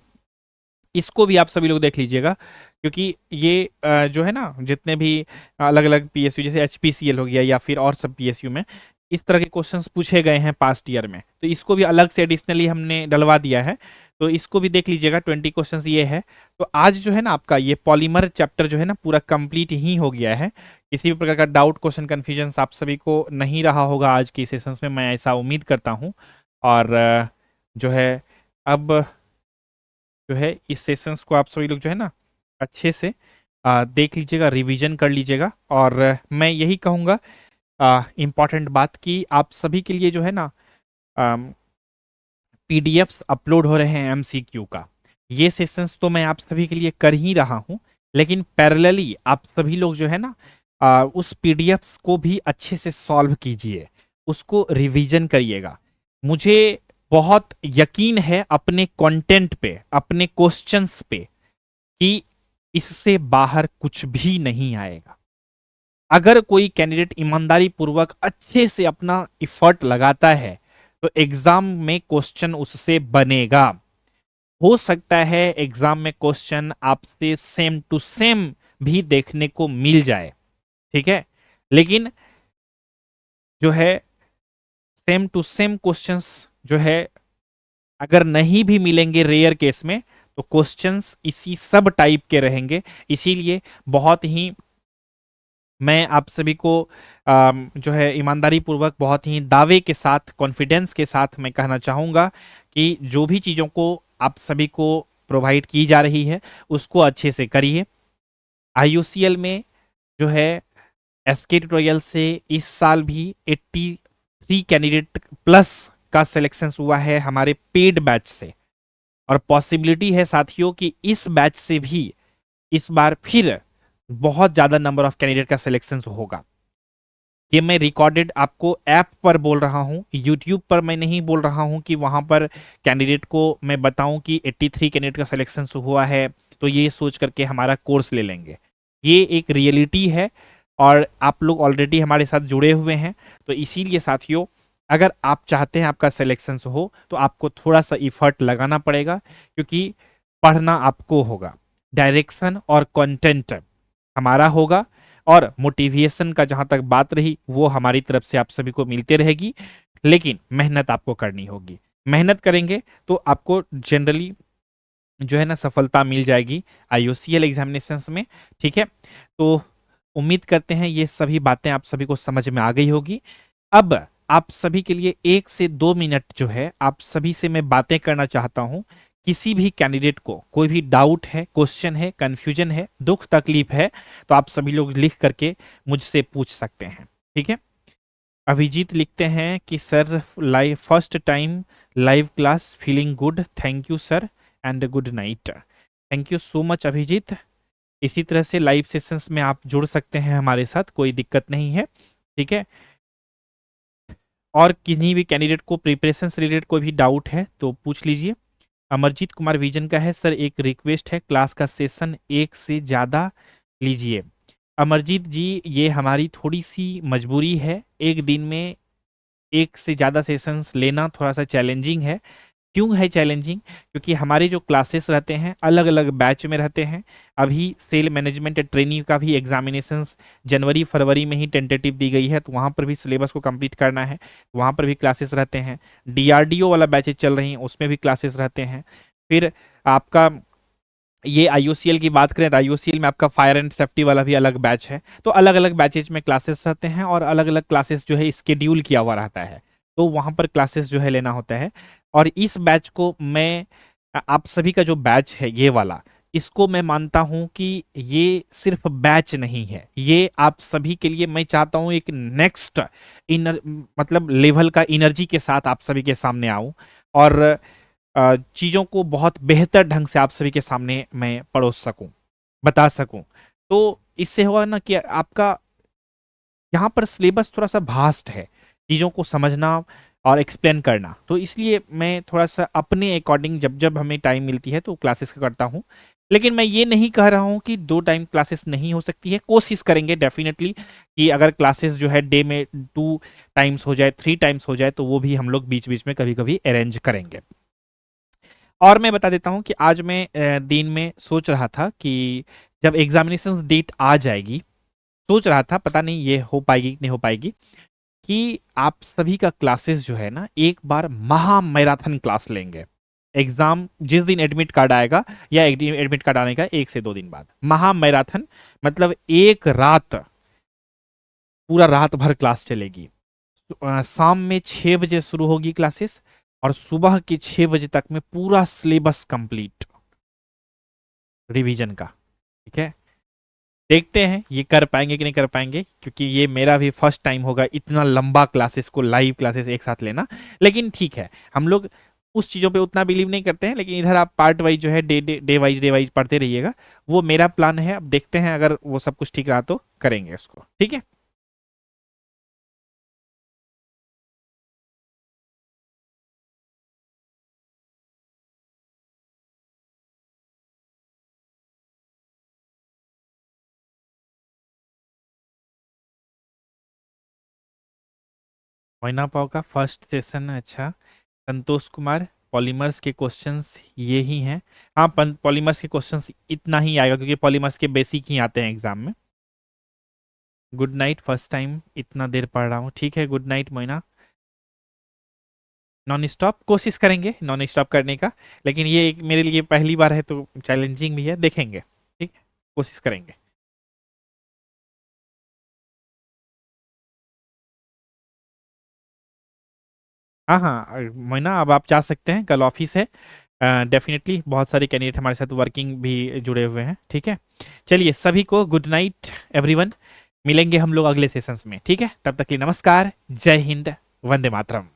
इसको भी आप सभी लोग देख लीजिएगा। क्योंकि ये जो है ना जितने भी अलग अलग पीएसयू, जैसे एचपीसीएल हो गया या फिर और सब पीएसयू में इस तरह के क्वेश्चंस पूछे गए हैं पास्ट ईयर में, तो इसको भी अलग से एडिशनली हमने डलवा दिया है, तो इसको भी देख लीजिएगा। 20 क्वेश्चंस ये है। तो आज जो है ना आपका ये पॉलीमर चैप्टर जो है ना पूरा कंप्लीट ही हो गया है। किसी भी प्रकार का डाउट, क्वेश्चन, कंफ्यूजन आप सभी को नहीं रहा होगा आज की सेशंस में, मैं ऐसा उम्मीद करता हूँ। और जो है अब जो है इस सेशंस को आप सभी लोग जो है ना अच्छे से देख लीजिएगा, रिवीजन कर लीजिएगा। और मैं यही कहूँगा इम्पॉर्टेंट बात कि आप सभी के लिए जो है ना पीडीएफ्स अपलोड हो रहे हैं एमसीक्यू का। ये सेशंस तो मैं आप सभी के लिए कर ही रहा हूँ, लेकिन पैरेलली आप सभी लोग जो है ना उस पीडीएफ्स को भी अच्छे से सॉल्व कीजिए, उसको रिवीजन करिएगा। मुझे बहुत यकीन है अपने कंटेंट पे, अपने क्वेश्चंस पे, कि इससे बाहर कुछ भी नहीं आएगा। अगर कोई कैंडिडेट ईमानदारी पूर्वक अच्छे से अपना इफर्ट लगाता है तो एग्जाम में क्वेश्चन उससे बनेगा। हो सकता है एग्जाम में क्वेश्चन आपसे सेम टू सेम भी देखने को मिल जाए, ठीक है, लेकिन जो है सेम टू सेम क्वेश्चंस जो है अगर नहीं भी मिलेंगे रेयर केस में, तो क्वेश्चंस इसी सब टाइप के रहेंगे। इसीलिए बहुत ही मैं आप सभी को जो है ईमानदारी पूर्वक, बहुत ही दावे के साथ, कॉन्फिडेंस के साथ मैं कहना चाहूँगा कि जो भी चीज़ों को आप सभी को प्रोवाइड की जा रही है उसको अच्छे से करिए। IUCL में जो है SK ट्यूटोरियल से इस साल भी 83 कैंडिडेट प्लस का सिलेक्शन हुआ है हमारे पेड बैच से, और पॉसिबिलिटी है साथियों कि इस बैच से भी इस बार फिर बहुत ज्यादा नंबर ऑफ कैंडिडेट का सिलेक्शन होगा। ये मैं रिकॉर्डेड आपको ऐप पर बोल रहा हूं, यूट्यूब पर मैं नहीं बोल रहा हूं कि वहां पर कैंडिडेट को मैं बताऊं कि 83 कैंडिडेट का सिलेक्शन हुआ है तो ये सोच करके हमारा कोर्स ले लेंगे। ये एक रियलिटी है और आप लोग ऑलरेडी हमारे साथ जुड़े हुए हैं। तो इसीलिए साथियों, अगर आप चाहते हैं आपका सिलेक्शन हो तो आपको थोड़ा सा इफर्ट लगाना पड़ेगा, क्योंकि पढ़ना आपको होगा, डायरेक्शन और कंटेंट हमारा होगा, और मोटिवेशन का जहां तक बात रही वो हमारी तरफ से आप सभी को मिलते रहेगी। लेकिन मेहनत आपको करनी होगी, मेहनत करेंगे तो आपको जनरली जो है ना सफलता मिल जाएगी IUCL एग्जामिनेशंस में, ठीक है। तो उम्मीद करते हैं ये सभी बातें आप सभी को समझ में आ गई होगी। अब आप सभी के लिए 1 से 2 मिनट जो है आप सभी से मैं बातें करना चाहता हूं। किसी भी कैंडिडेट को कोई भी डाउट है, क्वेश्चन है, कंफ्यूजन है, दुख तकलीफ है, तो आप सभी लोग लिख करके मुझसे पूछ सकते हैं, ठीक है। अभिजीत लिखते हैं कि sir live first time live class, feeling good, thank you sir and good night. Thank you so much Abhijit. इसी तरह से लाइव सेशंस में आप जुड़ सकते हैं हमारे साथ, कोई दिक्कत नहीं है, ठीक है। और किन्हीं भी कैंडिडेट को प्रिपरेशन से रिलेटेड कोई भी डाउट है तो पूछ लीजिए। अमरजीत कुमार विजन का है, सर एक रिक्वेस्ट है, क्लास का सेशन एक से ज़्यादा लीजिए। अमरजीत जी, ये हमारी थोड़ी सी मजबूरी है, एक दिन में एक से ज़्यादा सेशंस लेना थोड़ा सा चैलेंजिंग है। क्यों है चैलेंजिंग? क्योंकि हमारे जो क्लासेस रहते हैं अलग अलग बैच में रहते हैं। अभी सेल मैनेजमेंट ट्रेनिंग का भी एग्जामिनेशंस जनवरी फरवरी में ही टेंटेटिव दी गई है, तो वहाँ पर भी सिलेबस को कंप्लीट करना है, वहाँ पर भी क्लासेस रहते हैं। DRDO वाला बैचेज चल रही हैं, उसमें भी क्लासेस रहते हैं। फिर आपका ये IUCL की बात करें तो IUCL में आपका फायर एंड सेफ्टी वाला भी अलग बैच है। तो अलग अलग बैचेज में क्लासेस रहते हैं और अलग अलग क्लासेस जो है स्केड्यूल किया हुआ रहता है, तो वहाँ पर क्लासेस जो है लेना होता है। और इस बैच को मैं आप सभी का जो बैच है ये वाला, इसको मैं मानता हूं कि ये सिर्फ बैच नहीं है, ये आप सभी के लिए मैं चाहता हूं एक नेक्स्ट मतलब लेवल का एनर्जी के साथ आप सभी के सामने आऊं, और चीज़ों को बहुत बेहतर ढंग से आप सभी के सामने मैं परोस सकूं, बता सकूं। तो इससे हुआ ना कि आपका यहाँ पर सिलेबस थोड़ा सा भास्ट है, चीज़ों को समझना और एक्सप्लेन करना, तो इसलिए मैं थोड़ा सा अपने अकॉर्डिंग जब जब हमें टाइम मिलती है तो क्लासेस करता हूँ। लेकिन मैं ये नहीं कह रहा हूँ कि 2 टाइम क्लासेस नहीं हो सकती है, कोशिश करेंगे डेफिनेटली कि अगर क्लासेस जो है डे में 2 टाइम्स हो जाए, 3 टाइम्स हो जाए, तो वो भी हम लोग बीच बीच में कभी कभी अरेंज करेंगे। और मैं बता देता हूँ कि आज मैं दिन में सोच रहा था कि जब एग्जामिनेशन डेट आ जाएगी, सोच रहा था, पता नहीं ये हो पाएगी कि नहीं हो पाएगी, कि आप सभी का क्लासेस जो है ना एक बार महा मैराथन क्लास लेंगे। एग्जाम जिस दिन एडमिट कार्ड आएगा या एडमिट कार्ड आने का 1 से 2 दिन बाद महा मैराथन, मतलब एक रात, पूरा रात भर क्लास चलेगी। शाम में 6 बजे शुरू होगी क्लासेस और सुबह के 6 बजे तक में पूरा सिलेबस कंप्लीट रिवीजन का। ठीक है, देखते हैं ये कर पाएंगे कि नहीं कर पाएंगे, क्योंकि ये मेरा भी फर्स्ट टाइम होगा इतना लंबा क्लासेस को, लाइव क्लासेस एक साथ लेना। लेकिन ठीक है, हम लोग उस चीज़ों पे उतना बिलीव नहीं करते हैं, लेकिन इधर आप पार्ट वाइज जो है डे वाइज पढ़ते रहिएगा। वो मेरा प्लान है, अब देखते हैं अगर वो सब कुछ ठीक रहा तो करेंगे उसको। ठीक है, मोइना पाव का फर्स्ट सेशन, अच्छा। संतोष कुमार, पॉलीमर्स के क्वेश्चंस ये ही हैं। हाँ, पॉलीमर्स के क्वेश्चंस इतना ही आएगा क्योंकि पॉलीमर्स के बेसिक ही आते हैं एग्जाम में। गुड नाइट, फर्स्ट टाइम इतना देर पढ़ रहा हूँ। ठीक है, good night Moina. Non stop कोशिश करेंगे नॉन स्टॉप करने का, लेकिन ये मेरे लिए पहली बार है तो चैलेंजिंग भी है, देखेंगे। ठीक है, कोशिश करेंगे। हाँ हाँ मोइना, अब आप जा सकते हैं, कल ऑफिस है। डेफिनेटली बहुत सारे कैंडिडेट हमारे साथ वर्किंग भी जुड़े हुए हैं। ठीक है, चलिए सभी को गुड नाइट एवरीवन। मिलेंगे हम लोग अगले सेशंस में। ठीक है, तब तक के लिए नमस्कार, जय हिंद, वंदे मातरम।